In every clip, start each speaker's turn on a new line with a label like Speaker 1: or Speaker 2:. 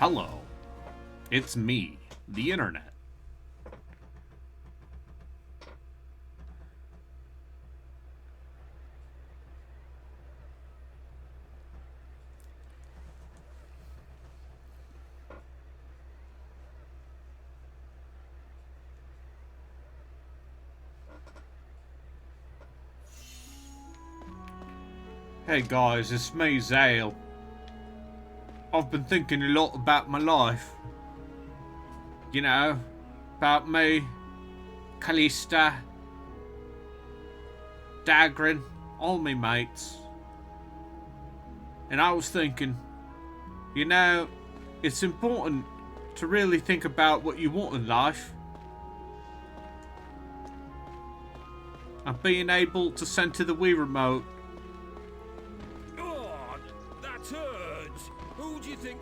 Speaker 1: Hello, it's me, the internet. Hey guys, it's me, Zale. I've been thinking a lot about my life. You know, about me, Callista, Dagrin, all me mates. And I was thinking, you know, it's important to really think about what you want in life. And being able to center the Wii remote.
Speaker 2: God, that hurts. Who do you think?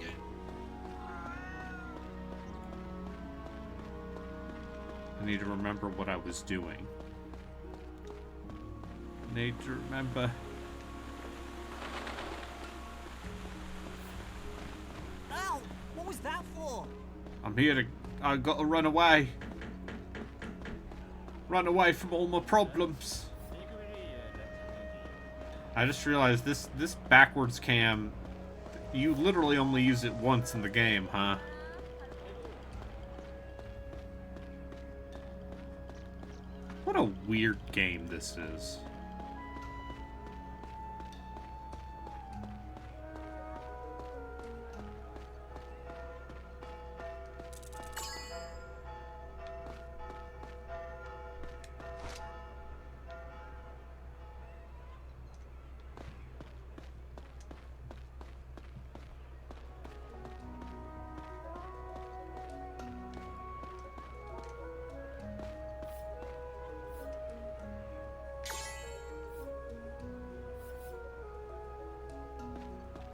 Speaker 1: I need to remember what I was doing. I need to remember.
Speaker 3: Ow! What was that for?
Speaker 1: I'm here to... I gotta run away. Run away from all my problems. I just realized this backwards cam, you literally only use it once in the game, huh? What a weird game this is.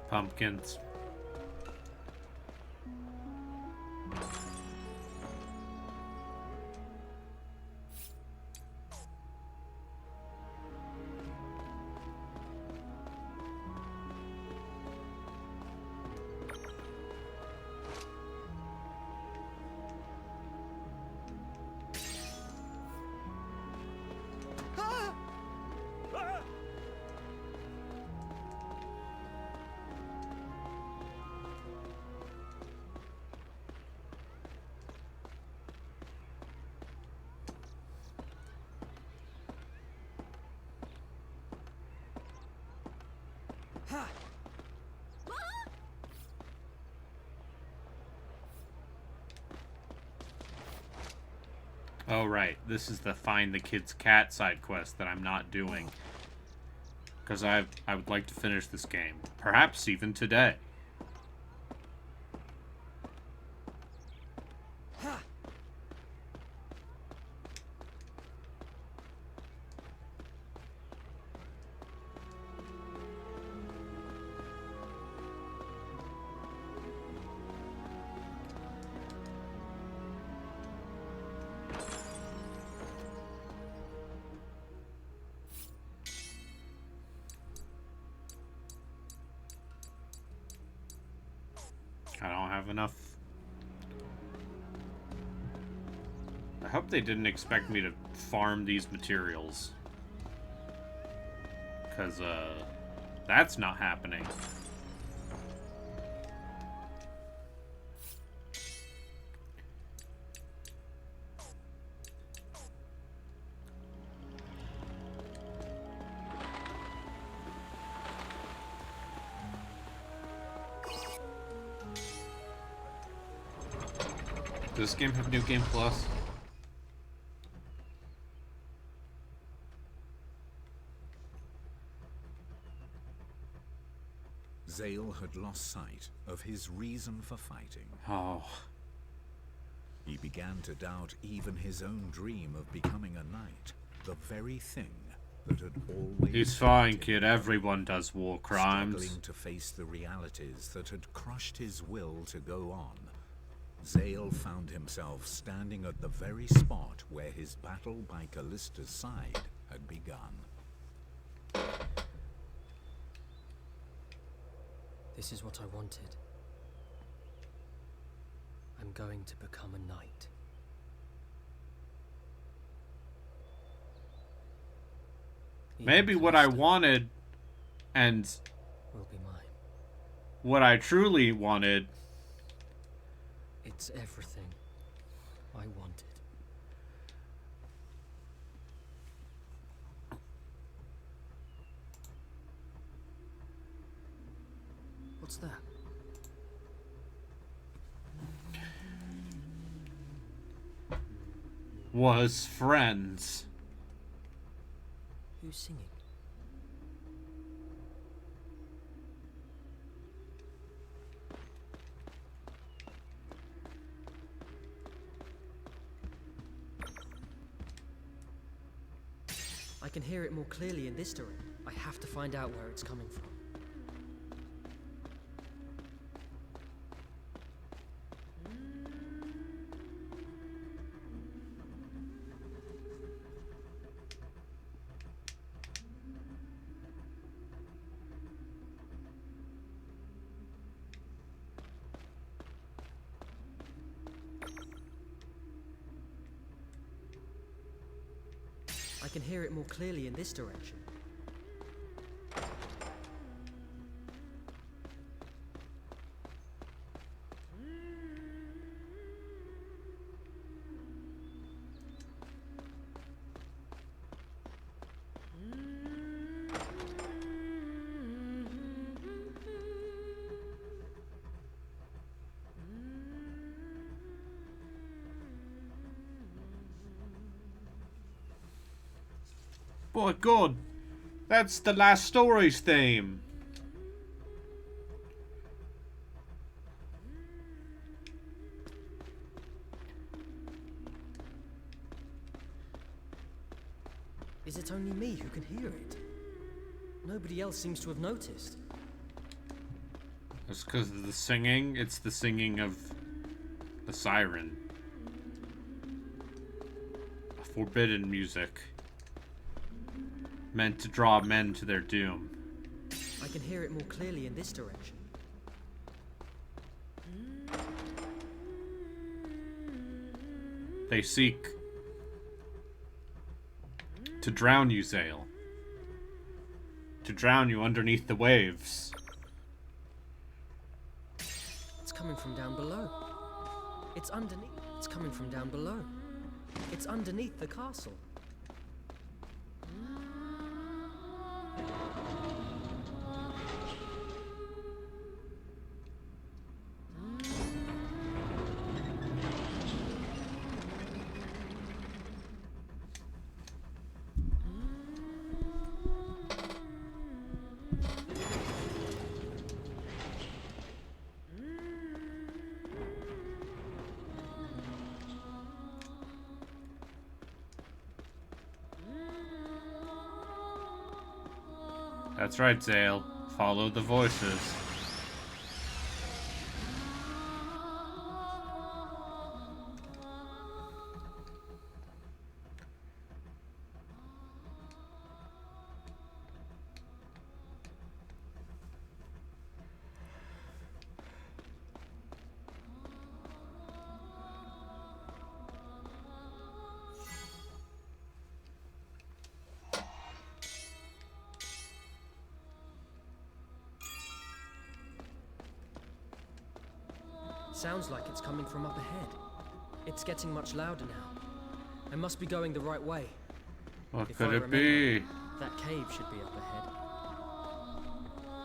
Speaker 1: Pumpkins. Oh, right. This is the find the kid's cat side quest that I'm not doing. Because I would like to finish this game. Perhaps even today. I don't have enough. I hope they didn't expect me to farm these materials. Because, that's not happening. Does this game have New Game Plus?
Speaker 4: Zale had lost sight of his reason for fighting.
Speaker 1: Oh.
Speaker 4: He began to doubt even his own dream of becoming a knight, the very thing that had always...
Speaker 1: He's fine, kid. Everyone does war crimes.
Speaker 4: Struggling to face the realities that had crushed his will to go on, Zale found himself standing at the very spot where his battle by Callista's side had begun.
Speaker 3: This is what I wanted.
Speaker 5: going to become a knight.
Speaker 1: Maybe what I wanted and
Speaker 5: will be mine.
Speaker 1: what I truly wanted.
Speaker 5: It's everything I wanted. What's that?
Speaker 1: Was friends.
Speaker 5: Who's singing? I can hear it more clearly in this direction. I have to find out where it's coming from. I can hear it more clearly in this direction.
Speaker 1: Boy, God, that's the Last Stories theme.
Speaker 5: Is it only me who can hear it? Nobody else seems to have noticed.
Speaker 1: It's because of the singing. It's the singing of the siren. Forbidden music. Meant to draw men to their doom.
Speaker 5: I can hear it more clearly in this direction.
Speaker 1: They seek to drown you, Zale. To drown you underneath the waves.
Speaker 5: It's coming from down below. It's underneath. It's coming from down below. It's underneath the castle.
Speaker 1: That's right, Zale. Follow the voices.
Speaker 5: Sounds like it's coming from up ahead. It's getting much louder now. I must be going the right way.
Speaker 1: What
Speaker 5: If
Speaker 1: could
Speaker 5: I
Speaker 1: it be?
Speaker 5: That cave should be up ahead.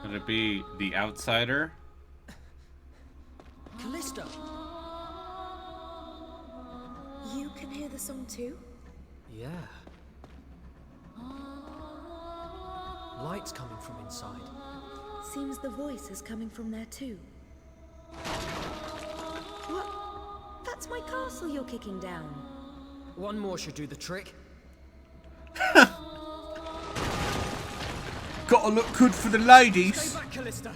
Speaker 1: Could it be the outsider?
Speaker 5: Callista!
Speaker 6: You can hear the song too?
Speaker 5: Yeah. Light's coming from inside.
Speaker 6: Seems the voice is coming from there too. What? That's my castle you're kicking down.
Speaker 5: One more should do the trick.
Speaker 1: Gotta look good for the ladies.
Speaker 5: Stay back, Callista!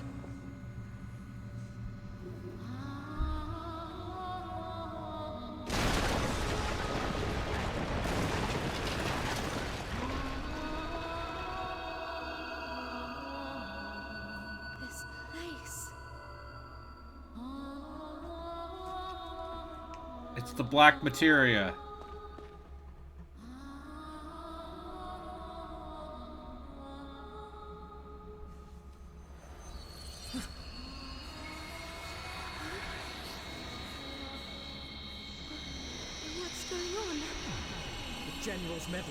Speaker 6: This place.
Speaker 1: It's the black materia.
Speaker 6: What's going on?
Speaker 5: The General's medal.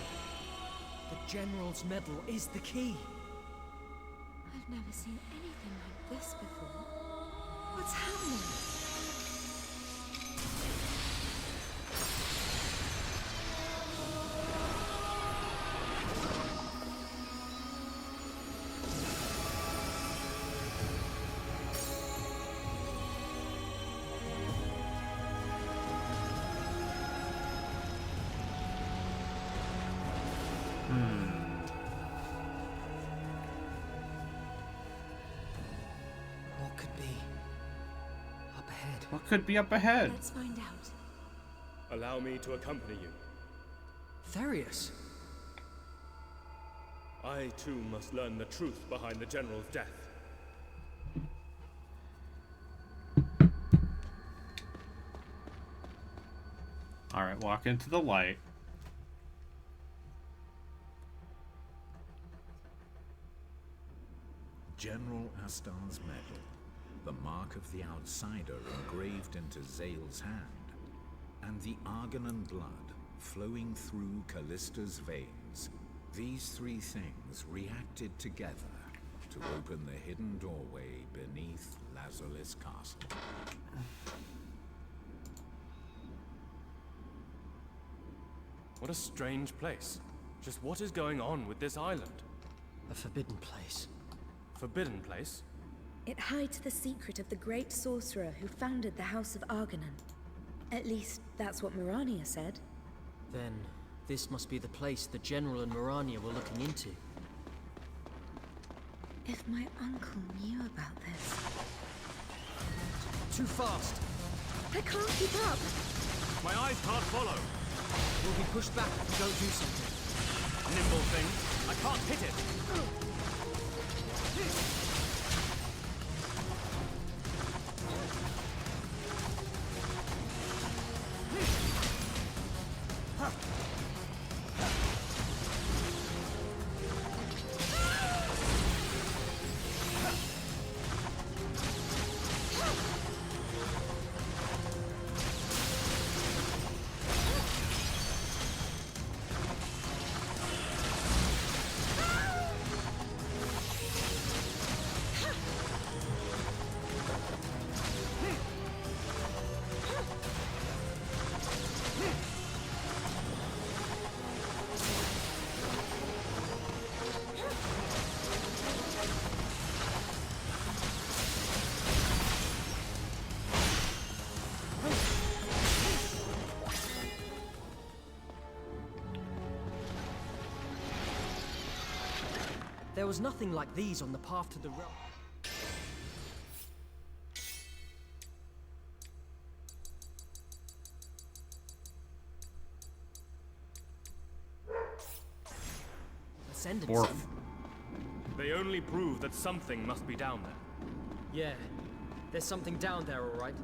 Speaker 5: The General's medal is the key.
Speaker 6: I've never seen anything like this before. What's happening?
Speaker 5: What could be up ahead?
Speaker 1: What could be up ahead?
Speaker 6: Let's find out.
Speaker 2: Allow me to accompany you.
Speaker 5: Therius.
Speaker 2: I too must learn the truth behind the General's death.
Speaker 1: Alright, walk into the light.
Speaker 4: General Astar's medal, the mark of the outsider engraved into Zale's hand, and the Argonan blood flowing through Callista's veins. These three things reacted together to open the hidden doorway beneath Lazarus Castle.
Speaker 2: What a strange place. Just what is going on with this island?
Speaker 5: A forbidden place.
Speaker 2: Forbidden place?
Speaker 6: It hides the secret of the great sorcerer who founded the House of Argonan. At least, that's what Mirania said.
Speaker 5: Then, this must be the place the General and Mirania were looking into.
Speaker 6: If my uncle knew about this...
Speaker 5: Too fast!
Speaker 6: I can't keep up!
Speaker 2: My eyes can't follow.
Speaker 5: We'll be pushed back if we don't do something.
Speaker 2: Nimble thing. I can't hit it.
Speaker 5: There was nothing like these on the path to the realm. Ascendancy.
Speaker 1: Orf.
Speaker 2: They only prove that something must be down there.
Speaker 5: Yeah, there's something down there, all right.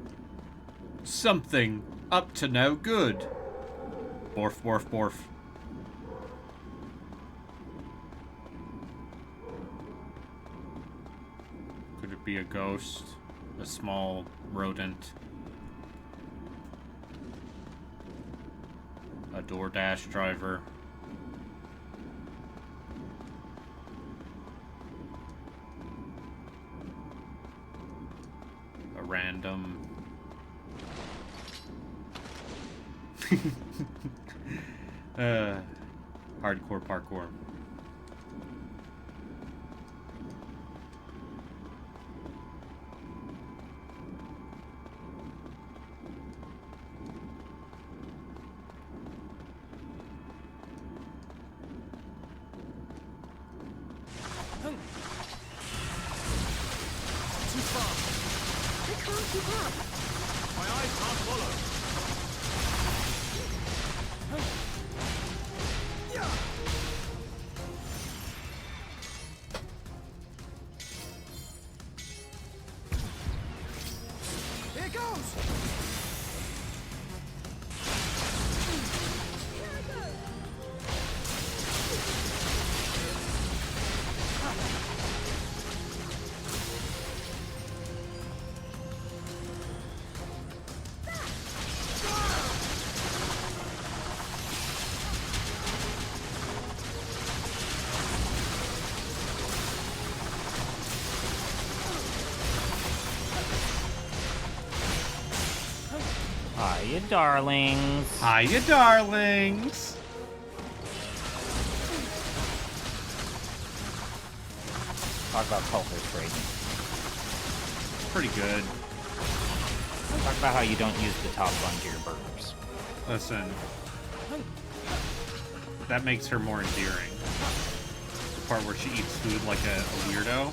Speaker 1: Something up to no good. Borf, borf, borf. Could it be a ghost? A small rodent? A DoorDash driver? A random... hardcore parkour.
Speaker 5: Too far.
Speaker 6: I can't keep up!
Speaker 2: My eyes can't follow.
Speaker 3: Here goes!
Speaker 7: Hiya, darlings.
Speaker 1: Hiya, darlings.
Speaker 7: Talk about cult history.
Speaker 1: Pretty good.
Speaker 7: Talk about how you don't use the top bun to your burgers.
Speaker 1: Listen. That makes her more endearing. The part where she eats food like a weirdo.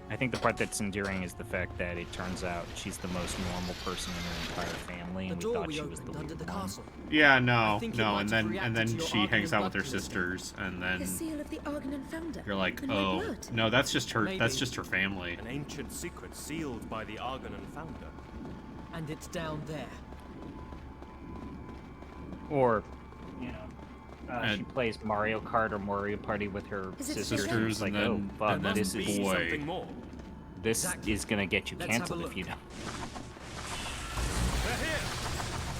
Speaker 7: I think the part that's endearing is the fact that it turns out she's the most normal person in her entire family, and we thought she was the
Speaker 5: under
Speaker 7: weird
Speaker 5: the
Speaker 7: one.
Speaker 5: castle.
Speaker 1: Yeah, no,
Speaker 5: I think it
Speaker 1: no,
Speaker 5: might
Speaker 1: and
Speaker 5: have
Speaker 1: then
Speaker 5: reacted to your
Speaker 1: she hangs out with her
Speaker 5: Argonaut blood
Speaker 1: sisters, and
Speaker 6: The
Speaker 1: then
Speaker 6: seal of the Argonaut founder.
Speaker 1: you're like,
Speaker 6: and my
Speaker 1: oh,
Speaker 6: blood.
Speaker 1: no, that's just her.
Speaker 2: Maybe.
Speaker 1: That's just her family.
Speaker 2: An ancient secret sealed by the Argonaut founder.
Speaker 5: And it's down there.
Speaker 7: Or, you know, she
Speaker 1: And-
Speaker 7: plays Mario Kart or Mario Party with her
Speaker 6: Is it
Speaker 7: sisters.
Speaker 6: sisters?
Speaker 7: And it's like,
Speaker 1: And
Speaker 7: oh,
Speaker 1: then-
Speaker 7: fuck,
Speaker 1: and then
Speaker 7: this
Speaker 2: Must
Speaker 7: is
Speaker 2: be
Speaker 1: boy.
Speaker 2: something more.
Speaker 7: this
Speaker 5: Exactly.
Speaker 7: is gonna get you
Speaker 5: Let's have a
Speaker 7: canceled if
Speaker 5: look.
Speaker 7: you don't.
Speaker 2: They're here.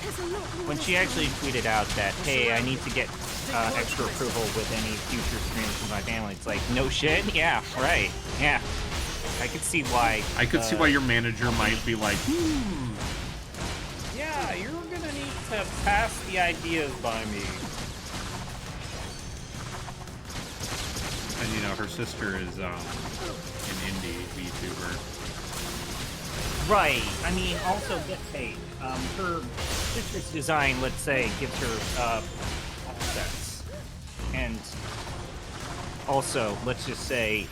Speaker 6: There's a lot more
Speaker 7: When
Speaker 6: this
Speaker 7: she actually
Speaker 6: time.
Speaker 7: tweeted out that, hey, I need to get extra approval with any future streams from my family, it's like, no shit? Yeah, right. Yeah. I could see why.
Speaker 1: I could see why your manager might be like,
Speaker 7: Yeah, you're gonna need to pass the ideas by me.
Speaker 1: and you know, her sister is an indie VTuber.
Speaker 7: Right. I mean, also get paid. Her sister's design, let's say, gives her offsets. And also, let's just say,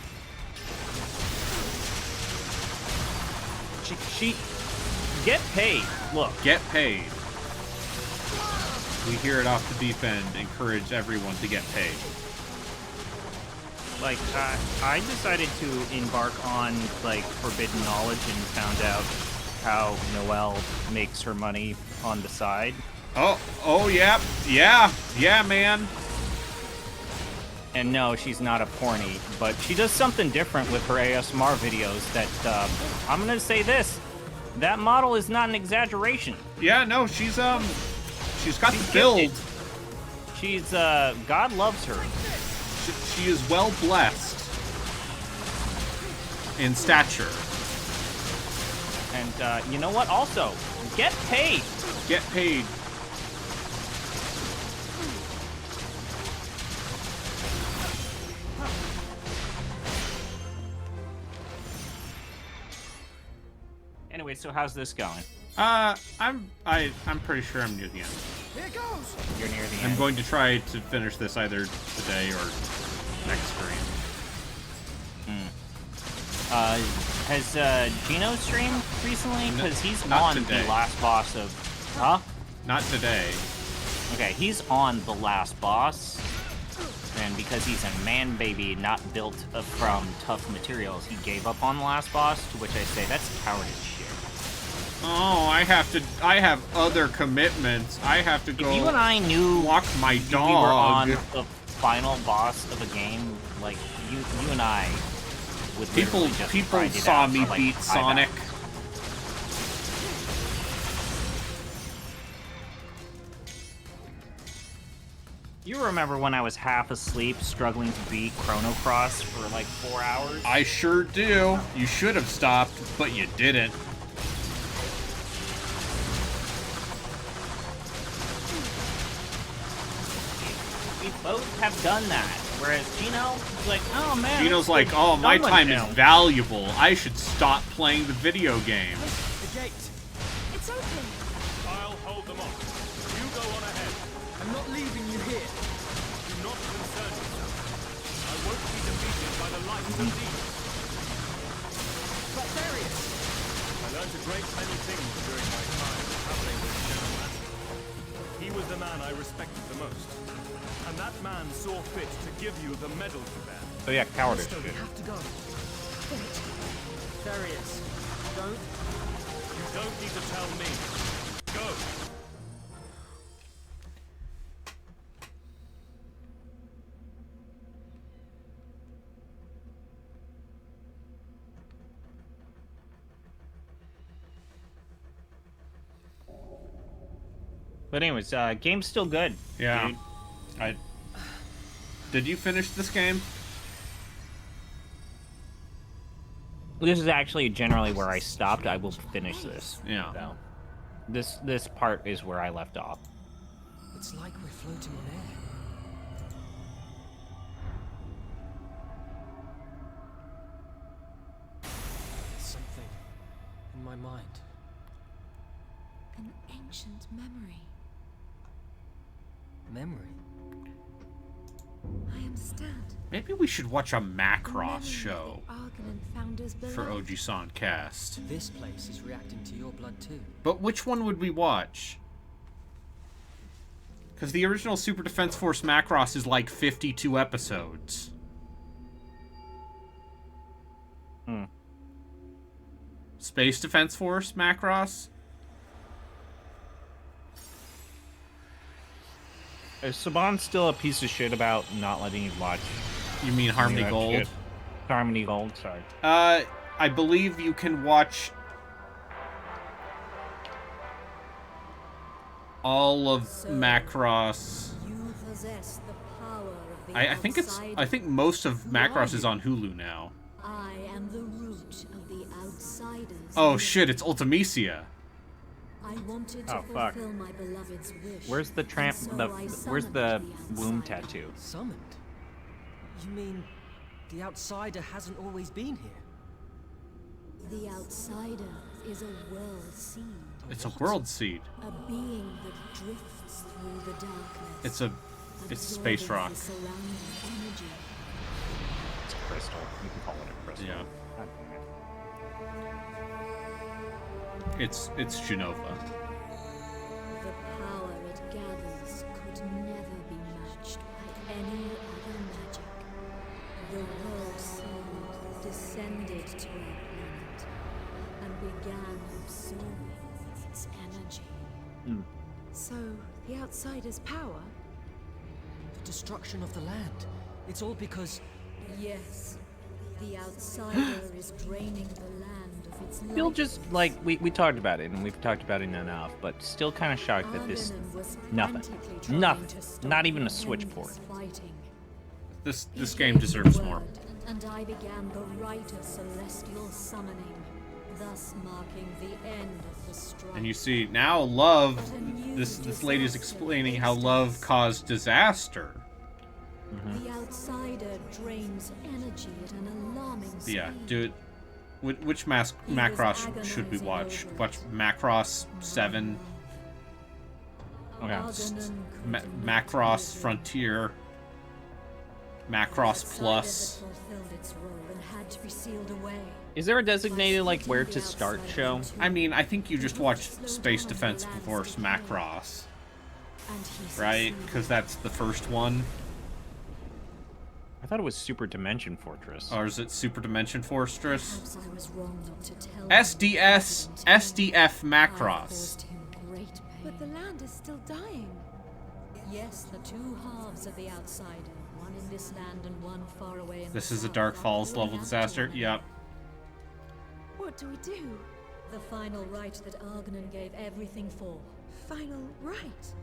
Speaker 7: she get paid. Look,
Speaker 1: Get paid. We hear it off the deep end. Encourage everyone to get paid.
Speaker 7: like, I decided to embark on, like, forbidden knowledge and found out how Noelle makes her money on the side.
Speaker 1: Oh, yeah, man.
Speaker 7: And no, she's not a porny, but she does something different with her ASMR videos that, I'm gonna say this, that model is not an exaggeration.
Speaker 1: Yeah, no, she's got the
Speaker 7: She's
Speaker 1: build.
Speaker 7: gifted. She's, God loves her.
Speaker 1: She is well blessed in stature.
Speaker 7: And, you know what? Also, get paid.
Speaker 1: Get paid.
Speaker 7: Anyway, so how's this going?
Speaker 1: I'm pretty sure I'm near the end.
Speaker 3: Here goes!
Speaker 7: You're near the
Speaker 1: I'm
Speaker 7: end.
Speaker 1: going to try to finish this either today or next stream.
Speaker 7: Has Gino streamed recently? Because he's
Speaker 1: not
Speaker 7: on
Speaker 1: today.
Speaker 7: the last boss of... Huh?
Speaker 1: Not today.
Speaker 7: Okay, he's on the last boss. And because he's a man baby not built from tough materials, he gave up on the last boss, to which I say, that's cowardice shit.
Speaker 1: Oh, I have other commitments. I have to go
Speaker 7: If you and I knew
Speaker 1: walk my dog.
Speaker 7: we were on the final boss of a game, like, you and I would
Speaker 1: People
Speaker 7: literally just grind it
Speaker 1: saw
Speaker 7: out
Speaker 1: me
Speaker 7: for, like,
Speaker 1: beat
Speaker 7: 5
Speaker 1: Sonic.
Speaker 7: hours. You remember when I was half asleep, struggling to beat Chrono Cross for like 4 hours?
Speaker 1: I sure do. You should have stopped, but you didn't.
Speaker 7: We both have done that. Whereas Gino is like, oh man.
Speaker 1: Gino's
Speaker 7: it's
Speaker 1: like,
Speaker 7: the
Speaker 1: oh, my
Speaker 7: done
Speaker 1: time
Speaker 7: now."
Speaker 1: is valuable. I should stop playing the video game.
Speaker 3: The gate.
Speaker 6: It's open.
Speaker 2: I'll hold them off. You go on ahead.
Speaker 3: I'm not leaving you here.
Speaker 2: Do not concern yourself. I won't be defeated by the likes of these.
Speaker 3: But Darius!
Speaker 2: I learned a great many things during my time traveling with General Master. He was the man I respected the most. And that man saw fit to give you the medal you bear.
Speaker 7: So yeah, cowardice
Speaker 5: Still, we
Speaker 7: shit.
Speaker 5: have to go.
Speaker 3: Darius, don't.
Speaker 2: You don't need to tell me. Go!
Speaker 7: But anyways, game's still good.
Speaker 1: Yeah.
Speaker 7: Dude.
Speaker 1: I Did you finish this game?
Speaker 7: This is actually generally where I stopped. I will finish this.
Speaker 1: Yeah.
Speaker 7: So, this part is where I left off.
Speaker 5: It's like we're floating on air. Something in my mind.
Speaker 6: An ancient memory.
Speaker 5: Memory.
Speaker 6: I understand.
Speaker 1: Maybe we should watch a
Speaker 6: A memory
Speaker 1: Macross
Speaker 6: of
Speaker 1: show
Speaker 6: the Argonan founders
Speaker 1: for
Speaker 6: below.
Speaker 1: OG-san cast.
Speaker 5: This place is reacting to your blood too.
Speaker 1: But which one would we watch? Because the original Super Defense Force Macross is like 52 episodes. Space Defense Force Macross?
Speaker 7: Is Saban still a piece of shit about not letting you watch
Speaker 1: You mean Harmony
Speaker 7: that
Speaker 1: Gold?
Speaker 7: shit? Harmony Gold, sorry.
Speaker 1: I believe you can watch all of Macross.
Speaker 6: You possess the power of the
Speaker 1: I think most of Macross is on Hulu now.
Speaker 6: I am the root of the outsiders.
Speaker 1: Oh shit, it's Ultimecia.
Speaker 6: I wanted
Speaker 7: Oh,
Speaker 6: to
Speaker 7: fuck.
Speaker 6: fulfill my beloved's wish.
Speaker 7: Where's the tramp?
Speaker 6: and so
Speaker 7: The
Speaker 6: I
Speaker 7: where's
Speaker 6: summoned
Speaker 7: the
Speaker 6: the
Speaker 7: womb
Speaker 6: outsider.
Speaker 7: tattoo?
Speaker 5: Summoned? You mean the outsider hasn't always been here?
Speaker 6: The outsider is a world seed,
Speaker 1: It's a world seed.
Speaker 6: a being that drifts through the darkness.
Speaker 1: It's a space
Speaker 6: absorbing
Speaker 1: rock.
Speaker 6: the surrounding energy.
Speaker 7: It's a crystal. You can call it a crystal.
Speaker 1: Yeah.
Speaker 7: God damn it.
Speaker 1: It's Genova.
Speaker 6: The power it gathers could never be matched by any other magic. The world seed descended to our planet and began absorbing its energy. So, the outsider's power?
Speaker 5: The destruction of the land. It's all because
Speaker 6: Yes. The outsider is draining the land of its
Speaker 7: Still
Speaker 6: life.
Speaker 7: just like we talked about it and we've talked about it enough, but still kind of shocked that this
Speaker 6: Argonan was
Speaker 7: nothing.
Speaker 6: frantically trying
Speaker 7: Nothing.
Speaker 6: to stop
Speaker 7: Not even a
Speaker 6: the
Speaker 7: switch
Speaker 6: endless
Speaker 7: port.
Speaker 6: fighting.
Speaker 1: This
Speaker 6: He
Speaker 1: game
Speaker 6: gave
Speaker 1: deserves
Speaker 6: the
Speaker 1: more.
Speaker 6: word, and I began the rite of celestial summoning, thus marking the end of the strife.
Speaker 1: And you see now love. This lady's explaining how love caused disaster.
Speaker 6: The outsider drains energy at an alarming speed.
Speaker 1: Yeah, dude. Which Macross should we watch? Watch Macross 7,
Speaker 7: Okay.
Speaker 6: Argonan could
Speaker 1: Macross Frontier, Macross
Speaker 6: The
Speaker 1: Plus.
Speaker 6: outsider that fulfilled its role and had to be sealed away.
Speaker 7: Is there a designated like where to start show?
Speaker 1: I mean, I think you just watch Space Defense Force Macross,
Speaker 6: And he
Speaker 1: right?
Speaker 6: succeeded.
Speaker 1: Because that's the first one.
Speaker 7: I thought it was Super Dimension Fortress.
Speaker 1: Or is it Super Dimension Fortress?
Speaker 6: Perhaps I was wrong not to tell him.
Speaker 1: SDS, SDF
Speaker 6: I
Speaker 1: Macross.
Speaker 6: caused him great pain. But the land is still dying. Yes, the two halves of the outsider, one in this land and one far away in
Speaker 1: This
Speaker 6: the
Speaker 1: is a
Speaker 6: south,
Speaker 1: Dark
Speaker 6: are
Speaker 1: Falls
Speaker 6: all
Speaker 1: level
Speaker 6: after
Speaker 1: disaster.
Speaker 6: one
Speaker 1: Yep.
Speaker 6: What do we do? The final rite that Argonan gave everything for. Final rite?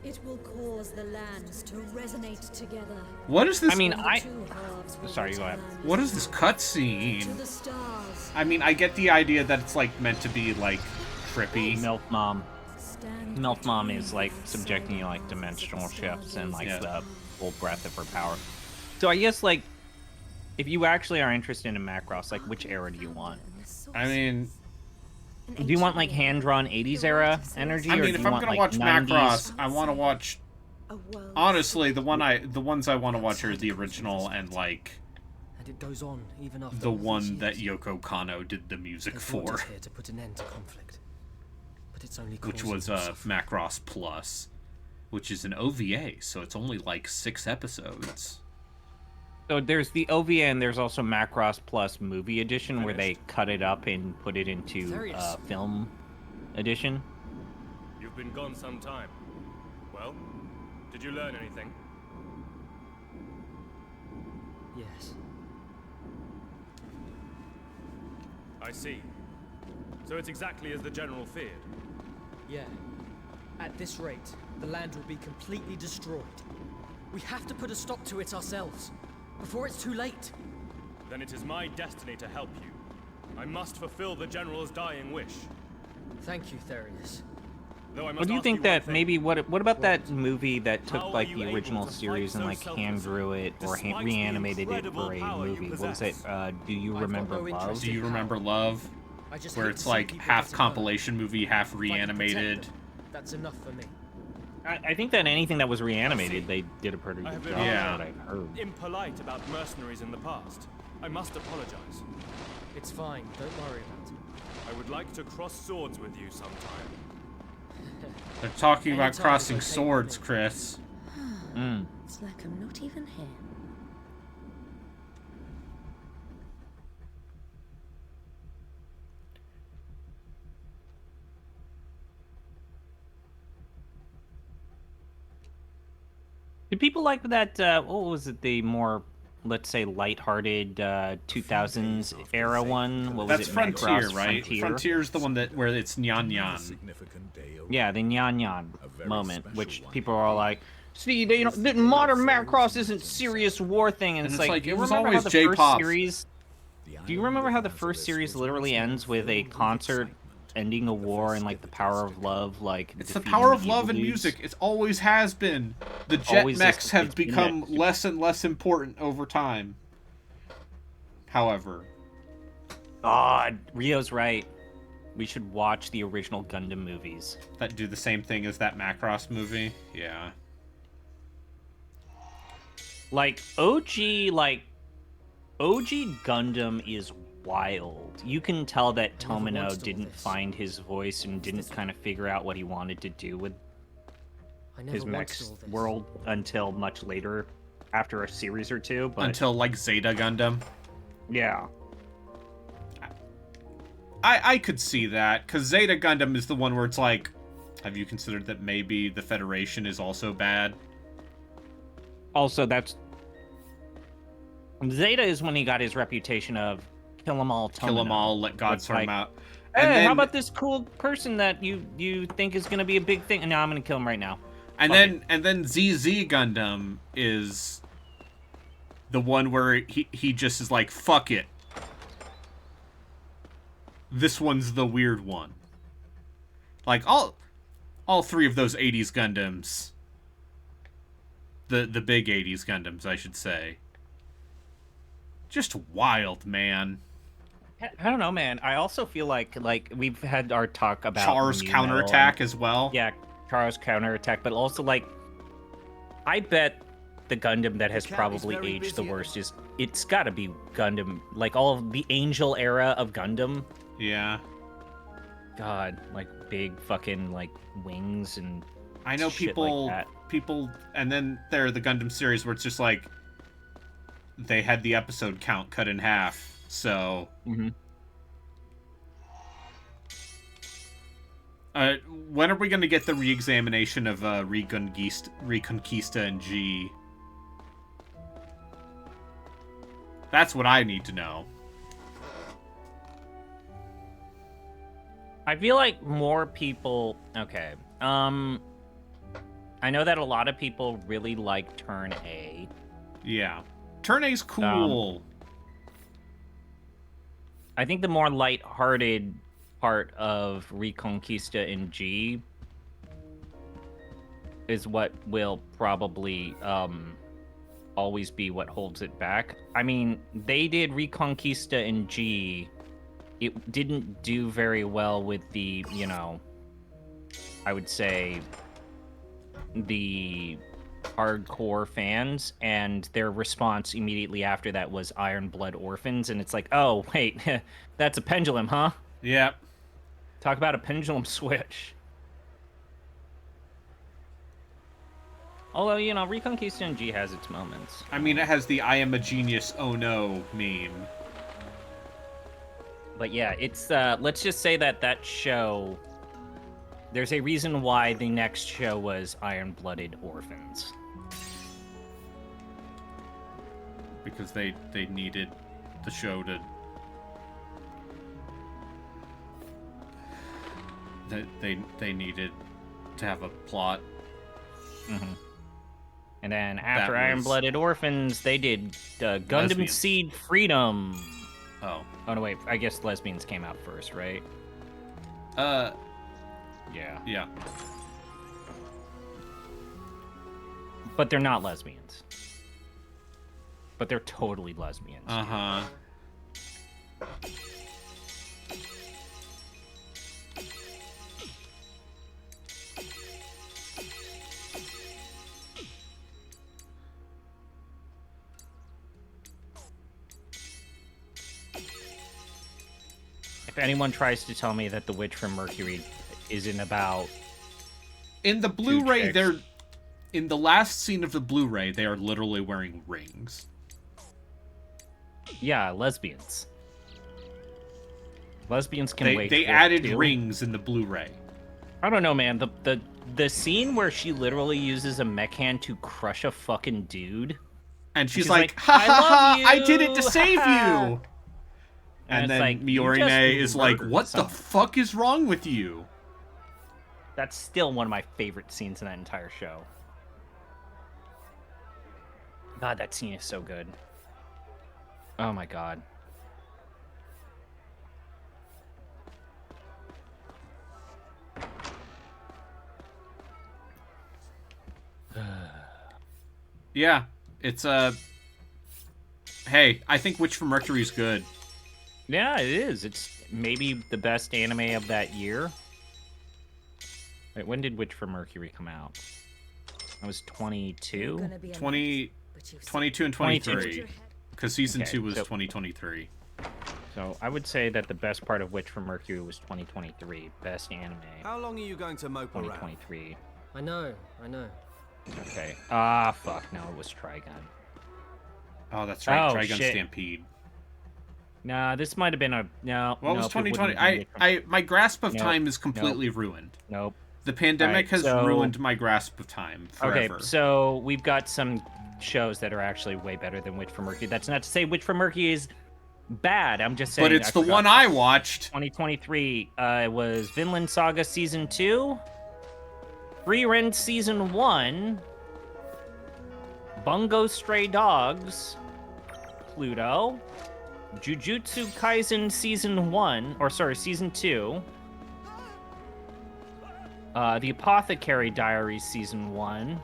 Speaker 6: It will cause the lands to resonate together.
Speaker 1: What is this?
Speaker 7: I mean,
Speaker 6: The
Speaker 7: I.
Speaker 6: two halves will
Speaker 7: Sorry, go ahead.
Speaker 6: return
Speaker 1: What is this
Speaker 6: to
Speaker 1: cutscene?
Speaker 6: the stars.
Speaker 1: I mean, I get the idea that it's like meant to be like trippy.
Speaker 7: Milf Mom.
Speaker 6: Stand
Speaker 7: Milf Mom
Speaker 6: between
Speaker 7: is like
Speaker 6: the
Speaker 7: subjecting you like
Speaker 6: stars
Speaker 7: dimensional
Speaker 6: of the
Speaker 7: shifts and like
Speaker 1: Yeah.
Speaker 7: the full breadth of her power. So I guess like if you actually are interested in Macross, like which era do you want?
Speaker 1: I mean,
Speaker 7: Do you want like hand-drawn 80s era energy?
Speaker 1: I
Speaker 7: or
Speaker 1: mean,
Speaker 7: do
Speaker 1: if
Speaker 7: you
Speaker 1: I'm
Speaker 7: want,
Speaker 1: gonna
Speaker 7: like,
Speaker 1: watch
Speaker 7: 90s?
Speaker 1: Macross, I want to watch.
Speaker 6: A world
Speaker 1: Honestly, the ones I want to watch are the original and like
Speaker 5: and it goes on even after
Speaker 1: the
Speaker 5: all these
Speaker 1: one that
Speaker 5: years.
Speaker 1: Yoko Kanno did the music
Speaker 5: They brought
Speaker 1: for,
Speaker 5: us here to put an end to conflict. But it's only
Speaker 1: which
Speaker 5: causing
Speaker 1: was
Speaker 5: more suffering.
Speaker 1: Macross Plus, which is an OVA, so it's only like 6 episodes.
Speaker 7: So there's the OVA and there's also Macross Plus movie edition where they cut it up and put it into
Speaker 5: Various.
Speaker 7: film edition.
Speaker 2: You've been gone some time. Well, did you learn anything?
Speaker 5: Yes.
Speaker 2: I see. So it's exactly as the General feared.
Speaker 3: Yeah. At this rate, the land will be completely destroyed.
Speaker 5: We have to put a stop to it ourselves, before it's too late.
Speaker 2: Then it is my destiny to help you. I must fulfill the General's dying wish.
Speaker 5: Thank you, Therius.
Speaker 2: Though I must
Speaker 7: What do you
Speaker 2: ask
Speaker 7: think
Speaker 2: one
Speaker 7: that
Speaker 2: thing.
Speaker 7: maybe what about that movie that took
Speaker 2: How are
Speaker 7: like
Speaker 2: you
Speaker 7: the
Speaker 2: able
Speaker 7: original
Speaker 2: to fight
Speaker 7: series and
Speaker 2: so
Speaker 7: like hand
Speaker 2: selflessly,
Speaker 7: drew it or
Speaker 2: despite the
Speaker 7: reanimated it
Speaker 2: incredible
Speaker 7: for a
Speaker 2: power you
Speaker 7: movie? What was it?
Speaker 2: possess?
Speaker 7: Do you
Speaker 5: I've got
Speaker 7: remember
Speaker 5: no interest
Speaker 7: Love?
Speaker 1: Do you remember Love?
Speaker 5: I just
Speaker 1: Where
Speaker 5: hate
Speaker 1: it's
Speaker 5: to see
Speaker 1: like
Speaker 5: people
Speaker 1: half
Speaker 5: getting
Speaker 1: compilation movie, half
Speaker 5: hurt. If I can protect
Speaker 1: reanimated.
Speaker 5: them, that's enough for me.
Speaker 7: I think that anything that was reanimated, they did a pretty
Speaker 2: I
Speaker 7: good
Speaker 2: have
Speaker 7: job.
Speaker 2: been
Speaker 1: Yeah.
Speaker 7: What I've heard.
Speaker 2: impolite about mercenaries in the past. I must apologize.
Speaker 5: It's fine, don't worry about it.
Speaker 2: I would like to cross swords with you sometime.
Speaker 1: They're talking about
Speaker 5: Anytime
Speaker 1: crossing
Speaker 5: is okay
Speaker 1: swords,
Speaker 5: with me.
Speaker 1: Chris.
Speaker 7: Mm.
Speaker 6: It's like I'm not even here.
Speaker 7: Did people like that? What was it? The more, let's say, lighthearted 2000s era one. What was
Speaker 1: That's
Speaker 7: it?
Speaker 1: Frontier,
Speaker 7: Macross
Speaker 1: right?
Speaker 7: Frontier?
Speaker 1: Frontier's the one that where it's Nyan
Speaker 4: Another
Speaker 1: Nyan.
Speaker 4: significant day
Speaker 7: Yeah, the Nyan Nyan
Speaker 4: A very
Speaker 7: moment,
Speaker 4: special
Speaker 7: which
Speaker 4: one.
Speaker 7: people are all like, "See, they don't, the modern Macross isn't serious war thing," and,
Speaker 1: And
Speaker 7: it's
Speaker 1: it's
Speaker 7: like,
Speaker 1: like,
Speaker 7: do
Speaker 1: it
Speaker 7: you
Speaker 1: was
Speaker 7: remember how
Speaker 1: always
Speaker 7: the
Speaker 1: J-pop.
Speaker 7: first series?
Speaker 4: The
Speaker 7: Do you
Speaker 4: island
Speaker 7: remember
Speaker 4: of
Speaker 7: how the first
Speaker 4: Azalis
Speaker 7: series
Speaker 4: was
Speaker 7: literally
Speaker 4: once more
Speaker 7: ends with a
Speaker 4: filled with
Speaker 7: concert
Speaker 4: excitement.
Speaker 7: ending a
Speaker 4: The
Speaker 7: war and like the power of
Speaker 4: festivities
Speaker 7: love, like
Speaker 1: It's the
Speaker 7: defeating
Speaker 1: power of
Speaker 7: the
Speaker 1: love
Speaker 7: evil
Speaker 1: and
Speaker 7: dudes?
Speaker 1: music. It always has been. The jet
Speaker 7: Always
Speaker 1: mechs
Speaker 7: is-
Speaker 1: have
Speaker 7: it's been
Speaker 1: become
Speaker 7: that.
Speaker 1: less and less important over time. However,
Speaker 7: God, Rio's right. We should watch the original Gundam movies.
Speaker 1: that do the same thing as that Macross movie. Yeah.
Speaker 7: Like OG Gundam is wild. You can tell that
Speaker 5: I never
Speaker 7: Tomino
Speaker 5: wanted all
Speaker 7: didn't
Speaker 5: this.
Speaker 7: find his voice and didn't kind of figure out what he wanted to do with
Speaker 5: I never
Speaker 7: his
Speaker 5: wanted
Speaker 7: mechs
Speaker 5: all this.
Speaker 7: world until much later, after a series or two. But
Speaker 1: Until like Zeta Gundam.
Speaker 7: yeah,
Speaker 1: I could see that, because Zeta Gundam is the one where it's like, have you considered that maybe the Federation is also bad?
Speaker 7: also that's Zeta is when he got his reputation of kill 'em all,
Speaker 1: Kill them
Speaker 7: Tomino.
Speaker 1: all, let God
Speaker 7: It's
Speaker 1: sort them
Speaker 7: like,
Speaker 1: out.
Speaker 7: Hey,
Speaker 1: And then,
Speaker 7: how about this cool person that you think is gonna be a big thing? And now I'm gonna kill him right now.
Speaker 1: and
Speaker 7: Fuck
Speaker 1: then ZZ Gundam is the one where he just is like, fuck it. This one's the weird one. Like all three of those 80s Gundams, the big 80s Gundams, I should say. Just wild, man.
Speaker 7: I don't know, man. I also feel like we've had our talk about
Speaker 1: Char's
Speaker 7: new
Speaker 1: counterattack
Speaker 7: metal
Speaker 1: as well.
Speaker 7: and, yeah, Char's counterattack, but also like I bet the Gundam that has
Speaker 3: cat is
Speaker 7: probably
Speaker 3: very
Speaker 7: aged the
Speaker 3: busy at
Speaker 7: worst is it's got to be Gundam, like all of the Angel era of Gundam.
Speaker 1: Yeah.
Speaker 7: God, like big fucking like wings and
Speaker 1: I know
Speaker 7: shit
Speaker 1: people,
Speaker 7: like
Speaker 1: and then there are the Gundam series where it's just like they had the episode count cut in half. So,
Speaker 7: that.
Speaker 1: when are we going to get the re-examination of Reconquista and G? That's what I need to know.
Speaker 7: I feel like more people. Okay. I know that a lot of people really like Turn A.
Speaker 1: Yeah. Turn A's cool.
Speaker 7: I think the more light-hearted part of Reconquista in G is what will probably always be what holds it back. I mean, they did Reconquista in G. It didn't do very well with the, I would say, the hardcore fans, and their response immediately after that was Iron Blood Orphans, and it's like, oh, wait, that's a pendulum, huh?
Speaker 1: Yep.
Speaker 7: Talk about a pendulum switch. Although, Reconquista in G has its moments.
Speaker 1: I mean, it has the I am a genius, oh no meme.
Speaker 7: But yeah, it's, let's just say that show, there's a reason why the next show was Iron-Blooded Orphans.
Speaker 1: Because they needed the show to... They needed to have a plot.
Speaker 7: Mm-hmm. And then after
Speaker 1: was-
Speaker 7: Iron-Blooded Orphans, they did Gundam
Speaker 1: Lesbians.
Speaker 7: Seed Freedom.
Speaker 1: Oh.
Speaker 7: Oh no, wait. I guess Lesbians came out first, right? Yeah.
Speaker 1: Yeah.
Speaker 7: But they're not lesbians. But they're totally lesbians.
Speaker 1: Uh-huh.
Speaker 7: If anyone tries to tell me that The Witch from Mercury isn't about...
Speaker 1: In the Blu-ray,
Speaker 7: chicks.
Speaker 1: they're... In the last scene of the Blu-ray, they are literally wearing rings.
Speaker 7: Yeah, lesbians. Lesbians can
Speaker 1: They
Speaker 7: wage
Speaker 1: they
Speaker 7: war,
Speaker 1: added
Speaker 7: too.
Speaker 1: rings in the Blu-ray.
Speaker 7: I don't know, man. The scene where she literally uses a mech hand to crush a fucking dude.
Speaker 1: And she's
Speaker 7: She's
Speaker 1: like,
Speaker 7: like,
Speaker 1: ha
Speaker 7: "I
Speaker 1: ha ha,
Speaker 7: love
Speaker 1: I did it to
Speaker 7: you,
Speaker 1: save
Speaker 7: ha ha."
Speaker 1: you!
Speaker 7: And
Speaker 1: And
Speaker 7: it's
Speaker 1: then
Speaker 7: like, you
Speaker 1: Miorine
Speaker 7: just
Speaker 1: is like,
Speaker 7: murdered
Speaker 1: what the
Speaker 7: someone.
Speaker 1: fuck is wrong with you?
Speaker 7: That's still one of my favorite scenes in that entire show. God, that scene is so good. Oh my god.
Speaker 1: Yeah, it's Hey, I think Witch from Mercury is good.
Speaker 7: Yeah, it is. It's maybe the best anime of that year. Wait, when did Witch from Mercury come out? That was 22?
Speaker 6: Gonna be a
Speaker 1: 20,
Speaker 6: but you've
Speaker 1: 22 and
Speaker 7: 22.
Speaker 1: 23. Because season
Speaker 7: Okay,
Speaker 1: 2 was
Speaker 7: so-
Speaker 1: 2023.
Speaker 7: So I would say that the best part of Witch from Mercury was 2023. Best anime,
Speaker 3: How long are you going to mope around?
Speaker 7: 2023.
Speaker 5: I know.
Speaker 7: Okay. Ah, fuck. No, it was Trigun.
Speaker 1: Oh, that's right.
Speaker 7: Oh,
Speaker 1: Trigun
Speaker 7: shit.
Speaker 1: Stampede.
Speaker 7: Nah, this might have been a... No,
Speaker 1: What was
Speaker 7: nope, it wouldn't
Speaker 1: 2020?
Speaker 7: have been Witch from-
Speaker 1: My grasp of
Speaker 7: Nope,
Speaker 1: time is completely ruined.
Speaker 7: Nope.
Speaker 1: The pandemic
Speaker 7: Alright,
Speaker 1: has
Speaker 7: so-
Speaker 1: ruined my grasp of time forever.
Speaker 7: Okay, so we've got some shows that are actually way better than Witch from Mercury. That's not to say Witch from Mercury is bad. I'm just saying.
Speaker 1: But it's
Speaker 7: I
Speaker 1: the
Speaker 7: forgot.
Speaker 1: one I watched.
Speaker 7: 2023 was Vinland Saga Season 2, Frieren Season 1, Bungo Stray Dogs, Pluto, Jujutsu Kaisen Season 1, or sorry, Season 2, The Apothecary Diaries Season 1,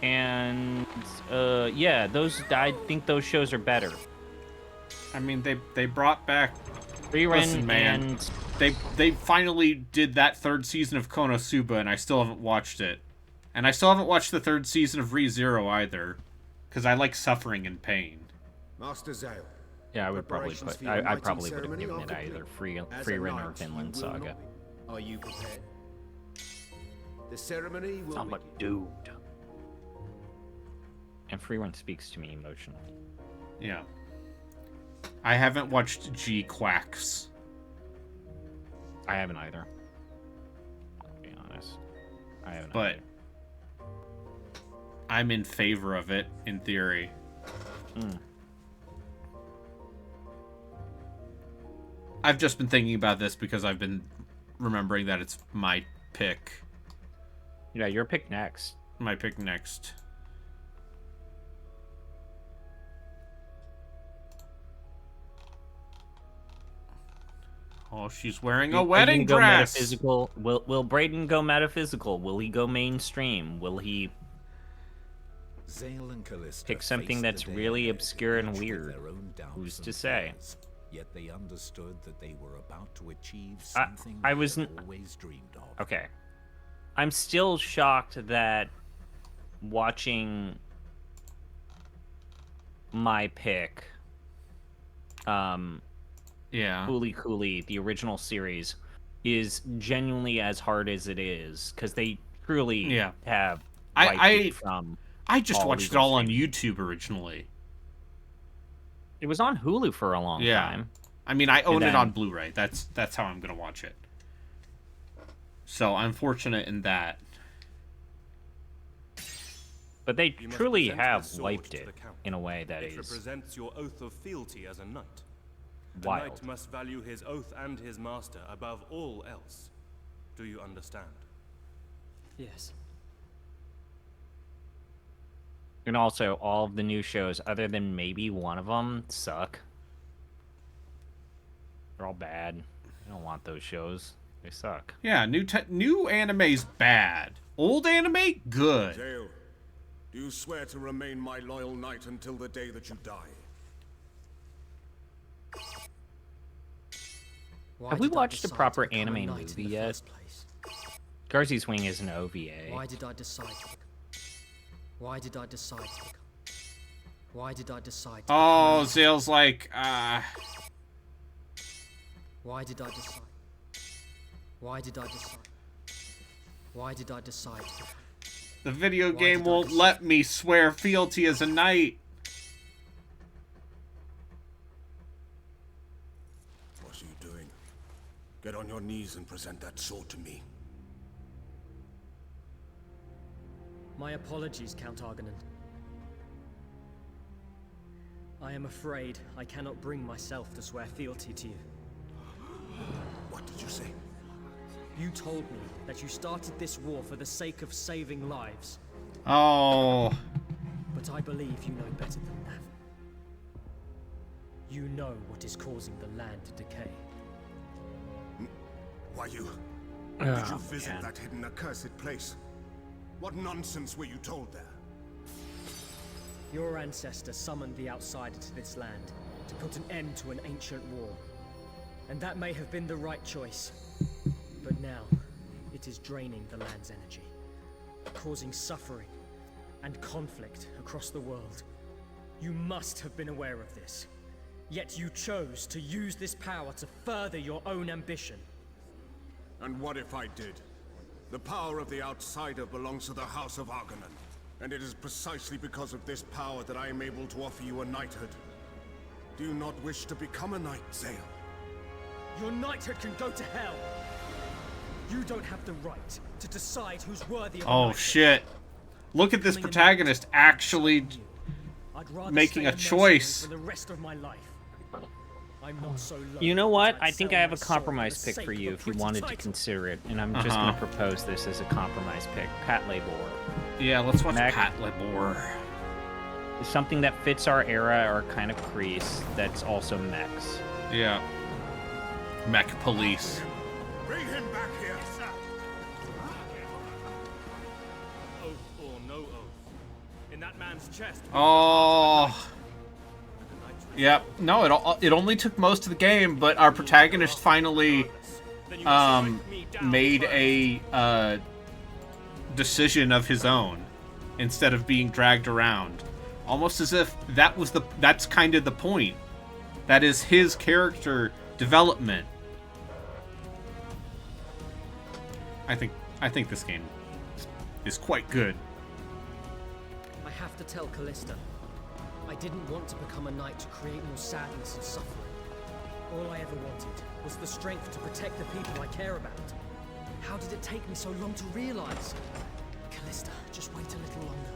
Speaker 7: and yeah, those I think those shows are better.
Speaker 1: I mean, they brought back.
Speaker 7: Frieren
Speaker 1: Listen, man.
Speaker 7: and
Speaker 1: They finally did that third season of Konosuba, and I still haven't watched it. And I still haven't watched the third season of ReZero either, because I like suffering and pain.
Speaker 3: Master Zale.
Speaker 7: yeah, I would probably
Speaker 3: Preparations
Speaker 7: put
Speaker 3: for your
Speaker 7: I
Speaker 3: mighty
Speaker 7: probably would have
Speaker 3: ceremony
Speaker 7: given
Speaker 3: are
Speaker 7: it either
Speaker 3: complete. As a
Speaker 7: Frieren or
Speaker 3: knight,
Speaker 7: Vinland
Speaker 3: you will
Speaker 7: Saga.
Speaker 3: not be. Are you prepared? The ceremony will
Speaker 7: I'm a
Speaker 3: begin.
Speaker 7: dude. And Frieren speaks to me emotionally.
Speaker 1: Yeah. I haven't watched G Quacks.
Speaker 7: I haven't either. I'll be honest. I haven't
Speaker 1: But
Speaker 7: either.
Speaker 1: I'm in favor of it, in theory.
Speaker 7: Mm.
Speaker 1: I've just been thinking about this because I've been remembering that it's my pick.
Speaker 7: Yeah, your pick next.
Speaker 1: My pick next. Oh, she's wearing a
Speaker 7: Are you
Speaker 1: wedding
Speaker 7: gonna go
Speaker 1: dress.
Speaker 7: Metaphysical. Will Brayden go metaphysical? Will he go mainstream? Will he
Speaker 4: Zale and Callista
Speaker 7: pick something
Speaker 4: faced
Speaker 7: that's
Speaker 4: the day
Speaker 7: really
Speaker 4: ahead,
Speaker 7: obscure and
Speaker 4: each with
Speaker 7: weird?
Speaker 4: their own doubts
Speaker 7: Who's to
Speaker 4: and
Speaker 7: say?
Speaker 4: fears. Yet they understood that they were about to achieve
Speaker 7: I-
Speaker 4: something
Speaker 7: I
Speaker 4: they
Speaker 7: was
Speaker 4: had
Speaker 7: n-
Speaker 4: always dreamed of.
Speaker 7: Okay. I'm still shocked that watching my pick,
Speaker 1: Yeah.
Speaker 7: Hooly Cooly, the original series, is genuinely as hard as it is because they truly
Speaker 1: Yeah.
Speaker 7: have
Speaker 1: I-
Speaker 7: wiped
Speaker 1: I-
Speaker 7: it from.
Speaker 1: I just
Speaker 7: all
Speaker 1: watched it
Speaker 7: legal
Speaker 1: all on
Speaker 7: streaming.
Speaker 1: YouTube originally.
Speaker 7: It was on Hulu for a long
Speaker 1: Yeah.
Speaker 7: time.
Speaker 1: I mean, I own it
Speaker 7: then-
Speaker 1: on Blu-ray. That's how I'm gonna watch it. So I'm fortunate in that.
Speaker 7: But they
Speaker 2: You must
Speaker 7: truly
Speaker 2: present
Speaker 7: have
Speaker 2: the sword
Speaker 7: wiped
Speaker 2: to
Speaker 7: it
Speaker 2: the count.
Speaker 7: in a way that
Speaker 2: It
Speaker 7: is
Speaker 2: represents your oath of fealty as a knight. A
Speaker 7: wild.
Speaker 2: knight must value his oath and his master above all else. Do you understand?
Speaker 5: Yes.
Speaker 7: And also, all of the new shows, other than maybe one of them, suck. They're all bad. I don't want those shows. They suck.
Speaker 1: Yeah, new anime's bad. Old anime, good.
Speaker 8: Zale, do you swear to remain my loyal knight until the day that you die?
Speaker 5: Why
Speaker 7: Have we
Speaker 5: did I
Speaker 7: watched a
Speaker 5: decide
Speaker 7: proper
Speaker 5: to become a
Speaker 7: anime
Speaker 5: knight
Speaker 7: movie
Speaker 5: in the
Speaker 7: yet?
Speaker 5: first place?
Speaker 7: Garzy's Wing is an OVA.
Speaker 5: Why did I decide to Why did I decide to become? Why did I decide to
Speaker 1: Oh,
Speaker 5: become
Speaker 1: Zale's like,
Speaker 5: Why did I decide? Why did I decide? Why did I decide to become?
Speaker 1: the video
Speaker 5: Why
Speaker 1: game
Speaker 5: did I
Speaker 1: won't
Speaker 5: decide-
Speaker 1: let me swear fealty as a knight.
Speaker 8: What are you doing? Get on your knees and present that sword to me.
Speaker 5: My apologies, Count Argonan. I am afraid I cannot bring myself to swear fealty to you.
Speaker 8: What did you say?
Speaker 5: You told me that you started this war for the sake of saving lives,
Speaker 1: Oh,
Speaker 5: but I believe you know better than that. You know what is causing the land to decay.
Speaker 8: Why you?
Speaker 7: Oh,
Speaker 8: Did you visit that hidden accursed place? What nonsense were you told there?
Speaker 5: Your ancestor summoned the outsider to this land to put an end to an ancient war. And that may have been the right choice. But now, it is draining the land's energy, causing suffering and conflict across the world. You must have been aware of this. Yet you chose to use this power to further your own ambition.
Speaker 8: And what if I did? The power of the outsider belongs to the House of Argonan. And it is precisely because of this power that I am able to offer you a knighthood. Do you not wish to become a knight, Zale?
Speaker 5: Your knighthood can go to hell! You don't have the right to decide who's worthy of a
Speaker 1: oh
Speaker 5: knighthood.
Speaker 1: shit. Look at this protagonist actually
Speaker 5: I'd rather
Speaker 1: making
Speaker 5: stay
Speaker 1: a
Speaker 5: mercenary
Speaker 1: choice.
Speaker 5: for the rest of my life. I'm not so low
Speaker 7: You know
Speaker 5: that
Speaker 7: what?
Speaker 5: I'd
Speaker 7: I think
Speaker 5: sell
Speaker 7: I have
Speaker 5: my
Speaker 7: a
Speaker 5: soul for
Speaker 7: compromise
Speaker 5: the
Speaker 7: pick for
Speaker 5: sake
Speaker 7: you
Speaker 5: of a
Speaker 7: if you
Speaker 5: pretty
Speaker 7: wanted to
Speaker 5: title.
Speaker 7: consider it, and I'm just going to propose this as a compromise pick. Pat Labor.
Speaker 1: Yeah, let's watch
Speaker 7: Mac-
Speaker 1: Pat Labor.
Speaker 7: Something that fits our era or kind of crease that's also mechs.
Speaker 1: Yeah. Mech police.
Speaker 8: Bring him back here!
Speaker 2: Oath or no oath. In that man's chest.
Speaker 1: Oh. Yep. No, it only took most of the game, but our protagonist finally
Speaker 2: Then you must strike me down
Speaker 1: made
Speaker 2: first.
Speaker 1: a decision of his own instead of being dragged around. Almost as if that's kind of the point. That is his character development. I think this game is quite good.
Speaker 5: I have to tell Callista. I didn't want to become a knight to create more sadness and suffering. All I ever wanted was the strength to protect the people I care about. How did it take me so long to realize? Callista, just wait a little longer.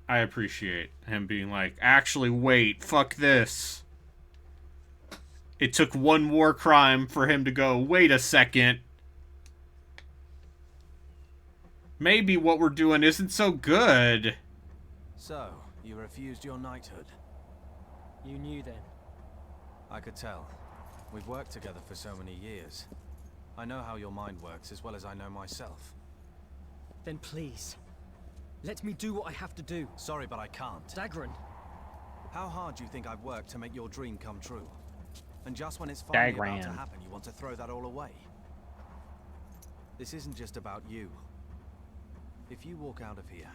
Speaker 1: I appreciate him being like, actually, wait, fuck this. It took one war crime for him to go, wait a second. Maybe what we're doing isn't so good.
Speaker 3: So, you refused your knighthood.
Speaker 5: You knew then.
Speaker 3: I could tell. We've worked together for so many years. I know how your mind works as well as I know myself.
Speaker 5: Then please, let me do what I have to do.
Speaker 3: Sorry, but I can't.
Speaker 5: Dagran,
Speaker 3: How hard do you think I've worked to make your dream come true? And just when it's finally about to
Speaker 7: Dagran.
Speaker 3: happen, you want to throw that all away? This isn't just about you. If you walk out of here,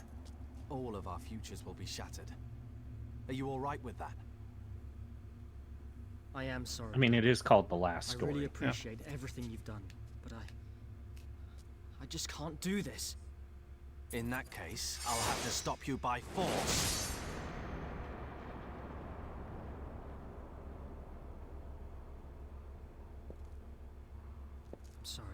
Speaker 3: all of our futures will be shattered. Are you all right with that?
Speaker 5: I am sorry.
Speaker 7: I mean, it is called The Last
Speaker 5: I
Speaker 7: Story.
Speaker 5: really appreciate everything you've done, but I just can't do this.
Speaker 3: In that case, I'll have to stop you by force.
Speaker 5: I'm sorry.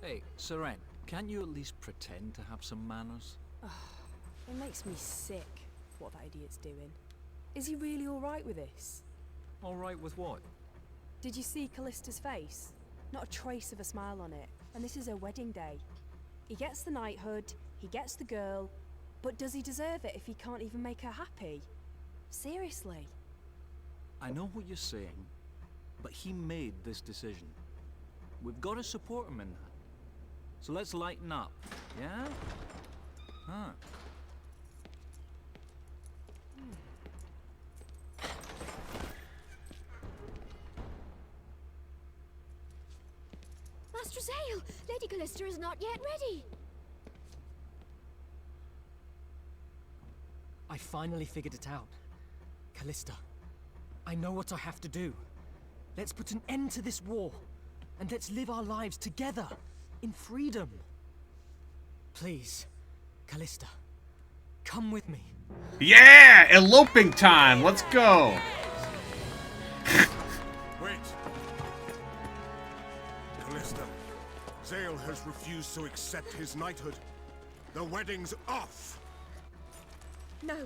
Speaker 9: Hey, Seren, can't you at least pretend to have some manners?
Speaker 10: It makes me sick, what that idiot's doing. Is he really alright with this?
Speaker 9: Alright with what?
Speaker 10: Did you see Callista's face? Not a trace of a smile on it. And this is her wedding day. He gets the knighthood, he gets the girl, but does he deserve it if he can't even make her happy? Seriously?
Speaker 9: I know what you're saying, but he made this decision. We've got to support him in that. So let's lighten up, yeah? Huh.
Speaker 6: Master Zale! Lady Callista is not yet ready!
Speaker 5: I finally figured it out. Callista, I know what I have to do. Let's put an end to this war, and let's live our lives together, in freedom. Please, Callista, come with me.
Speaker 1: Yeah! Eloping time! Let's go!
Speaker 8: Wait! Callista, Zale has refused to accept his knighthood. The wedding's off!
Speaker 10: No.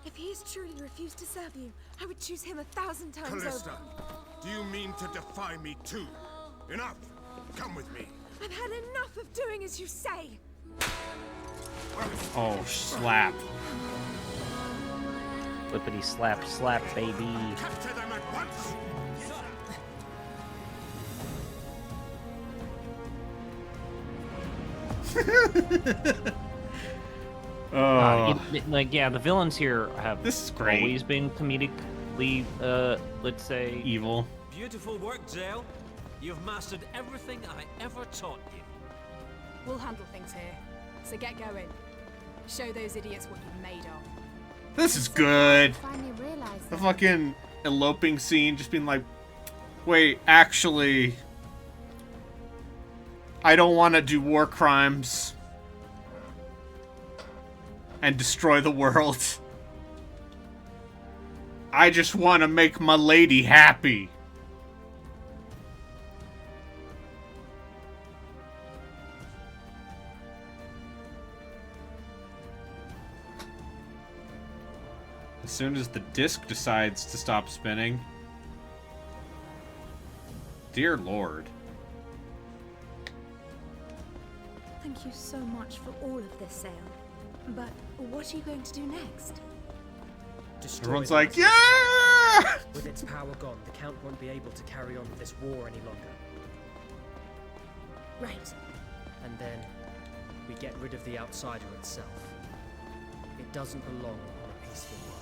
Speaker 10: If he has truly refused to serve you, I would choose him 1,000 times
Speaker 8: Callista,
Speaker 10: over.
Speaker 8: do you mean to defy me too? Enough! Come with me.
Speaker 10: I've had enough of doing as you say.
Speaker 1: Oh, slap.
Speaker 7: Flippity slap slap, baby.
Speaker 8: Capture them at once!
Speaker 7: Like, yeah, the villains here have
Speaker 1: This is great.
Speaker 7: always been comedically, let's say,
Speaker 1: Evil.
Speaker 11: Beautiful work, Zale. You've mastered everything I ever taught you.
Speaker 10: We'll handle things here. So get going. Show those idiots what you're made of.
Speaker 1: This is good.
Speaker 6: Finally realized
Speaker 1: The
Speaker 6: that.
Speaker 1: fucking eloping scene, just being like, wait, actually, I don't want to do war crimes and destroy the world. I just want to make my lady happy. As soon as the disc decides to stop spinning. Dear Lord.
Speaker 6: Thank you so much for all of this, Zale. But what are you going to do next?
Speaker 5: Destroy
Speaker 1: Everyone's
Speaker 5: the
Speaker 1: like,
Speaker 5: Master
Speaker 1: yeah!
Speaker 5: Zale. With its power gone, the Count won't be able to carry on with this war any longer.
Speaker 6: Right.
Speaker 5: And then, we get rid of the outsider itself. It doesn't belong on a peaceful world.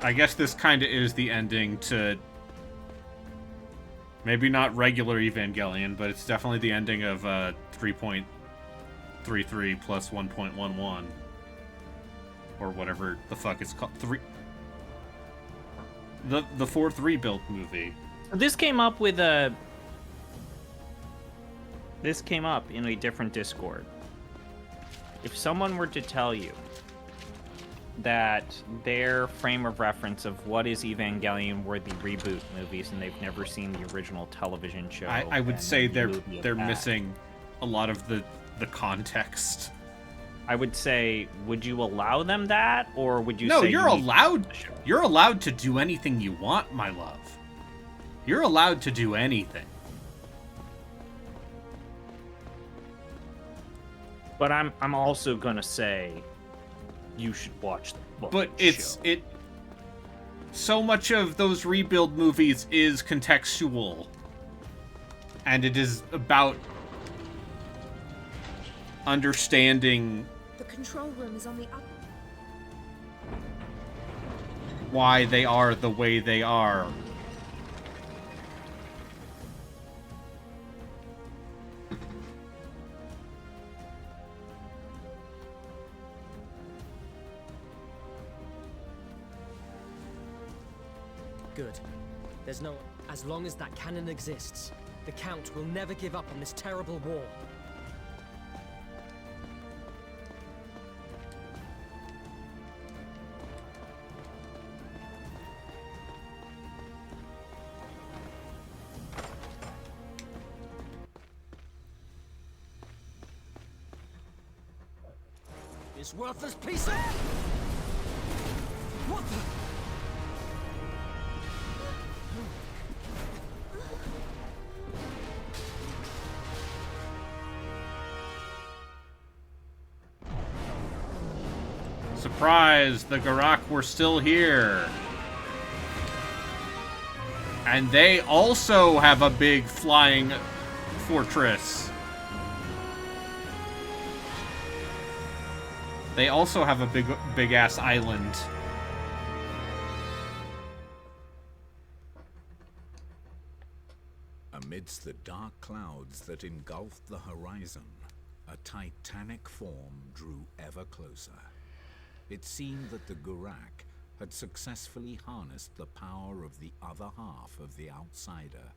Speaker 1: I guess this kind of is the ending to... Maybe not regular Evangelion, but it's definitely the ending of 3.33 plus 1.11. Or whatever the fuck it's called. The fourth rebuilt movie.
Speaker 7: This came up with a... This came up in a different Discord. If someone were to tell you that their frame of reference of what is Evangelion were the reboot movies and they've never seen the original television show,
Speaker 1: I would
Speaker 7: and
Speaker 1: say
Speaker 7: the movie of
Speaker 1: they're
Speaker 7: that,
Speaker 1: missing a lot of the context.
Speaker 7: I would say, would you allow them that, or would you
Speaker 1: No,
Speaker 7: say
Speaker 1: you're
Speaker 7: you need
Speaker 1: allowed.
Speaker 7: the show?
Speaker 1: You're allowed to do anything you want, my love. You're allowed to do anything.
Speaker 7: But I'm also gonna say you should watch the book
Speaker 1: But
Speaker 7: show.
Speaker 1: so much of those rebuild movies is contextual, and it is about understanding
Speaker 10: The control room is on the up.
Speaker 1: why they are the way they are.
Speaker 5: Good. There's no... As long as that cannon exists, the Count will never give up on this terrible war.
Speaker 11: This worthless piece of... What the...
Speaker 1: Surprise! The Garak were still here. And they also have a big flying fortress. They also have a big ass island.
Speaker 4: Amidst the dark clouds that engulfed the horizon, a titanic form drew ever closer. It seemed that the Gurak had successfully harnessed the power of the other half of the Outsider.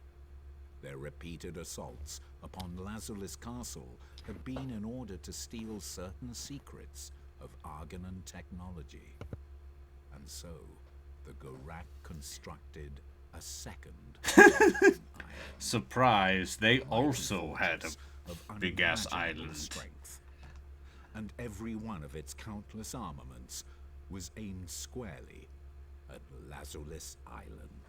Speaker 4: Their repeated assaults upon Lazulis Castle had been in order to steal certain secrets of Argonan technology. And so, the Gurak constructed a second
Speaker 1: Surprise, they also had a
Speaker 4: of
Speaker 1: big ass
Speaker 4: unimaginable
Speaker 1: island.
Speaker 4: strength. And every one of its countless armaments was aimed squarely at Lazulis Island.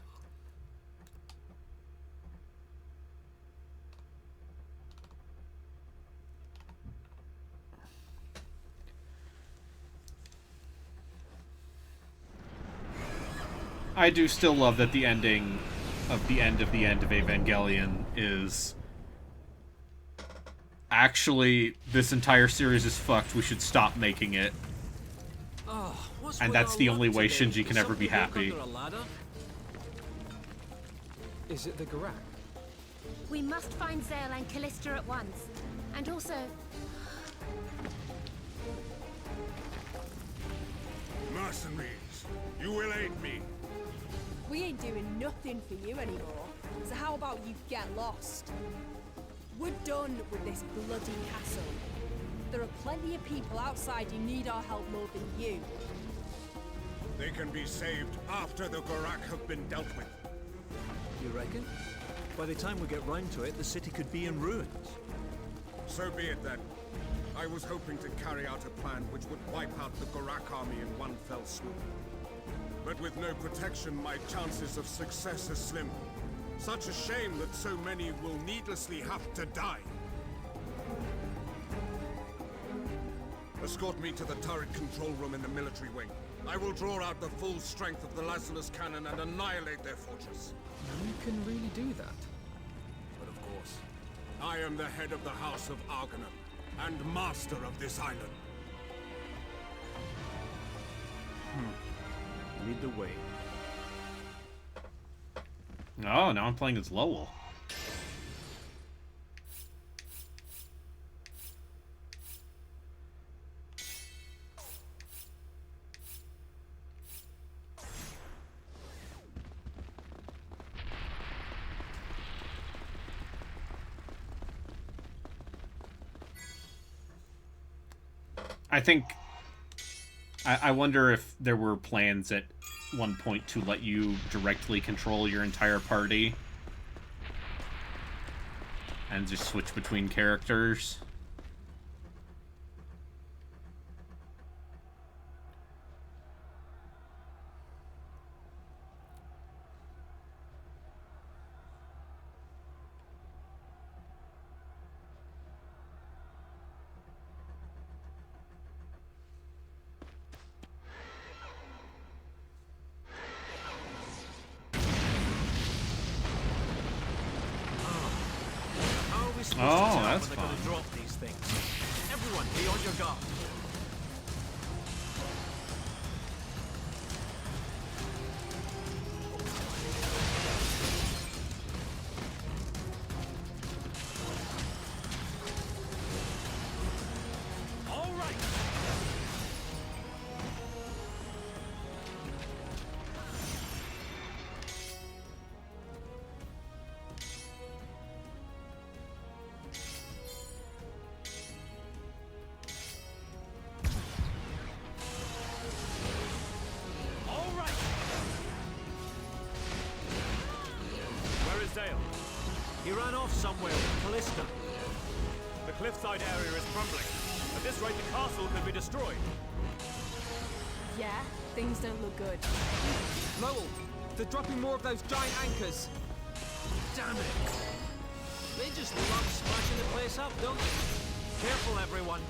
Speaker 1: I do still love that the ending of the end of Evangelion is actually, this entire series is fucked, we should stop making it. And that's the only way Shinji can ever be happy.
Speaker 5: Is it the Garak?
Speaker 12: We must find Zale and Callista at once. And also...
Speaker 8: Mercenaries, you will aid me.
Speaker 10: We ain't doing nothing for you anymore. So how about you get lost? We're done with this bloody castle. There are plenty of people outside who need our help more than you.
Speaker 8: They can be saved after the Garak have been dealt with.
Speaker 9: You reckon? By the time we get round to it, the city could be in ruins.
Speaker 8: So be it then. I was hoping to carry out a plan which would wipe out the Garak army in one fell swoop. But with no protection, my chances of success are slim. Such a shame that so many will needlessly have to die. Escort me to the turret control room in the military wing. I will draw out the full strength of the Lazulis cannon and annihilate their fortress.
Speaker 5: You can really do that.
Speaker 8: But of course, I am the head of the House of Argonan, and master of this island.
Speaker 9: Lead the way.
Speaker 1: Oh, now I'm playing as Lowell. I think... I wonder if there were plans at one point to let you directly control your entire party. And just switch between characters. Oh, that's fun.
Speaker 11: Gonna drop these things. Everyone, be on your guard. All right.
Speaker 2: He ran off somewhere with Callista. The cliffside area is crumbling, At this rate, the castle could be destroyed.
Speaker 10: Yeah, things don't look good.
Speaker 11: Lowell, they're dropping more of those giant anchors. Damn it. They just love smashing the place up, don't they? Careful, everyone.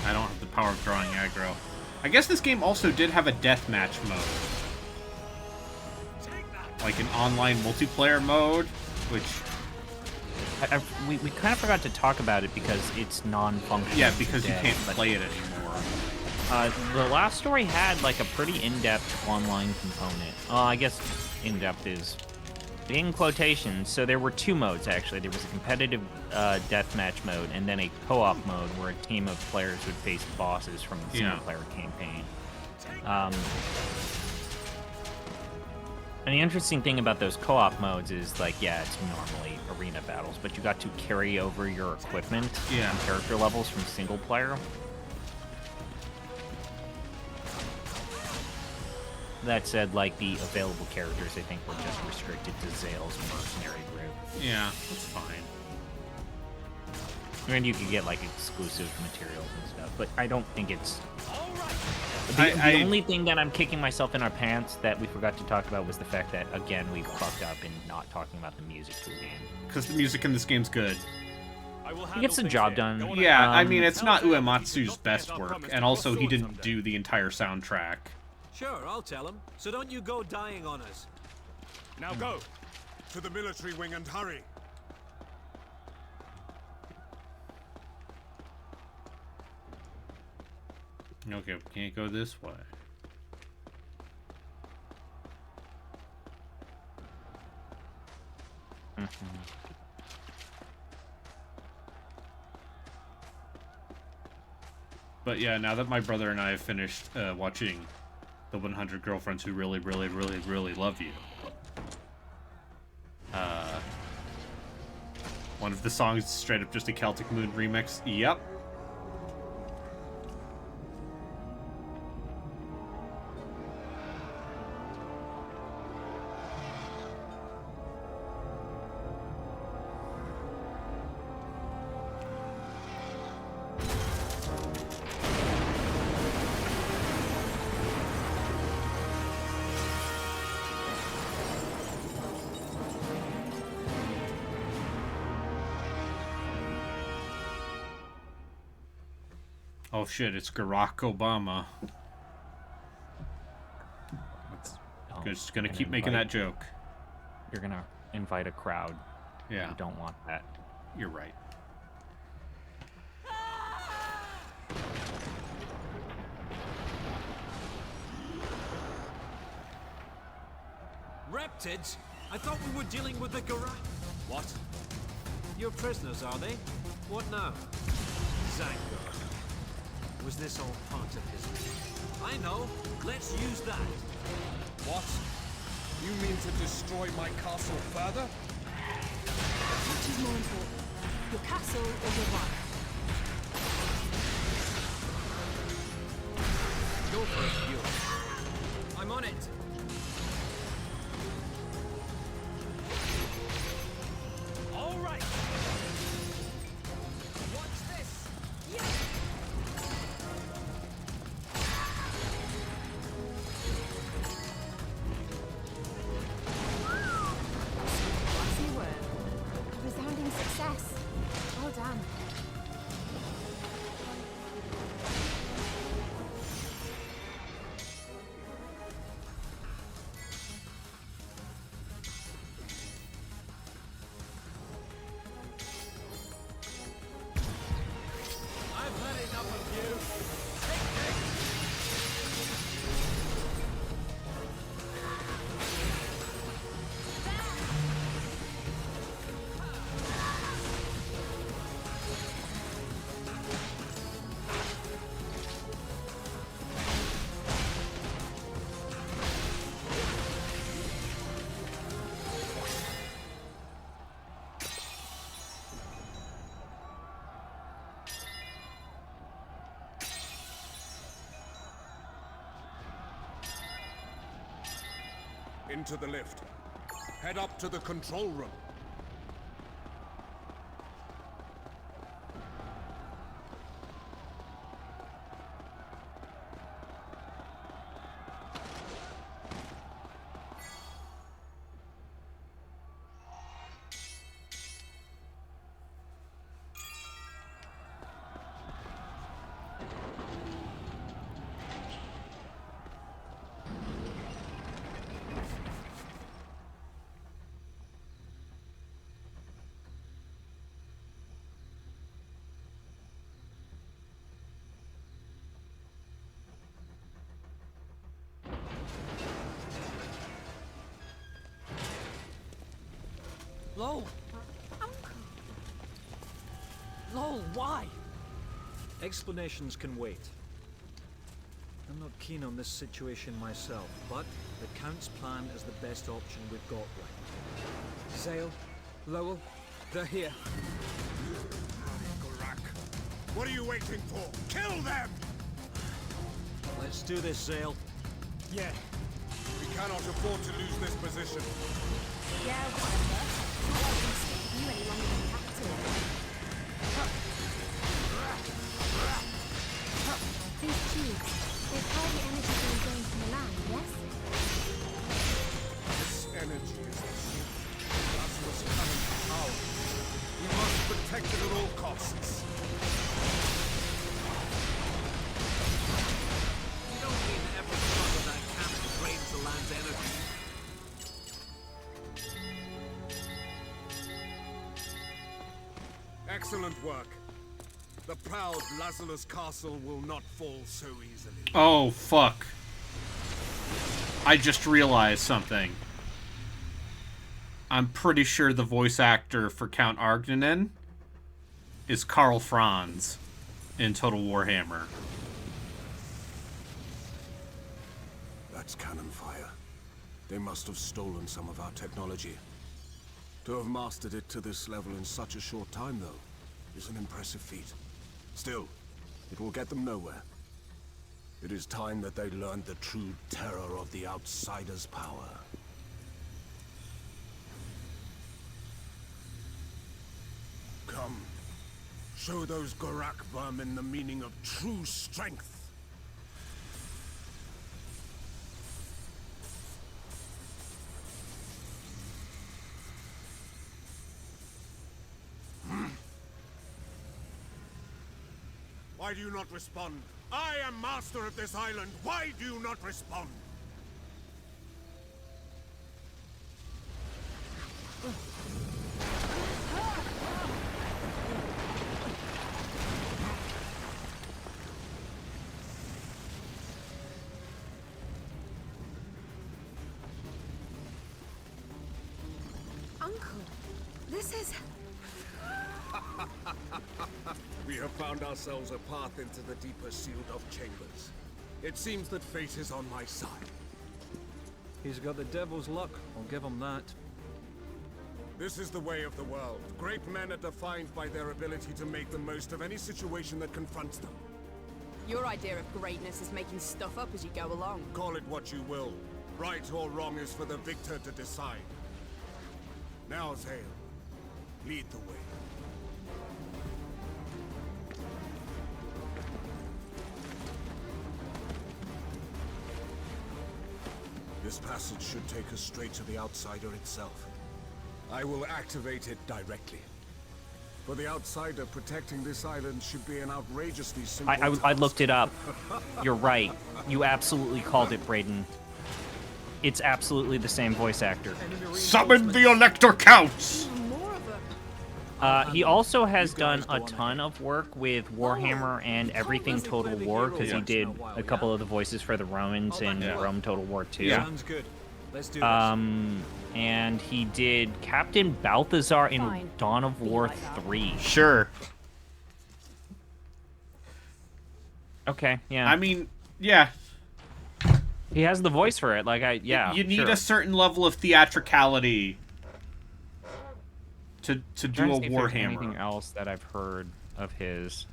Speaker 1: I don't have the power of drawing aggro. I guess this game also did have a deathmatch mode. Like an online multiplayer mode, which...
Speaker 7: we kind of forgot to talk about it because it's non-functional.
Speaker 1: Yeah, because
Speaker 7: today,
Speaker 1: you can't play it anymore.
Speaker 7: The last story had like a pretty in-depth online component. I guess in-depth is in quotations. So there were two modes, actually. There was a competitive deathmatch mode and then a co-op mode where a team of players would face bosses from the single-player campaign. And the interesting thing about those co-op modes is, like, yeah, it's normally arena battles, but you got to carry over your equipment and character levels from single player. That said, like, the available characters, I think, were just restricted to Zale's mercenary group.
Speaker 1: Yeah, that's fine.
Speaker 7: And you could get, like, exclusive materials and stuff, but I don't think it's... The only thing that I'm kicking myself in our pants that we forgot to talk about was the fact that, again, we fucked up in not talking about the music to the game.
Speaker 1: Because the music in this game's good.
Speaker 7: He gets the job done.
Speaker 1: Yeah, I mean, it's not Uematsu's best work, and also he didn't do the entire soundtrack.
Speaker 11: Sure, I'll tell him. So don't you go dying on us.
Speaker 2: Now go.
Speaker 8: To the military wing and hurry.
Speaker 1: Okay, we can't go this way. But yeah, now that my brother and I have finished watching the 100 Girlfriends Who Really, Really, Really, Really Love You, one of the songs is straight up just a Celtic Moon remix. Yep. Oh shit, it's Barack Obama. Just gonna keep making that joke.
Speaker 7: You're gonna invite a crowd.
Speaker 1: Yeah.
Speaker 7: You don't want that.
Speaker 1: You're right.
Speaker 11: Reptids? I thought we were dealing with the garage. What? Your prisoners, are they? What now? Zango. Was this all part of his... I know. Let's use that.
Speaker 8: What? You mean to destroy my castle further?
Speaker 10: Which is more important? Your castle or your wife?
Speaker 11: Go for it, you. I'm on it.
Speaker 2: All right.
Speaker 11: Watch this.
Speaker 8: into the lift. Head up to the control room.
Speaker 9: Lowell! Lowell, why? Explanations can wait. I'm not keen on this situation myself, but the Count's plan is the best option we've got right. Zale, Lowell, they're here.
Speaker 8: Gorak, what are you waiting for? Kill them!
Speaker 9: Let's do this, Zale.
Speaker 2: Yeah.
Speaker 8: We cannot afford to lose this position.
Speaker 10: Yeah, whatever. Not like I can stick with you any longer than capital.
Speaker 12: These tubes, they've held the energy being drained from the land, yes?
Speaker 8: This energy is the shield. Lazarus coming power. We must protect it at all costs.
Speaker 11: You don't mean every shot of that cannon drains the land's energy.
Speaker 8: Excellent work. The proud Lazarus Castle will not fall so easily.
Speaker 1: Oh, fuck. I just realized something. I'm pretty sure the voice actor for Count Argnanen is Karl Franz in Total Warhammer.
Speaker 8: That's cannon fire. They must have stolen some of our technology. To have mastered it to this level in such a short time, though, is an impressive feat. Still, it will get them nowhere. It is time that they learned the true terror of the Outsider's power. Come, show those Gorak vermin the meaning of true strength. Why do you not respond? I am master of this island. Why do you not respond?
Speaker 10: Uncle, this is...
Speaker 8: We have found ourselves a path into the deeper sealed-off chambers. It seems that fate is on my side.
Speaker 9: He's got the devil's luck, I'll give him that.
Speaker 8: This is the way of the world. Great men are defined by their ability to make the most of any situation that confronts them.
Speaker 10: Your idea of greatness is making stuff up as you go along.
Speaker 8: Call it what you will. Right or wrong is for the victor to decide. Now, Zale, lead the way. This passage should take us straight to the Outsider itself. I will activate it directly. For the Outsider, protecting this island should be an outrageously simple
Speaker 7: I looked it up. You're right. You absolutely called it, Brayden. It's absolutely the same voice actor.
Speaker 1: Summon the Elector Counts!
Speaker 7: He also has done a ton of work with Warhammer and everything Total War, because he did a couple of the voices for the Romans in Rome Total War 2.
Speaker 9: Sounds good. Let's do this.
Speaker 7: And he did Captain Balthazar in Dawn of War 3.
Speaker 1: Sure.
Speaker 7: Okay, yeah.
Speaker 1: I mean, yeah.
Speaker 7: He has the voice for it. Like,
Speaker 1: You need
Speaker 7: sure.
Speaker 1: a certain level of theatricality to do a
Speaker 7: Trying to see if there's
Speaker 1: Warhammer.
Speaker 7: anything else that I've heard of his?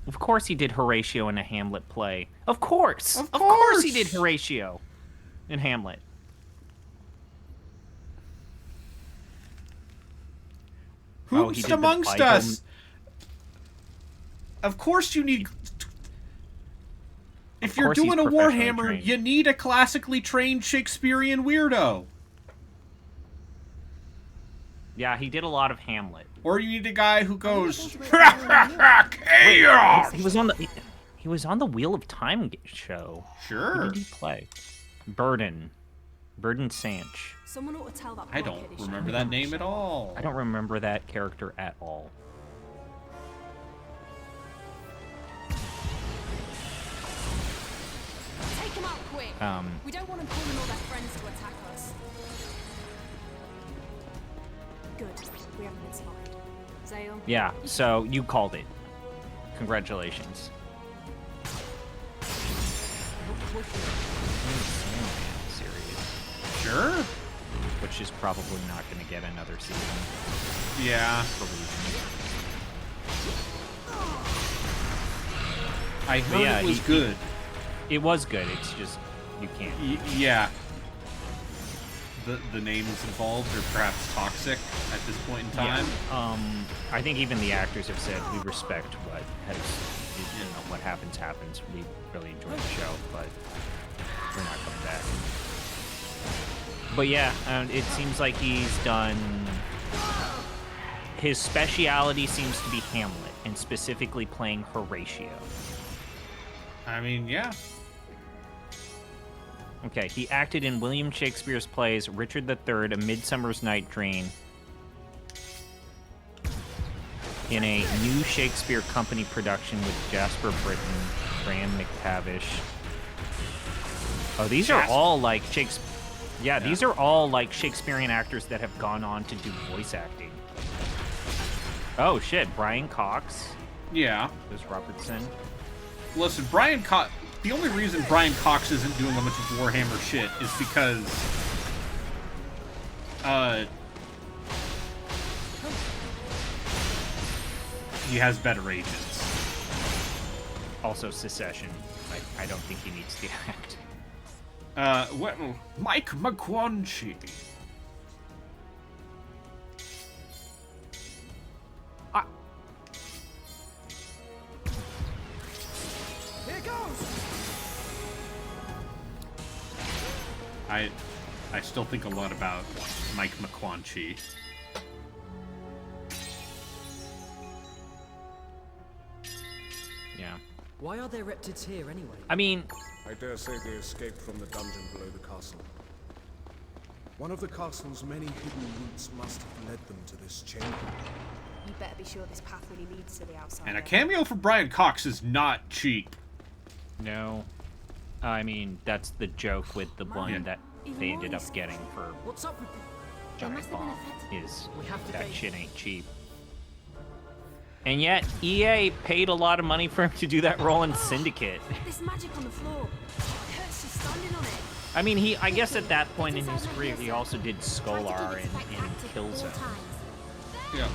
Speaker 7: Of course he did Horatio in a Hamlet play. Of course! Of course he did Horatio in Hamlet. Oh, he
Speaker 1: Who's
Speaker 7: did the
Speaker 1: amongst
Speaker 7: Bible-
Speaker 1: us? Of course you need... If you're
Speaker 7: course he's
Speaker 1: doing a
Speaker 7: professionally
Speaker 1: Warhammer,
Speaker 7: trained.
Speaker 1: you need a classically trained Shakespearean weirdo.
Speaker 7: Yeah, he did a lot of Hamlet.
Speaker 1: Or you need a guy who goes,
Speaker 7: Wait,
Speaker 1: chaos!
Speaker 7: he was on the Wheel of Time show.
Speaker 1: Sure.
Speaker 7: Who did he play? Burden Sanch.
Speaker 10: Someone ought to tell that
Speaker 1: I
Speaker 10: poor
Speaker 1: don't
Speaker 10: kid he should
Speaker 1: remember
Speaker 10: be
Speaker 1: that
Speaker 10: on
Speaker 1: name
Speaker 10: the
Speaker 1: at
Speaker 10: show.
Speaker 1: all.
Speaker 7: I don't remember that character at all.
Speaker 10: Take him out quick. We don't want them calling all their friends to attack us. Good. We haven't been spotted. Zale.
Speaker 7: Yeah, so you called it. Congratulations. Series,
Speaker 1: Sure.
Speaker 7: which is probably not going to get another season.
Speaker 1: Yeah.
Speaker 7: For reasons.
Speaker 1: I heard
Speaker 7: yeah,
Speaker 1: it was good.
Speaker 7: It was good. It's just you can't.
Speaker 1: Yeah. The names involved are perhaps toxic at this point in time.
Speaker 7: Yeah. I think even the actors have said we respect what has, you know, what happens. We really enjoy the show, but we're not coming back. But yeah, it seems like he's done. His speciality seems to be Hamlet, and specifically playing Horatio.
Speaker 1: I mean, yeah.
Speaker 7: Okay, he acted in William Shakespeare's plays Richard III, A Midsummer's Night Dream, in a new Shakespeare Company production with Jasper Britton, Graham McTavish. Oh, these are all like Shakespeare. Yeah, these are all like Shakespearean actors that have gone on to do voice acting. Oh shit, Brian Cox.
Speaker 1: Yeah.
Speaker 7: There's Robertson.
Speaker 1: Listen, Brian Cox... The only reason Brian Cox isn't doing a bunch of Warhammer shit is because... he has better agents.
Speaker 7: Also Secession. I don't think he needs to act.
Speaker 1: Well, Mike McQuanchi.
Speaker 10: Here goes.
Speaker 1: I still think a lot about Mike McQuanchi.
Speaker 7: Yeah.
Speaker 5: Why are there reptids here anyway?
Speaker 7: I mean...
Speaker 8: I dare say they escaped from the dungeon below the castle. One of the castle's many hidden routes must have led them to this chamber.
Speaker 10: You better be sure this path really leads to the outside.
Speaker 1: And a cameo for Brian Cox is not cheap.
Speaker 7: No. I mean, that's the joke with the one that they ended up getting for
Speaker 5: What's up with
Speaker 7: Giant Bomb, is
Speaker 5: We have to
Speaker 7: that
Speaker 5: take-
Speaker 7: shit ain't cheap. And yet, EA paid a lot of money for him to do that role in Syndicate.
Speaker 10: This magic on the floor. It hurts just standing on it.
Speaker 7: I mean, I guess at that point in his career, he also did Skolar in Killzone.
Speaker 1: Yeah.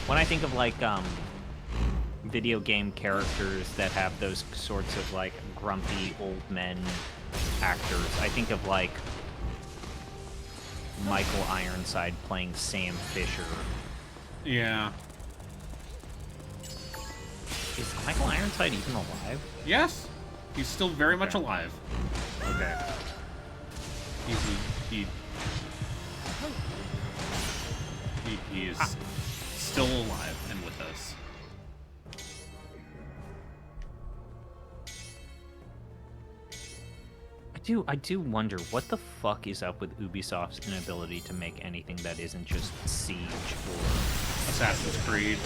Speaker 7: When I think of, like, video game characters that have those sorts of, like, grumpy old men actors, I think of, like, Michael Ironside playing Sam Fisher.
Speaker 1: Yeah.
Speaker 7: Is Michael Ironside even alive?
Speaker 1: Yes. He's still very much alive.
Speaker 7: Okay.
Speaker 1: He is still alive and with us.
Speaker 7: I do wonder what the fuck is up with Ubisoft's inability to make anything that isn't just Siege or
Speaker 1: Assassin's Creed.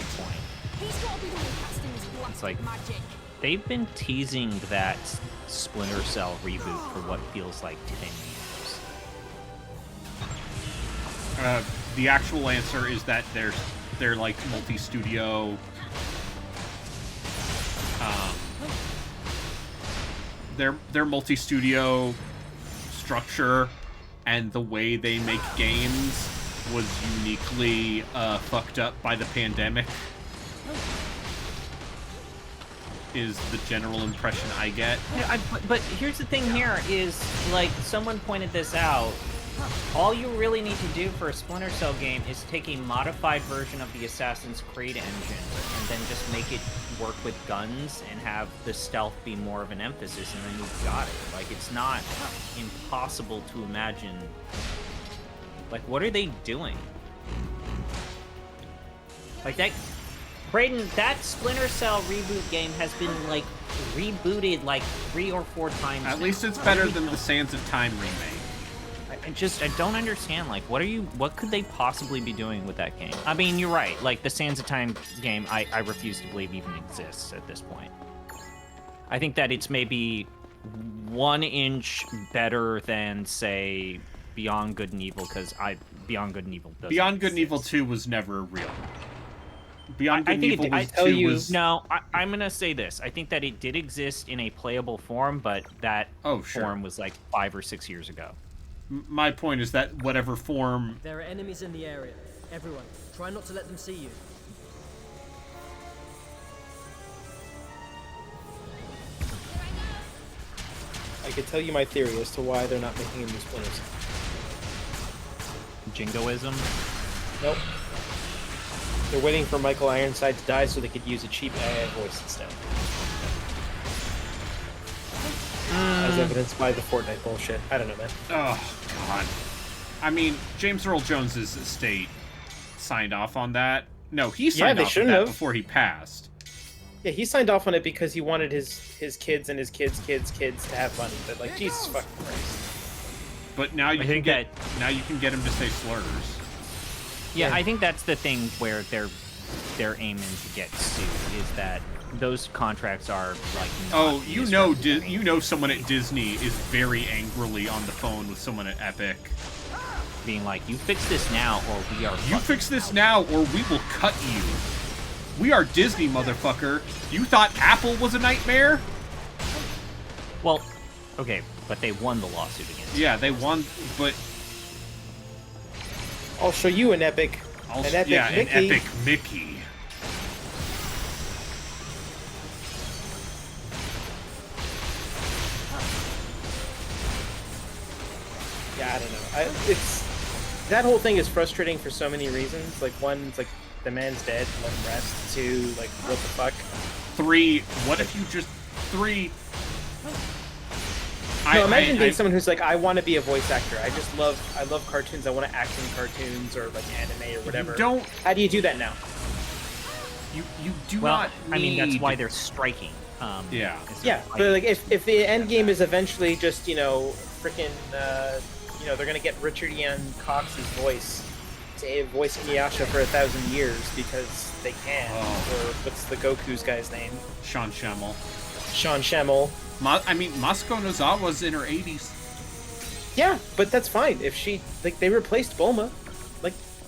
Speaker 10: He's got to be the one casting his blast
Speaker 7: It's like
Speaker 10: magic.
Speaker 7: they've been teasing that Splinter Cell reboot for what feels like 10 years.
Speaker 1: The actual answer is that they're like multi-studio. Their multi-studio structure and the way they make games was uniquely fucked up by the pandemic. is the general impression I get.
Speaker 7: But here's the thing here is, like, someone pointed this out. All you really need to do for a Splinter Cell game is take a modified version of the Assassin's Creed engine and then just make it work with guns and have the stealth be more of an emphasis, and then you've got it. Like, it's not impossible to imagine. Like, what are they doing? Like, that... Brayden, that Splinter Cell reboot game has been, like, rebooted, like, 3 or 4 times.
Speaker 1: At least it's better than the Sands of Time remake.
Speaker 7: I don't understand, like, what could they possibly be doing with that game? I mean, you're right, like, the Sands of Time game, I refuse to believe even exists at this point. I think that it's maybe 1 inch better than, say, Beyond Good and Evil, because Beyond Good and Evil doesn't
Speaker 1: Beyond Good and Evil 2 was never real. Beyond Good and Evil 2 was...
Speaker 7: No, I'm going to say this. I think that it did exist in a playable form, but that form was like 5 or 6 years ago.
Speaker 1: My point is that whatever form...
Speaker 5: There are enemies in the area. Everyone, try not to let them see you.
Speaker 13: I could tell you my theory as to why they're not making a new Splinter Cell.
Speaker 7: Jingoism?
Speaker 13: Nope. They're waiting for Michael Ironside to die so they could use a cheap AI voice instead. As evidenced by the Fortnite bullshit. I don't know, man.
Speaker 1: Oh, God. I mean, James Earl Jones's estate signed off on that. No, he signed off on that before he passed.
Speaker 13: Yeah, he signed off on it because he wanted his kids and his kids' to have money. But, like, Jesus fucking Christ.
Speaker 1: But now you can get him to say slurs.
Speaker 7: Yeah, I think that's the thing where they're aiming to get sued, is that those contracts are like.
Speaker 1: Oh, you know, someone at Disney is very angrily on the phone with someone at Epic,
Speaker 7: being like, "You fix this now, or we are."
Speaker 1: You fix this now, or we will cut you. We are Disney, motherfucker. You thought Apple was a nightmare?
Speaker 7: Well, okay, but they won the lawsuit against.
Speaker 1: Yeah, they won, but.
Speaker 13: I'll show you an epic. Mickey.
Speaker 1: An epic Mickey.
Speaker 13: Yeah, I don't know. It's that whole thing is frustrating for so many reasons. Like, one, it's like the man's dead, let him rest. 2, like, what the fuck.
Speaker 1: 3, what if you just 3.
Speaker 13: No, imagine being someone who's like, I want to be a voice actor. I love cartoons. I want to act in cartoons or like anime or whatever. How do you do that now?
Speaker 1: You do not.
Speaker 7: I mean, that's why they're striking.
Speaker 1: Yeah.
Speaker 13: But like, if the end game is eventually just freaking they're gonna get Richard Ian Cox's voice to voice Inuyasha for 1,000 years because they can. Or what's the Goku's guy's name?
Speaker 1: Sean Schemmel.
Speaker 13: Masuko
Speaker 1: Nozawa's in her 80s.
Speaker 13: Yeah, but that's fine. If they replaced Bulma,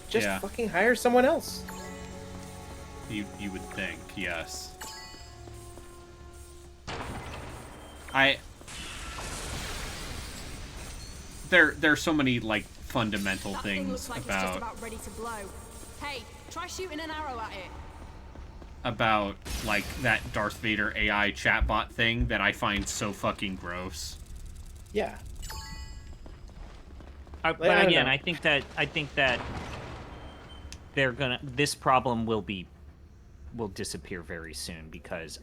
Speaker 13: just fucking hire someone else.
Speaker 1: You would think, yes. There's so many fundamental
Speaker 10: that
Speaker 1: things
Speaker 10: thing looks like it's just about ready to blow. Hey, try shooting an arrow at it.
Speaker 1: About that Darth Vader AI chatbot thing that I find so fucking gross.
Speaker 13: Yeah.
Speaker 7: But again, I think that this problem will disappear very soon because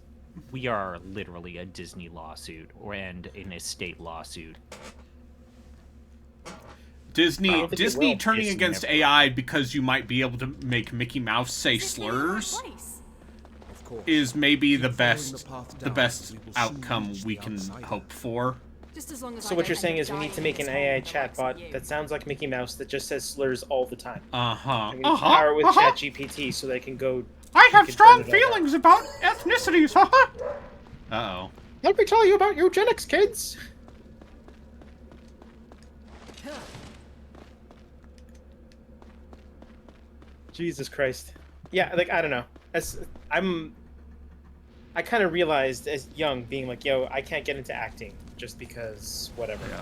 Speaker 7: we are literally a Disney lawsuit and an estate lawsuit.
Speaker 1: Disney turning against AI because you might be able to make Mickey Mouse say slurs is maybe the best outcome we can hope for.
Speaker 13: So what you're saying is we need to make an AI chatbot that sounds like Mickey Mouse that just says slurs all the time. And we power it with ChatGPT so they can go.
Speaker 1: I have strong feelings about ethnicities. Uh-oh.
Speaker 13: Let me tell you about eugenics, kids. Jesus Christ. Yeah, I don't know. I kind of realized as young, being like, yo, I can't get into acting just because whatever.
Speaker 1: Yeah.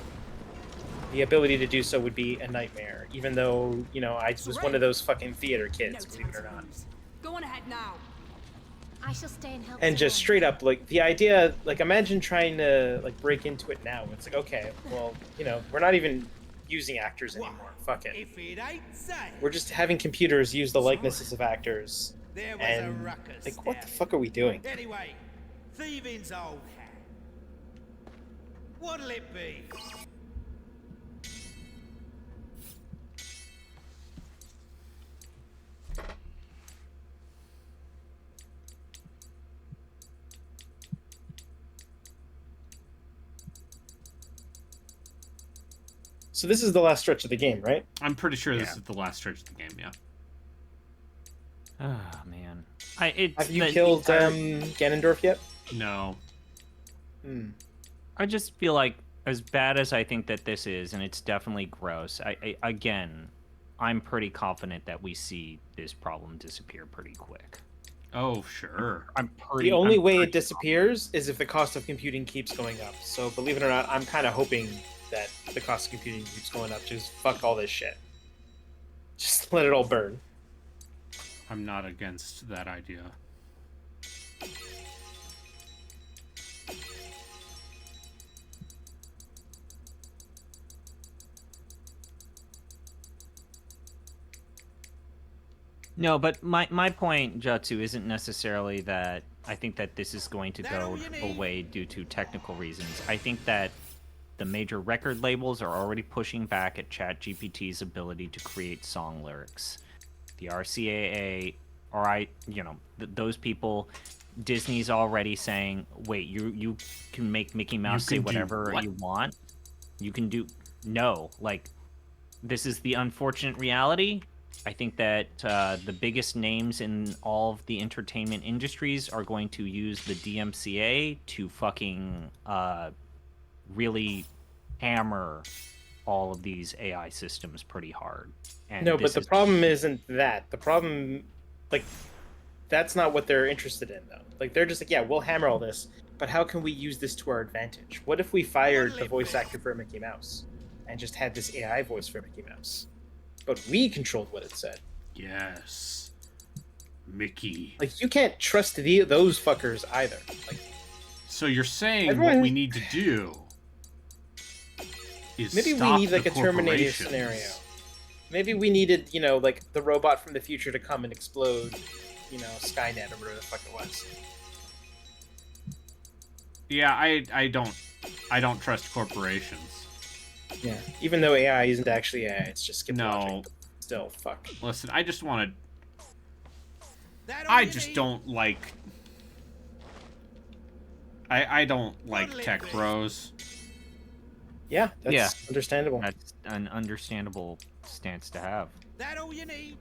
Speaker 13: The ability to do so would be a nightmare, even though, I was one of those fucking theater kids, believe it or not.
Speaker 10: Go on ahead now.
Speaker 12: I shall stay and help.
Speaker 13: And just
Speaker 12: Zane.
Speaker 13: straight up, like, the idea, like, imagine trying to, like, break into it now. It's like, okay, well, you know, we're not even using actors anymore. Fuck it.
Speaker 14: If it ain't Zane.
Speaker 13: We're just having computers use the likenesses of actors.
Speaker 14: There was a
Speaker 13: And,
Speaker 14: ruckus
Speaker 13: like, what the
Speaker 14: down
Speaker 13: fuck are we doing?
Speaker 14: Anyway, thieving's old hat. What'll it be?
Speaker 13: So this is the last stretch of the game, right?
Speaker 1: I'm pretty sure this is the last stretch of the game, yeah.
Speaker 7: Oh, man.
Speaker 13: Have you killed Ganondorf yet?
Speaker 1: No.
Speaker 7: I just feel like, as bad as I think that this is, and it's definitely gross, again, I'm pretty confident that we see this problem disappear pretty quick.
Speaker 1: Oh, sure.
Speaker 13: The only way it disappears is if the cost of computing keeps going up. So believe it or not, I'm kind of hoping that the cost of computing keeps going up. Just fuck all this shit. Just let it all burn.
Speaker 1: I'm not against that idea.
Speaker 7: No, but my point, Jutsu, isn't necessarily that I think that this is going to go away due to technical reasons. I think that the major record labels are already pushing back at ChatGPT's ability to create song lyrics. The RCAA, those people, Disney's already saying, wait, you can make Mickey Mouse say whatever you want? You can do... No, like, this is the unfortunate reality. I think that the biggest names in all of the entertainment industries are going to use the DMCA to fucking really hammer all of these AI systems pretty hard. And
Speaker 13: no, but the problem isn't that. The problem, like, that's not what they're interested in, though. Like, they're just like, yeah, we'll hammer all this, but how can we use this to our advantage? What if we fired the voice actor for Mickey Mouse and just had this AI voice for Mickey Mouse? But we controlled what it said.
Speaker 1: Yes. Mickey.
Speaker 13: Like, you can't trust those fuckers either. Like,
Speaker 1: so you're saying what we need to do is
Speaker 13: maybe we need, like, a Terminator scenario. Maybe we needed, you know, like, the robot from the future to come and explode, you know, Skynet or whatever the fuck it was.
Speaker 1: Yeah, I don't trust corporations.
Speaker 13: Yeah, even though AI isn't actually AI, it's just skip logic, but still, fuck.
Speaker 1: Listen, I just want to... I just don't like... I don't like tech bros.
Speaker 13: Yeah, that's understandable.
Speaker 7: That's an understandable stance to have.
Speaker 14: That all you need?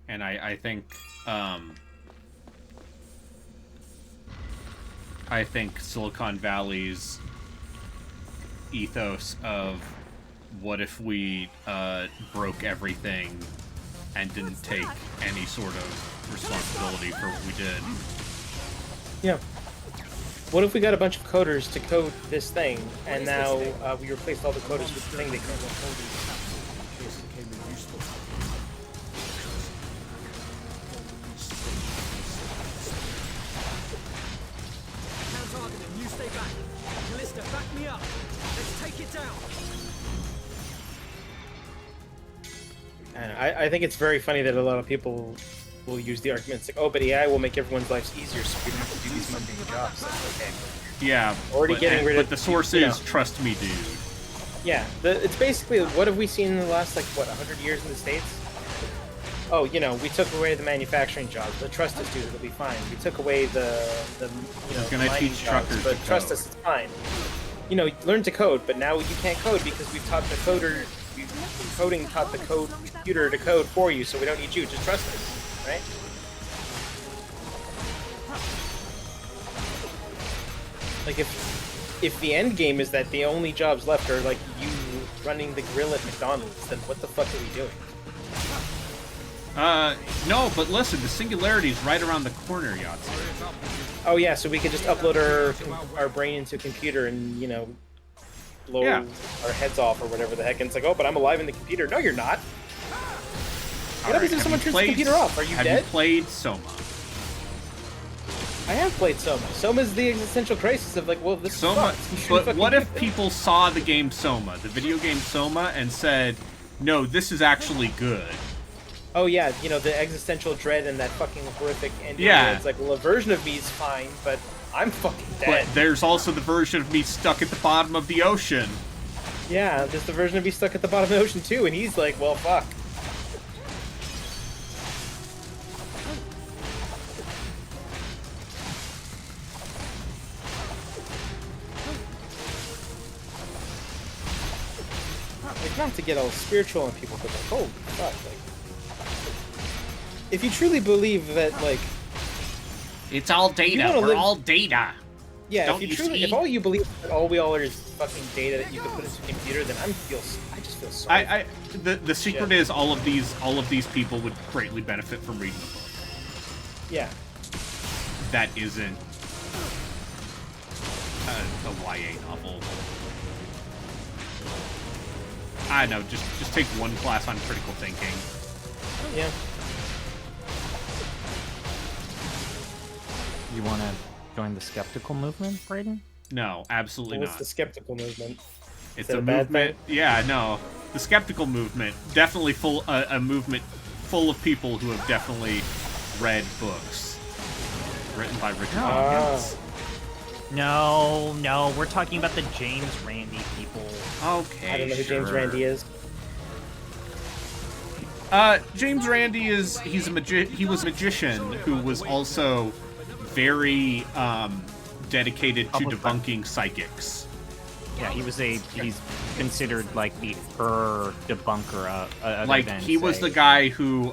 Speaker 1: And I think Silicon Valley's ethos of what if we broke everything and didn't take any sort of responsibility for what we did.
Speaker 13: Yeah. What if we got a bunch of coders to code this thing, and now we replaced all the coders with the thing they code?
Speaker 5: Back me up. Let's take it down.
Speaker 13: And I think it's very funny that a lot of people will use the arguments like, oh, but AI will make everyone's lives easier, so we don't have to do these mundane jobs. That's okay.
Speaker 1: Yeah,
Speaker 13: already getting rid of.
Speaker 1: But the source is trust me, dude.
Speaker 13: Yeah, it's basically what have we seen in the last 100 years in the States? Oh, you know, we took away the manufacturing jobs, but trust us, dude, it'll be fine. We took away the mining jobs, but trust us, it's fine. You know, learn to code, but now you can't code because we've taught the coder, coding taught the computer to code for you, so we don't need you. Just trust us, right? Like if the end game is that the only jobs left are like you running the grill at McDonald's, then what the fuck are we doing?
Speaker 1: No, but listen, the Singularity's right around the corner, Yahtzee.
Speaker 13: Oh yeah, so we could just upload our brain into a computer and, you know, blow our heads off or whatever the heck. And it's like, oh, but I'm alive in the computer. No, you're not. What happens if someone turns the computer off? Are you dead?
Speaker 1: Have you played Soma?
Speaker 13: I have played Soma. Soma's the existential crisis of like, well, this
Speaker 1: Soma.
Speaker 13: sucks.
Speaker 1: But what if people saw the game Soma, the video game Soma, and said, no, this is actually good?
Speaker 13: Oh yeah, you know, the existential dread and that fucking horrific ending.
Speaker 1: Yeah.
Speaker 13: Where it's like, well, a version of me is fine, but I'm fucking dead.
Speaker 1: But there's also the version of me stuck at the bottom of the ocean.
Speaker 13: Yeah, there's the version of me stuck at the bottom of the ocean too, and he's like, well, fuck. Like, not to get all spiritual on people, but like, holy fuck, like, if you truly believe that, like,
Speaker 1: it's all data, we're all data.
Speaker 13: Yeah,
Speaker 1: Don't
Speaker 13: if
Speaker 1: you see?
Speaker 13: if all you believe that all we all are is fucking data that you can put into a computer, then I just feel sorry.
Speaker 1: The secret is all of these people would greatly benefit from reading the book.
Speaker 13: Yeah.
Speaker 1: That isn't a YA novel. I don't know, just take one class on critical thinking.
Speaker 13: Yeah.
Speaker 7: You want to join the skeptical movement, Brayden?
Speaker 1: No, absolutely not.
Speaker 13: What's the skeptical movement?
Speaker 1: It's
Speaker 13: Is it
Speaker 1: a
Speaker 13: a bad
Speaker 1: movement. Yeah, no. The skeptical movement, definitely a movement full of people who have definitely read books written by Richard Dawkins.
Speaker 7: No, we're talking about the James Randi people.
Speaker 1: Okay,
Speaker 13: I don't know who James Randi is.
Speaker 1: James Randi he was a magician who was also very dedicated to debunking psychics.
Speaker 7: Yeah, he's considered like the debunker
Speaker 1: like he was the guy who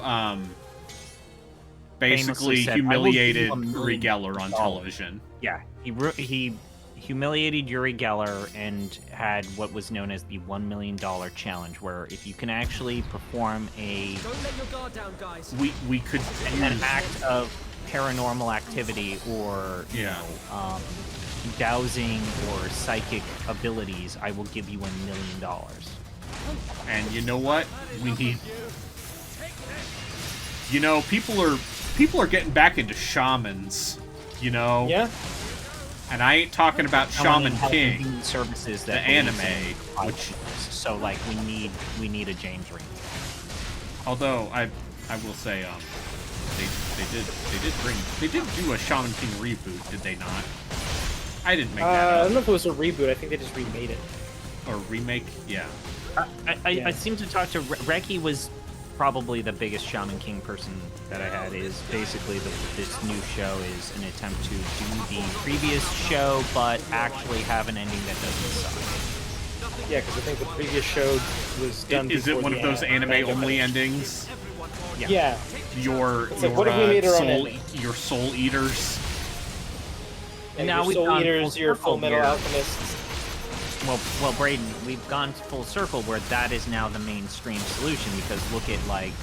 Speaker 1: basically
Speaker 7: said,
Speaker 1: humiliated Uri Geller on television.
Speaker 7: Yeah, he humiliated Uri Geller and had what was known as the $1 million challenge, where if you can actually perform a
Speaker 5: Don't let your guard down, guys.
Speaker 1: we could
Speaker 7: an act of paranormal activity or you know dowsing or psychic abilities, I will give you $1 million.
Speaker 1: And you know what? We need. You know, people are getting back into shamans. You know.
Speaker 13: Yeah.
Speaker 1: And I ain't talking about Shaman King,
Speaker 7: services that
Speaker 1: the anime, which
Speaker 7: so like we need a James Randi.
Speaker 1: Although I will say they did do a Shaman King reboot, did they not? I didn't make that up.
Speaker 13: I don't know if it was a reboot. I think they just remade it.
Speaker 1: Or remake? Yeah.
Speaker 7: I seem to talk to Reki was probably the biggest Shaman King person that I had. Is basically this new show is an attempt to do the previous show, but actually have an ending that doesn't suck.
Speaker 13: Yeah, because I think the previous show was done.
Speaker 1: Is it one of those anime-only endings?
Speaker 13: Yeah.
Speaker 1: Your
Speaker 13: like, what if we made our own
Speaker 1: soul
Speaker 13: ending?
Speaker 1: your soul eaters.
Speaker 7: And
Speaker 13: Yeah,
Speaker 7: now
Speaker 13: your
Speaker 7: we've
Speaker 13: Soul
Speaker 7: gone
Speaker 13: Eaters,
Speaker 7: full
Speaker 13: your
Speaker 7: circle
Speaker 13: Full Metal
Speaker 7: here.
Speaker 13: Alchemists.
Speaker 7: Well, Brayden, we've gone full circle where that is now the mainstream solution, because look at like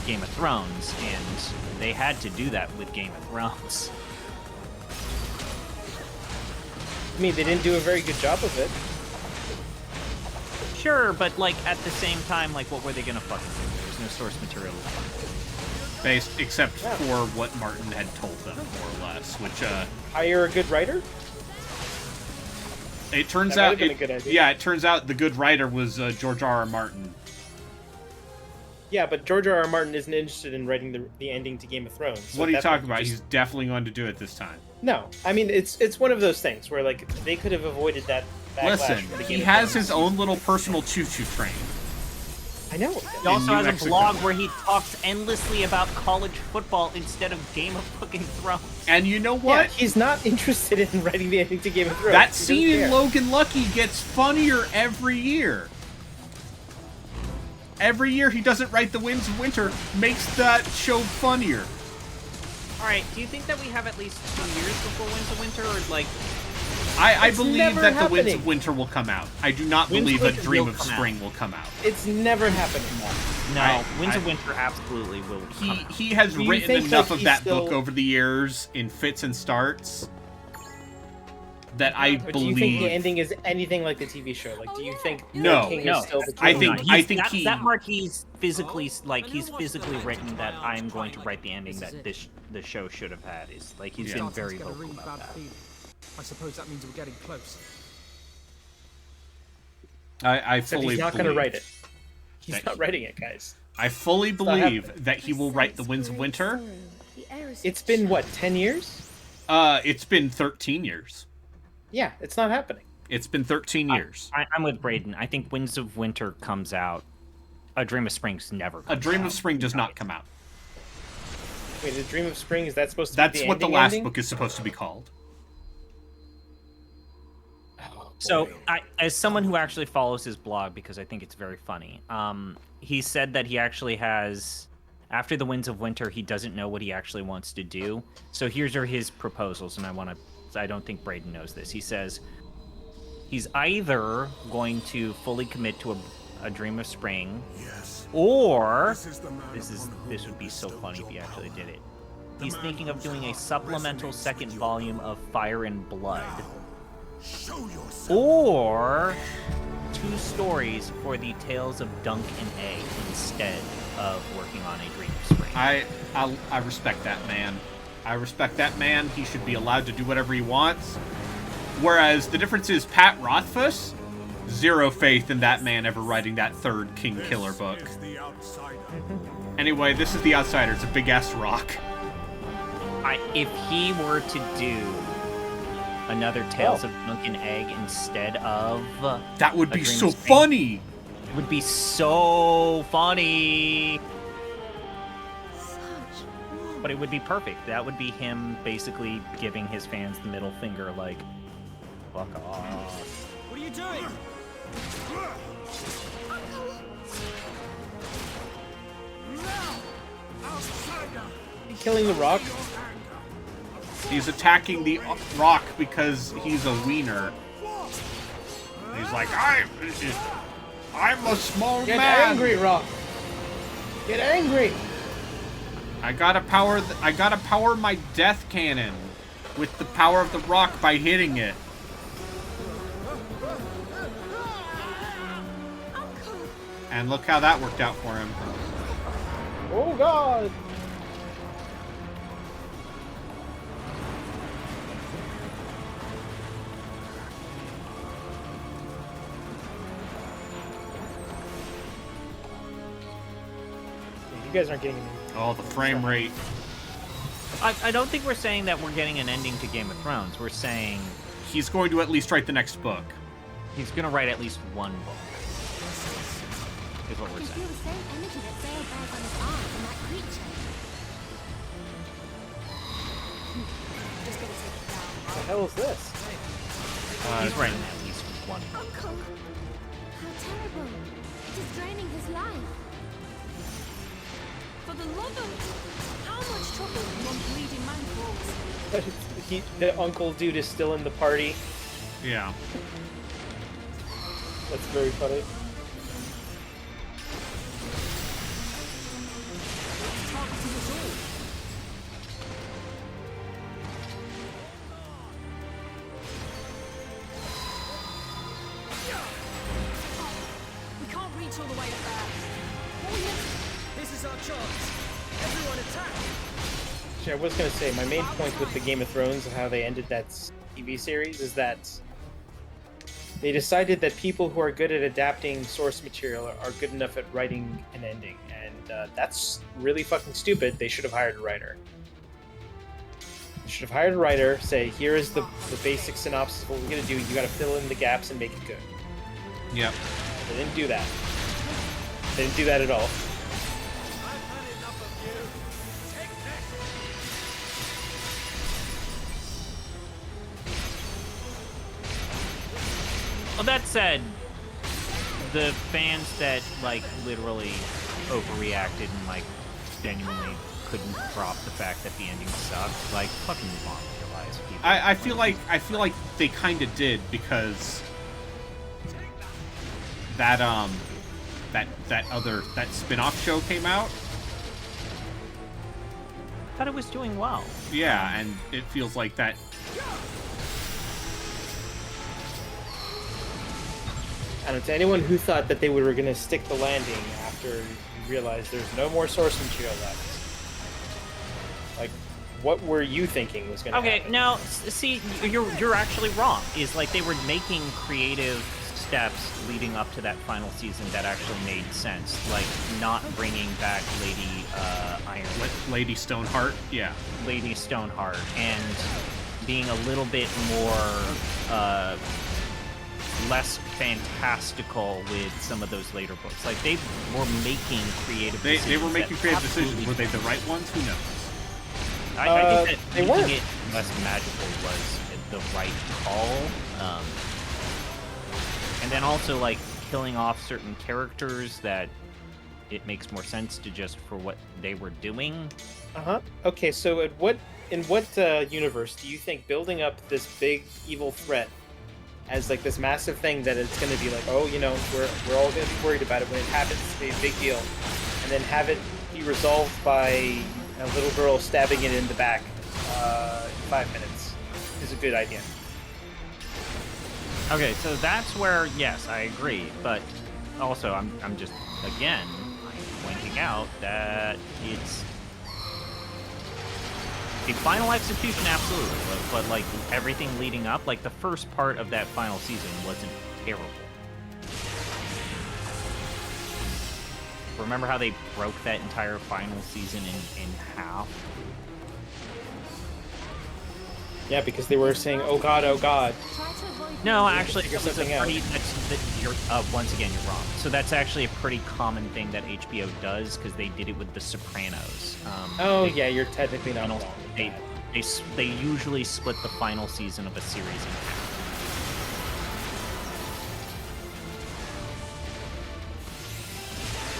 Speaker 7: Game of Thrones, and they had to do that with Game of Thrones.
Speaker 13: I mean, they didn't do a very good job of it.
Speaker 7: Sure, but like at the same time, like what were they gonna fucking do? There's no source material.
Speaker 1: Based except for what Martin had told them, more or less, which
Speaker 13: Hire a good writer?
Speaker 1: it turns
Speaker 13: That might
Speaker 1: out
Speaker 13: have been a good idea.
Speaker 1: yeah, it turns out the good writer was George R.R. Martin.
Speaker 13: Yeah, but George R.R. Martin isn't interested in writing the ending to Game of Thrones. So
Speaker 1: What are you
Speaker 13: that
Speaker 1: talking
Speaker 13: might
Speaker 1: about?
Speaker 13: just-
Speaker 1: He's definitely going to do it this time.
Speaker 13: No, I mean it's one of those things where like they could have avoided that backlash.
Speaker 1: Listen,
Speaker 13: for the
Speaker 1: he
Speaker 13: Game of
Speaker 1: has
Speaker 13: Thrones.
Speaker 1: his own little personal choo-choo train.
Speaker 13: I know.
Speaker 7: He also
Speaker 1: New
Speaker 7: has
Speaker 1: Mexico.
Speaker 7: a blog where he talks endlessly about college football instead of Game of fucking Thrones.
Speaker 1: And you know
Speaker 13: Yeah,
Speaker 1: what?
Speaker 13: he's not interested in writing the ending to Game of Thrones.
Speaker 1: That
Speaker 13: He doesn't
Speaker 1: scene in
Speaker 13: care.
Speaker 1: Logan Lucky gets funnier every year. Every year he doesn't write The Winds of Winter makes that show funnier.
Speaker 7: All right, do you think that we have at least 2 years before Winds of Winter, or like
Speaker 1: I
Speaker 13: It's
Speaker 1: believe
Speaker 13: never
Speaker 1: that the Winds
Speaker 13: happening.
Speaker 1: of Winter will come out. I do not
Speaker 7: Winds of
Speaker 1: believe that
Speaker 7: Winter
Speaker 1: Dream
Speaker 7: will
Speaker 1: of
Speaker 7: come
Speaker 1: Spring
Speaker 7: out.
Speaker 1: will come out.
Speaker 13: It's never happening.
Speaker 7: No, Winds of Winter absolutely will come out.
Speaker 1: He has
Speaker 13: Do you
Speaker 1: written
Speaker 13: think
Speaker 1: enough
Speaker 13: that
Speaker 1: of
Speaker 13: he's
Speaker 1: that
Speaker 13: still-
Speaker 1: book over the years in fits and starts that I
Speaker 13: But do
Speaker 1: believe.
Speaker 13: you think the ending is anything like the TV show? Like, do you think
Speaker 1: No.
Speaker 13: the king
Speaker 7: No,
Speaker 13: is still the king?
Speaker 1: I think
Speaker 7: that part he's physically he's physically written that I'm going to write the ending that the show should have had. Is like he's been very vocal about that.
Speaker 9: I suppose that means we're getting close.
Speaker 1: I
Speaker 13: Except
Speaker 1: fully
Speaker 13: he's not going to
Speaker 1: believe
Speaker 13: write it. He's
Speaker 1: that-
Speaker 13: not writing it, guys.
Speaker 1: I fully
Speaker 13: not
Speaker 1: believe
Speaker 13: happening.
Speaker 1: that he will write the Winds of Winter.
Speaker 13: It's been, what, 10 years?
Speaker 1: It's been 13 years.
Speaker 13: Yeah, it's not happening.
Speaker 1: It's been 13 years.
Speaker 7: I'm with Braden. I think Winds of Winter comes out. A Dream of Spring's never.
Speaker 1: A Dream of Spring does not come out.
Speaker 13: Wait, the Dream of Spring, is that supposed to
Speaker 1: That's
Speaker 13: be the
Speaker 1: what the
Speaker 13: ending
Speaker 1: last
Speaker 13: ending?
Speaker 1: book is supposed to be called.
Speaker 7: So, as someone who actually follows his blog, because I think it's very funny, he said that he actually has, after the Winds of Winter, he doesn't know what he actually wants to do. So here's are his proposals, and I don't think Braden knows this. He says he's either going to fully commit to a Dream of Spring, or this would be so funny if he actually did it. He's thinking of doing a supplemental second volume of Fire and Blood. Or 2 stories for the Tales of Dunk and Egg instead of working on a Dream of Spring.
Speaker 1: I respect that man. I respect that man. He should be allowed to do whatever he wants. Whereas the difference is Pat Rothfuss, zero faith in that man ever writing that 3rd King Killer book. Anyway, this is The Outsider. It's a big-ass rock.
Speaker 7: If he were to do another Tales of Dunk and Egg instead of
Speaker 1: that would
Speaker 7: a
Speaker 1: be
Speaker 7: Dream
Speaker 1: so
Speaker 7: of Spring,
Speaker 1: funny.
Speaker 7: It would be so funny. But it would be perfect. That would be him basically giving his fans the middle finger, like, fuck off.
Speaker 9: What are you doing?
Speaker 13: Killing the rock?
Speaker 1: He's attacking the rock because he's a wiener. He's like, I'm a small
Speaker 13: Get
Speaker 1: man.
Speaker 13: angry, rock! Get angry!
Speaker 1: I gotta power my death cannon with the power of the rock by hitting it. And look how that worked out for him.
Speaker 13: Oh god! You guys aren't getting any.
Speaker 1: Oh, the frame rate.
Speaker 7: I don't think we're saying that we're getting an ending to Game of Thrones. We're saying
Speaker 1: he's going to at least write the next book.
Speaker 7: He's going to write at least one book. Is what we're
Speaker 12: You
Speaker 7: saying.
Speaker 12: feel the same energy that Zale bears on his arm from that creature.
Speaker 10: Just gonna take it down.
Speaker 13: What the hell is this?
Speaker 7: He's writing at least one book.
Speaker 12: Uncle! How terrible. It is draining his life.
Speaker 10: For the love of... How much trouble one bleeding man cause?
Speaker 13: The uncle dude is still in the party.
Speaker 1: Yeah.
Speaker 13: That's very funny.
Speaker 10: We can't reach all the way up there. What are we meant to...
Speaker 9: This is our chance. Everyone attack!
Speaker 13: Actually, I was gonna say, my main point with the Game of Thrones and how they ended that TV series is that they decided that people who are good at adapting source material are good enough at writing an ending, and that's really fucking stupid. They should have hired a writer. They should have hired a writer, say, here is the basic synopsis of what we're gonna do, you gotta fill in the gaps and make it good.
Speaker 1: Yep.
Speaker 13: They didn't do that. They didn't do that at all.
Speaker 7: Well, that said, the fans that, like, literally overreacted and, like, genuinely couldn't drop the fact that the ending sucked, like, fucking move on with your life. demoralize people.
Speaker 1: I feel like they kind of did, because that that spin-off show came out.
Speaker 7: I thought it was doing well.
Speaker 1: Yeah, and it feels like that.
Speaker 13: I don't know, to anyone who thought that they were going to stick the landing after you realized there's no more source material left. Like, what were you thinking was going to happen?
Speaker 7: Okay, now, see, you're actually wrong. Is like they were making creative steps leading up to that final season that actually made sense. Like, not bringing back Lady Iron.
Speaker 1: Lady Stoneheart? Yeah.
Speaker 7: Lady Stoneheart. And being a little bit more, less fantastical with some of those later books. Like, they were making creative decisions.
Speaker 1: They were making creative decisions. Were they the right ones? Who knows?
Speaker 7: I think that
Speaker 13: they
Speaker 7: making
Speaker 13: weren't.
Speaker 7: it less magical was the right call. And then also, like, killing off certain characters that it makes more sense to just for what they were doing.
Speaker 13: Uh-huh. Okay, so in what universe do you think building up this big evil threat as like this massive thing that it's going to be like, oh, you know, we're all going to be worried about it when it happens, it's going to be a big deal, and then have it be resolved by a little girl stabbing it in the back in 5 minutes is a good idea.
Speaker 7: Okay, so that's where, yes, I agree, but also I'm just, again, pointing out that it's the final execution, absolutely, but like everything leading up, like the first part of that final season wasn't terrible. Remember how they broke that entire final season in half?
Speaker 13: Yeah, because they were saying, "Oh God, oh God."
Speaker 7: No, actually,
Speaker 13: Figure
Speaker 7: it was a
Speaker 13: something out.
Speaker 7: pretty. You're, once again, you're wrong. So that's actually a pretty common thing that HBO does, because they did it with The Sopranos.
Speaker 13: Yeah, you're technically not wrong.
Speaker 7: They usually split the final season of a series in half.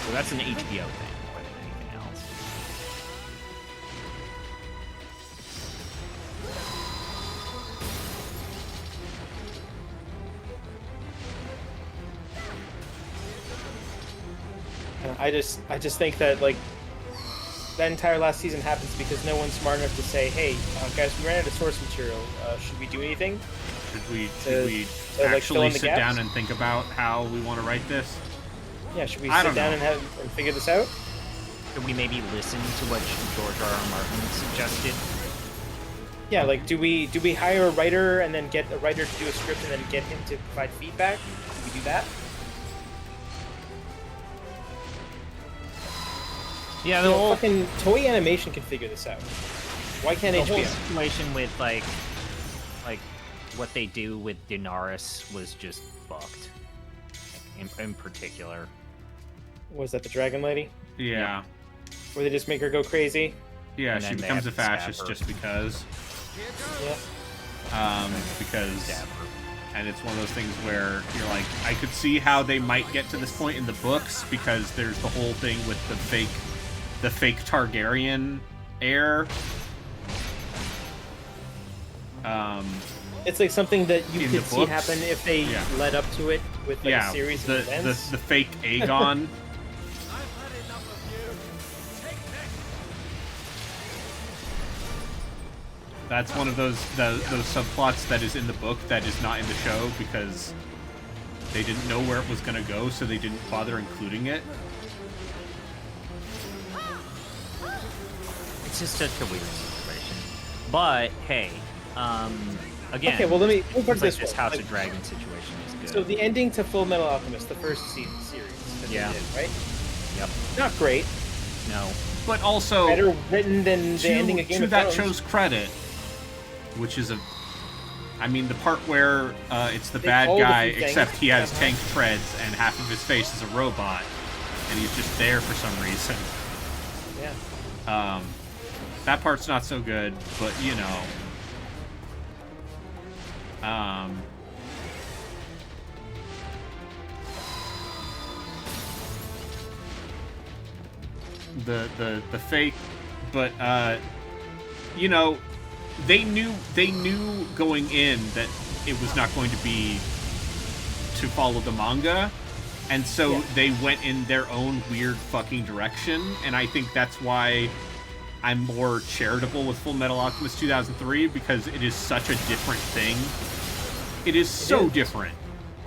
Speaker 7: So that's an HBO thing more than anything else.
Speaker 13: I just think that like that entire last season happens because no one's smart enough to say, "Hey, guys, we ran out of source material. Should we do anything?
Speaker 1: Should we
Speaker 13: like, fill
Speaker 1: actually
Speaker 13: in the
Speaker 1: sit
Speaker 13: gaps?"
Speaker 1: down and think about how we want to write this?
Speaker 13: Yeah, should we
Speaker 1: I
Speaker 13: sit
Speaker 1: don't
Speaker 13: down
Speaker 1: know.
Speaker 13: and figure this out?
Speaker 7: Should we maybe listen to what George R.R. Martin suggested?
Speaker 13: Yeah, like do we hire a writer and then get a writer to do a script and then get him to provide feedback? Do we do that?
Speaker 7: Yeah,
Speaker 13: the
Speaker 7: the whole
Speaker 13: fucking Toei Animation can figure this out. Why can't
Speaker 7: the
Speaker 13: HBO?
Speaker 7: whole situation with like what they do with Daenerys was just fucked. In particular.
Speaker 13: Was that the Dragon Lady?
Speaker 1: Yeah.
Speaker 13: Where they just make her go crazy?
Speaker 1: Yeah,
Speaker 7: And
Speaker 1: she
Speaker 7: then they
Speaker 1: becomes a
Speaker 7: have to stab
Speaker 1: fascist
Speaker 7: her.
Speaker 1: just because.
Speaker 13: Yeah.
Speaker 1: Because.
Speaker 7: Stab her.
Speaker 1: And it's one of those things where you're like, I could see how they might get to this point in the books, because there's the whole thing with the fake Targaryen heir.
Speaker 13: It's like something that you
Speaker 1: In
Speaker 13: could
Speaker 1: the
Speaker 13: see
Speaker 1: books?
Speaker 13: happen if they
Speaker 1: Yeah.
Speaker 13: led up to it with like a series of events.
Speaker 1: the fake Aegon. That's one of those subplots that is in the book that is not in the show, because they didn't know where it was going to go, so they didn't bother including it.
Speaker 7: It's just such a weird situation. But hey, again,
Speaker 13: Okay, well, let me put it
Speaker 7: like
Speaker 13: this
Speaker 7: this
Speaker 13: way.
Speaker 7: House
Speaker 13: Like,
Speaker 7: of Dragon situation is good.
Speaker 13: so the ending to Full Metal Alchemist, the first series that
Speaker 7: Yeah.
Speaker 13: they did, right?
Speaker 7: Yep.
Speaker 13: Not great.
Speaker 7: No.
Speaker 1: But also,
Speaker 13: Better written than the ending of Game
Speaker 1: to
Speaker 13: of
Speaker 1: that
Speaker 13: Thrones.
Speaker 1: show's credit, which is I mean, the part where it's the
Speaker 13: They
Speaker 1: bad
Speaker 13: told a
Speaker 1: guy,
Speaker 13: few things.
Speaker 1: except he has
Speaker 13: Uh-huh.
Speaker 1: tank treads and half of his face is a robot, and he's just there for some reason.
Speaker 13: Yeah.
Speaker 1: That part's not so good, but you know. The fake, but you know, they knew going in that it was not going to be to follow the manga, and so they went in their own weird fucking direction, and I think that's why I'm more charitable with Full Metal Alchemist 2003, because it is such a different thing. It is so different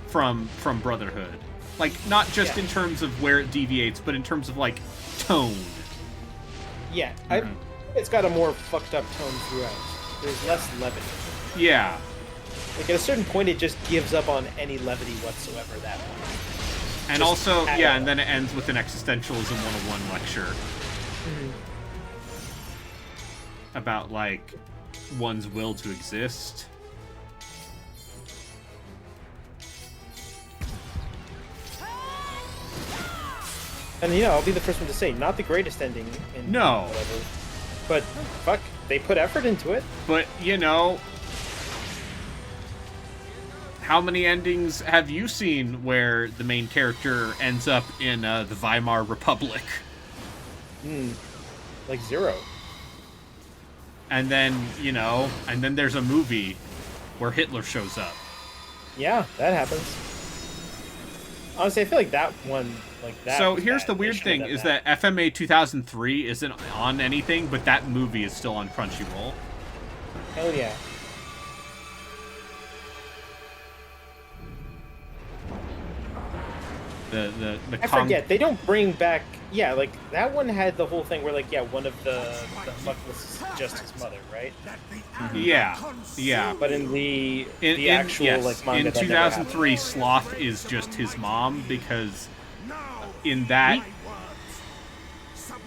Speaker 1: from Brotherhood. Like, not just in terms of where it deviates, but in terms of, like, tone.
Speaker 13: Yeah, it's got a more fucked up tone throughout. There's less levity.
Speaker 1: Yeah.
Speaker 13: Like, at a certain point, it just gives up on any levity whatsoever that one.
Speaker 1: And
Speaker 13: just
Speaker 1: also, yeah, and then it ends with an Existentialism 101 lecture. About, like, one's will to exist.
Speaker 13: And, you know, I'll be the first one to say, not the greatest ending in whatever. But, fuck, they put effort into it.
Speaker 1: But, you know, how many endings have you seen where the main character ends up in the Weimar Republic?
Speaker 13: Like 0.
Speaker 1: And then, you know, and then there's a movie where Hitler shows up.
Speaker 13: Yeah, that happens. Honestly, I feel like that one, like that.
Speaker 1: So here's the weird thing, is that FMA 2003 isn't on anything, but that movie is still on Crunchyroll.
Speaker 13: Hell yeah. I forget, they don't bring back, yeah, like, that one had the whole thing where, like, yeah, one of the Muckless is just his mother, right?
Speaker 1: Yeah, yeah.
Speaker 13: But in the actual, like, manga,
Speaker 1: in 2003, Sloth is just his mom, because in that...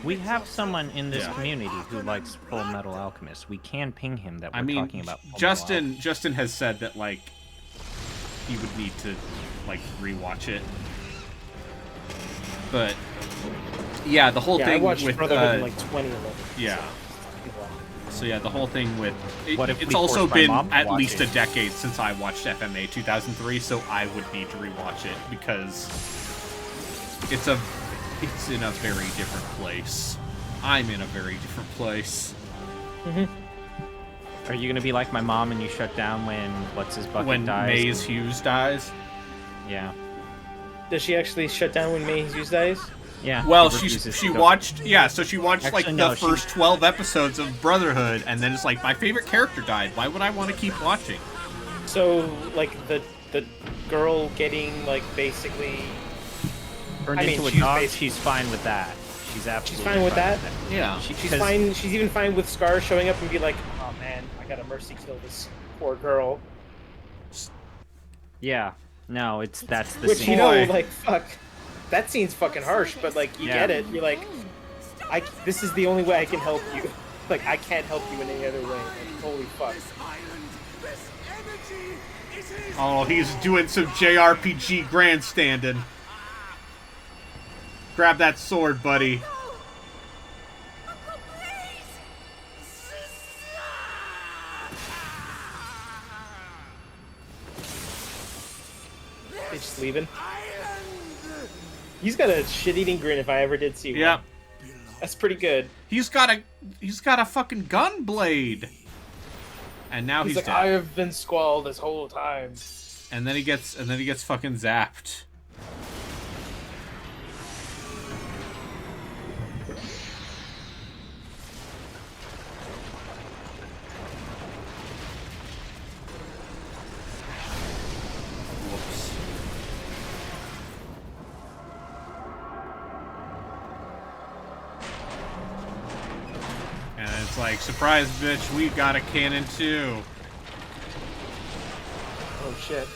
Speaker 7: We have someone in this community who likes Full Metal Alchemist. We can ping him that we're talking about Full
Speaker 1: Justin has said that, like, he would need to, like, rewatch it. But yeah, the whole thing
Speaker 13: I watched
Speaker 1: with
Speaker 13: Brotherhood in like 2011.
Speaker 1: Yeah. So yeah, the whole thing with it's
Speaker 7: we
Speaker 1: also
Speaker 7: forced my
Speaker 1: been
Speaker 7: mom to
Speaker 1: at
Speaker 7: watch
Speaker 1: least
Speaker 7: it?
Speaker 1: a decade since I watched FMA 2003, so I would need to rewatch it because it's in a very different place. I'm in a very different place.
Speaker 7: Are you gonna be like my mom and you shut down when what's his bucket
Speaker 1: When
Speaker 7: dies?
Speaker 1: Maze Hughes dies?
Speaker 7: Yeah.
Speaker 13: Does she actually shut down when Maze Hughes dies?
Speaker 7: Yeah.
Speaker 1: Well, she watched so she watched
Speaker 7: Actually,
Speaker 1: like
Speaker 7: no,
Speaker 1: the first 12 episodes of Brotherhood, and then it's like, my favorite character died. Why would I want to keep watching?
Speaker 13: So like the girl getting like basically
Speaker 7: Turned into a dog, she's fine with that. She's absolutely
Speaker 13: fine with that.
Speaker 1: Yeah,
Speaker 13: she's fine. She's even fine with Scar showing up and be like, "Oh man, I gotta mercy kill this poor girl."
Speaker 7: Yeah, no, that's the
Speaker 13: Which,
Speaker 7: scene.
Speaker 13: you know, like, fuck, that scene's fucking harsh, but like, you get it. You're like, this is the only way I can help you. Like, I can't help you in any other way. Like, holy fuck.
Speaker 1: Oh, he's doing some JRPG grandstanding. Grab that sword, buddy.
Speaker 13: He's just leaving. He's got a shit-eating grin if I ever did see one.
Speaker 1: Yep.
Speaker 13: That's pretty good.
Speaker 1: He's got a fucking gun blade. And now he's
Speaker 13: like,
Speaker 1: dead.
Speaker 13: I have been Squall this whole time.
Speaker 1: And then he gets fucking zapped. Whoops. And it's like, surprise, bitch, we got a cannon too.
Speaker 13: Oh shit.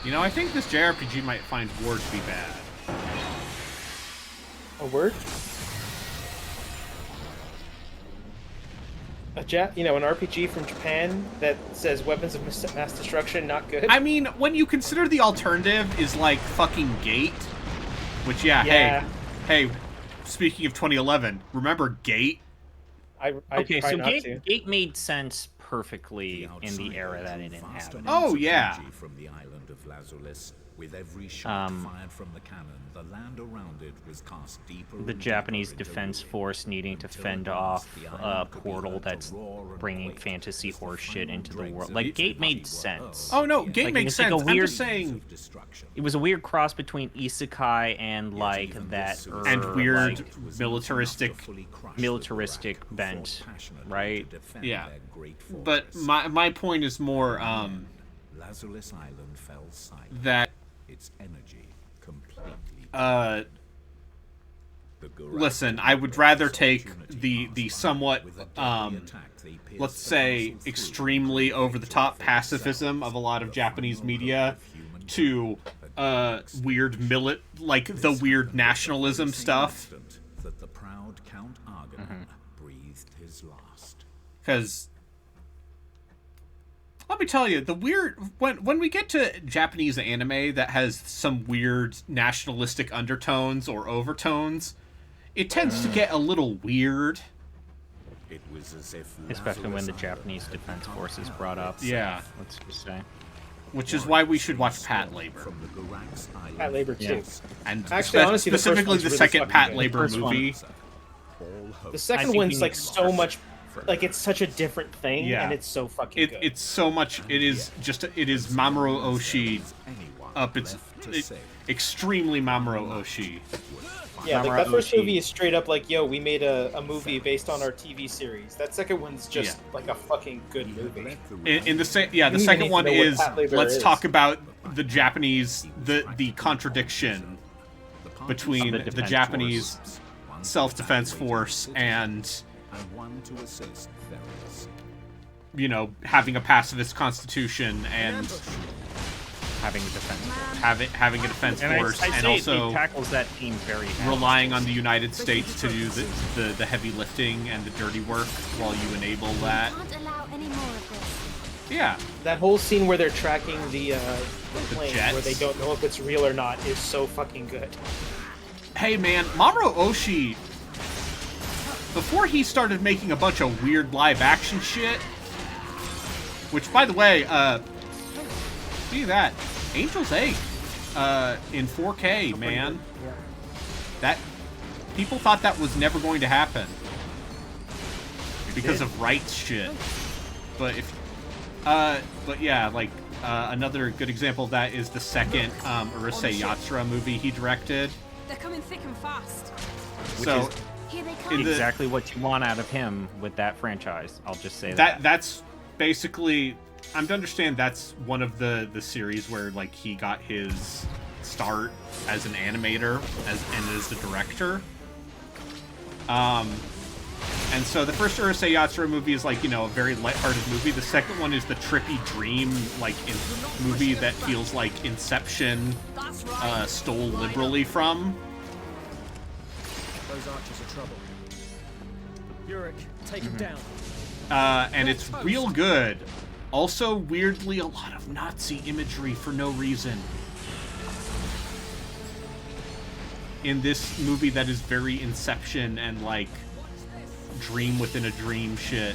Speaker 1: You know, I think this JRPG might find War to be bad.
Speaker 13: A word? An RPG from Japan that says weapons of mass destruction not good?
Speaker 1: I mean, when you consider the alternative is like fucking Gate, which hey, speaking of 2011, remember Gate?
Speaker 7: Okay, so Gate made sense perfectly in the era that it inhabited.
Speaker 1: Oh yeah.
Speaker 4: From the island of Lazulus With every shot fired from the cannon, the land around it was cast deeper
Speaker 7: the
Speaker 4: and
Speaker 7: Japanese
Speaker 4: deeper into
Speaker 7: defense
Speaker 4: ruin,
Speaker 7: force needing to
Speaker 4: until
Speaker 7: fend
Speaker 4: at last
Speaker 7: off
Speaker 4: the
Speaker 7: a
Speaker 4: island could be
Speaker 7: portal
Speaker 4: heard to
Speaker 7: that's
Speaker 4: roar and
Speaker 7: bringing
Speaker 4: quake
Speaker 7: fantasy
Speaker 4: as the
Speaker 7: horse shit
Speaker 4: final
Speaker 7: into the
Speaker 4: dregs
Speaker 7: world.
Speaker 4: of
Speaker 7: Like,
Speaker 4: its
Speaker 7: Gate made
Speaker 4: body were
Speaker 7: sense.
Speaker 1: Oh no,
Speaker 4: hurled
Speaker 1: Gate
Speaker 7: Like,
Speaker 1: makes
Speaker 7: it's like a
Speaker 1: sense. I'm
Speaker 7: weird-
Speaker 1: just saying,
Speaker 4: of destruction.
Speaker 7: It was a weird cross between isekai and
Speaker 4: Yet
Speaker 7: like
Speaker 4: even
Speaker 7: that
Speaker 4: this
Speaker 1: and
Speaker 4: suicide
Speaker 1: weird
Speaker 4: act was not enough to
Speaker 1: militaristic
Speaker 4: fully crush the
Speaker 7: militaristic
Speaker 4: Gurak, who
Speaker 7: bent,
Speaker 4: fought passionately
Speaker 7: right?
Speaker 4: to defend
Speaker 1: Yeah.
Speaker 4: their great
Speaker 1: but
Speaker 4: fortress.
Speaker 1: my point is more
Speaker 4: Lazarus Island fell silent.
Speaker 1: that
Speaker 4: Its energy completely.
Speaker 1: uh
Speaker 4: The Gurak
Speaker 1: listen,
Speaker 4: took
Speaker 1: I would
Speaker 4: the
Speaker 1: rather
Speaker 4: opportunity
Speaker 1: take the
Speaker 4: passed by.
Speaker 1: somewhat
Speaker 4: With a deadly attack, they pierced
Speaker 1: let's
Speaker 4: the
Speaker 1: say
Speaker 4: castle through,
Speaker 1: extremely
Speaker 4: creating
Speaker 1: over the top
Speaker 4: for
Speaker 1: pacifism
Speaker 4: themselves,
Speaker 1: of a lot of
Speaker 4: the
Speaker 1: Japanese
Speaker 4: final
Speaker 1: media
Speaker 4: hope of human
Speaker 1: to weird like the
Speaker 4: This
Speaker 1: weird
Speaker 4: happened at the
Speaker 1: nationalism
Speaker 4: very same
Speaker 1: stuff,
Speaker 4: instant that the proud Count Argonon breathed his last.
Speaker 1: because let me tell you, the weird when we get to Japanese anime that has some weird nationalistic undertones or overtones, it tends to get a little weird.
Speaker 4: It was as if
Speaker 7: Especially when the
Speaker 4: Lazarus
Speaker 7: Japanese
Speaker 4: Island
Speaker 7: defense
Speaker 4: had
Speaker 7: force is
Speaker 4: come
Speaker 7: brought
Speaker 4: out
Speaker 7: up.
Speaker 1: Yeah.
Speaker 7: Let's just say.
Speaker 1: Which is why we should watch Pat Labor.
Speaker 4: from the Gurak's island
Speaker 13: Pat Labor too.
Speaker 7: Yes.
Speaker 1: And
Speaker 13: Actually, honestly, the first
Speaker 1: specifically
Speaker 13: one's
Speaker 1: the
Speaker 13: really
Speaker 1: second
Speaker 13: fucking
Speaker 1: Pat
Speaker 13: good.
Speaker 1: Labor
Speaker 7: First one.
Speaker 1: movie.
Speaker 4: All hope
Speaker 13: The
Speaker 7: I
Speaker 13: second
Speaker 7: think
Speaker 13: one's
Speaker 7: we
Speaker 13: like
Speaker 7: need
Speaker 13: so much, like it's such a different thing,
Speaker 1: Yeah.
Speaker 13: and it's so fucking good.
Speaker 1: It's so much. It is just. It is Mamoru Oshii
Speaker 4: anyone
Speaker 1: up its
Speaker 4: left to say
Speaker 1: extremely Mamoru Oshii.
Speaker 13: Yeah, like
Speaker 7: Mamoru
Speaker 13: that first
Speaker 7: Oshii.
Speaker 13: movie is straight up like, yo, we made a movie based on our TV series. That second one's just like a fucking good movie.
Speaker 1: In the the
Speaker 13: You don't even
Speaker 1: second
Speaker 13: need to
Speaker 1: one
Speaker 13: know what
Speaker 1: is
Speaker 13: Pat Labor
Speaker 1: let's
Speaker 13: is.
Speaker 1: talk about the Japanese the contradiction between
Speaker 7: Of the
Speaker 1: the
Speaker 7: defense
Speaker 1: Japanese
Speaker 4: force, one to
Speaker 1: self-defense
Speaker 4: evacuate
Speaker 1: force
Speaker 4: city,
Speaker 1: and
Speaker 4: one to assist Theros.
Speaker 1: having a pacifist constitution and
Speaker 7: Having a defense force.
Speaker 1: having a defense
Speaker 7: And
Speaker 1: force
Speaker 7: I
Speaker 1: and
Speaker 7: say
Speaker 1: also
Speaker 7: it tackles that theme very heavily.
Speaker 1: relying on the United States to do the heavy lifting and the dirty work while you enable that.
Speaker 12: Can't allow any more of this.
Speaker 1: Yeah.
Speaker 13: That whole scene where they're tracking the plane,
Speaker 1: jets?
Speaker 13: where they don't know if it's real or not, is so fucking good.
Speaker 1: Hey man, Mamoru Oshii, before he started making a bunch of weird live action shit, which by the way, see that, Angel's Egg, in 4K, man. That, people thought that was never going to happen. Because of rights shit. But but yeah, like, another good example of that is the second, Urusei Yatsura movie he directed.
Speaker 10: They're coming thick and fast.
Speaker 1: So,
Speaker 12: Here they come.
Speaker 1: in the,
Speaker 7: Exactly what you want out of him with that franchise. I'll just say that.
Speaker 1: that's basically, I'm to understand that's one of the series where like he got his start as an animator and as the director. And so the first Urusei Yatsura movie is like, a very lighthearted movie. The second one is the trippy dream like movie that feels like Inception stole liberally from.
Speaker 5: Those archers are trouble. Yurik, take him down.
Speaker 1: And it's real good. Also, weirdly, a lot of Nazi imagery for no reason. In this movie that is very Inception and, like, dream within a dream shit.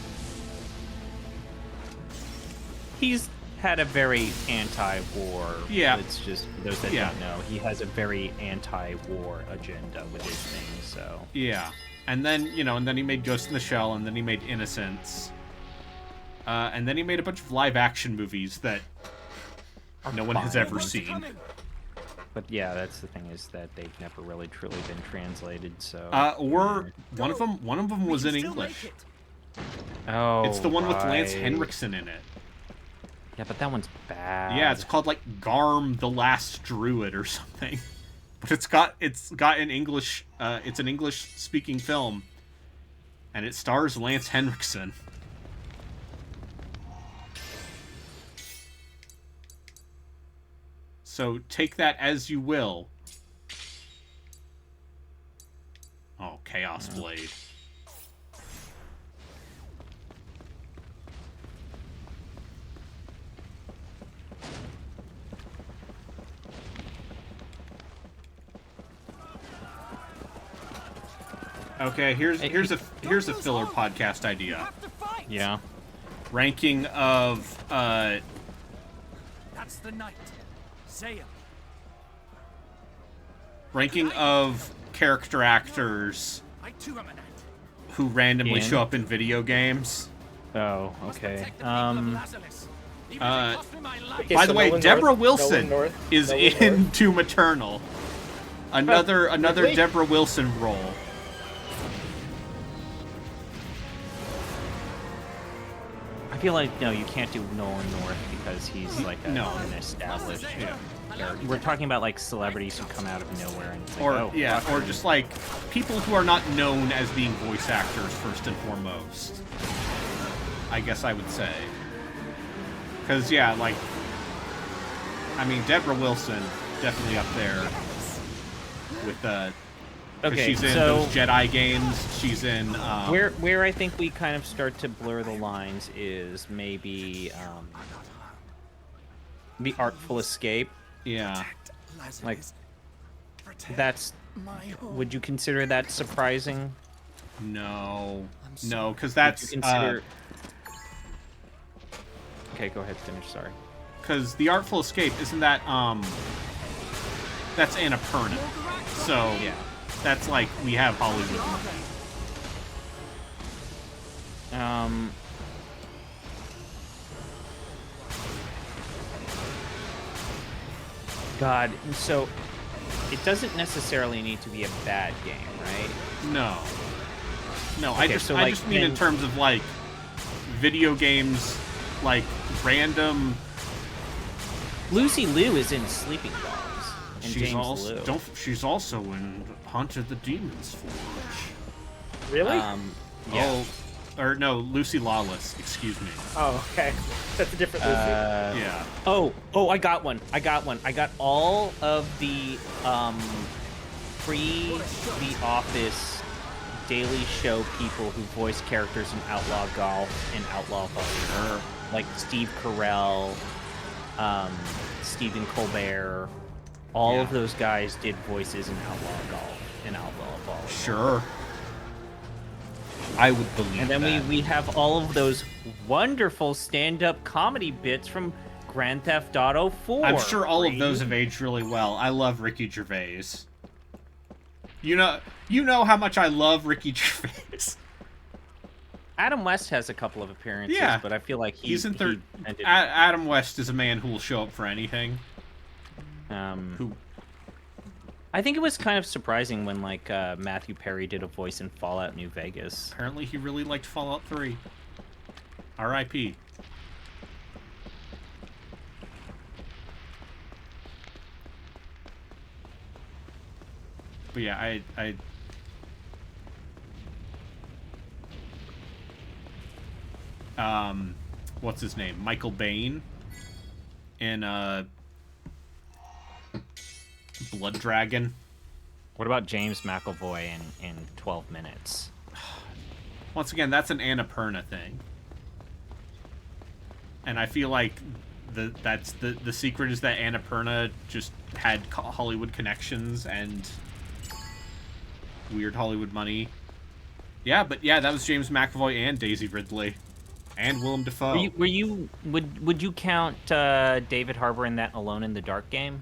Speaker 7: He's had a very anti-war.
Speaker 1: Yeah.
Speaker 7: It's just, for those that don't know, he has a very anti-war agenda with his thing, so.
Speaker 1: Yeah. And then, and then he made Ghost in the Shell, and then he made Innocence. And then he made a bunch of live-action movies that no one has ever seen.
Speaker 7: But yeah, that's the thing, is that they've never really truly been translated, so.
Speaker 1: Or one of them was in English.
Speaker 7: Oh,
Speaker 1: It's the one with Lance
Speaker 7: right.
Speaker 1: Henriksen in it.
Speaker 7: Yeah, but that one's bad.
Speaker 1: Yeah, it's called like Garm the Last Druid or something. But it's got an English it's an English speaking film. And it stars Lance Henriksen. So take that as you will. Oh, Chaos Blade. Okay, here's a filler podcast idea.
Speaker 7: Yeah.
Speaker 1: Ranking of
Speaker 14: That's the night. Zaya,
Speaker 1: Ranking of character actors who randomly show up in video games.
Speaker 7: Oh, okay.
Speaker 13: Okay,
Speaker 1: By
Speaker 13: so
Speaker 1: the way,
Speaker 13: Nolan
Speaker 1: Deborah
Speaker 13: North,
Speaker 1: Wilson
Speaker 13: Nolan North,
Speaker 1: is
Speaker 13: Nolan
Speaker 1: in
Speaker 13: North.
Speaker 1: Doom Eternal. Another
Speaker 13: really?
Speaker 1: Deborah Wilson role.
Speaker 7: I feel like, no, you can't do Nolan North because he's like an established character. We're talking about like celebrities who come out of nowhere and it's like,
Speaker 1: Or
Speaker 7: oh,
Speaker 1: yeah,
Speaker 7: fuck.
Speaker 1: or just like people who are not known as being voice actors first and foremost. I guess I would say. Because yeah, like, I mean, Deborah Wilson definitely up there with
Speaker 7: Okay,
Speaker 1: she's in
Speaker 7: so
Speaker 1: those Jedi games. She's in
Speaker 7: where I think we kind of start to blur the lines is maybe the Artful Escape.
Speaker 1: Yeah.
Speaker 7: Like, that's... Would you consider that surprising?
Speaker 1: No. No, because that's...
Speaker 7: Would you consider... Okay, go ahead, finish, sorry.
Speaker 1: Because the Artful Escape, isn't that, that's Annapurna. So,
Speaker 7: yeah.
Speaker 1: That's like, we have Hollywood.
Speaker 7: God, so it doesn't necessarily need to be a bad game, right?
Speaker 1: No. No,
Speaker 7: Okay,
Speaker 1: I just mean
Speaker 7: then-
Speaker 1: in terms of, like, video games, like, random...
Speaker 7: Lucy Liu is in Sleeping Dogs. And
Speaker 1: She's
Speaker 7: James
Speaker 1: also
Speaker 7: Liu.
Speaker 1: she's also in Haunted the Demon's Forge.
Speaker 13: Really?
Speaker 7: Yeah.
Speaker 1: Oh, or no, Lucy Lawless. Excuse me.
Speaker 13: Oh, okay. That's a different Lucy.
Speaker 1: Yeah.
Speaker 7: Oh, I got one. I got all of the pre-The Office Daily Show people who voice characters in Outlaw Golf and Outlaw Volleyball. Like Steve Carell, Stephen Colbert. All of those guys did voices in Outlaw Golf and Outlaw Volleyball.
Speaker 1: Sure. I would believe
Speaker 7: And then
Speaker 1: that.
Speaker 7: we have all of those wonderful stand-up comedy bits from Grand Theft Auto 4.
Speaker 1: I'm sure all of
Speaker 7: Brady.
Speaker 1: those have aged really well. I love Ricky Gervais. You know how much I love Ricky Gervais.
Speaker 7: Adam West has a couple of appearances,
Speaker 1: Yeah.
Speaker 7: but I feel like
Speaker 1: He's in third.
Speaker 7: he ended-
Speaker 1: Adam West is a man who will show up for anything. Who?
Speaker 7: I think it was kind of surprising when like Matthew Perry did a voice in Fallout New Vegas.
Speaker 1: Apparently he really liked Fallout 3. R.I.P. But yeah, what's his name? Michael Bain in Blood Dragon.
Speaker 7: What about James McAvoy in 12 Minutes?
Speaker 1: Once again, that's an Annapurna thing. And I feel like that's the secret is that Annapurna just had Hollywood connections and weird Hollywood money. Yeah, but yeah, that was James McAvoy and Daisy Ridley. And Willem Dafoe.
Speaker 7: Would you count David Harbour in that Alone in the Dark game?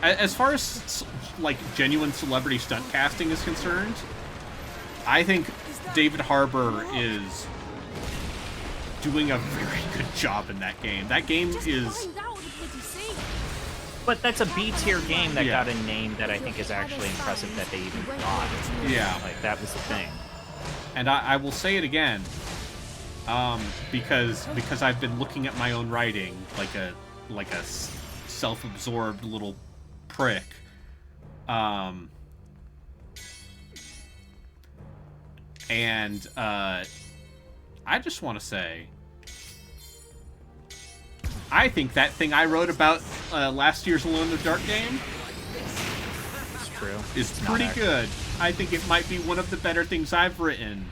Speaker 1: As far as like genuine celebrity stunt casting is concerned, I think David Harbour is doing a very good job in that game. That game is...
Speaker 7: But that's a B-tier game that
Speaker 1: Yeah.
Speaker 7: got a name that I think is actually impressive that they even got.
Speaker 1: Yeah.
Speaker 7: Like, that was the thing.
Speaker 1: And I will say it again, because I've been looking at my own writing like a self-absorbed little prick. I just want to say, I think that thing I wrote about last year's Alone in the Dark game
Speaker 7: It's true.
Speaker 1: is
Speaker 7: It's not
Speaker 1: pretty
Speaker 7: actually-
Speaker 1: good. I think it might be one of the better things I've written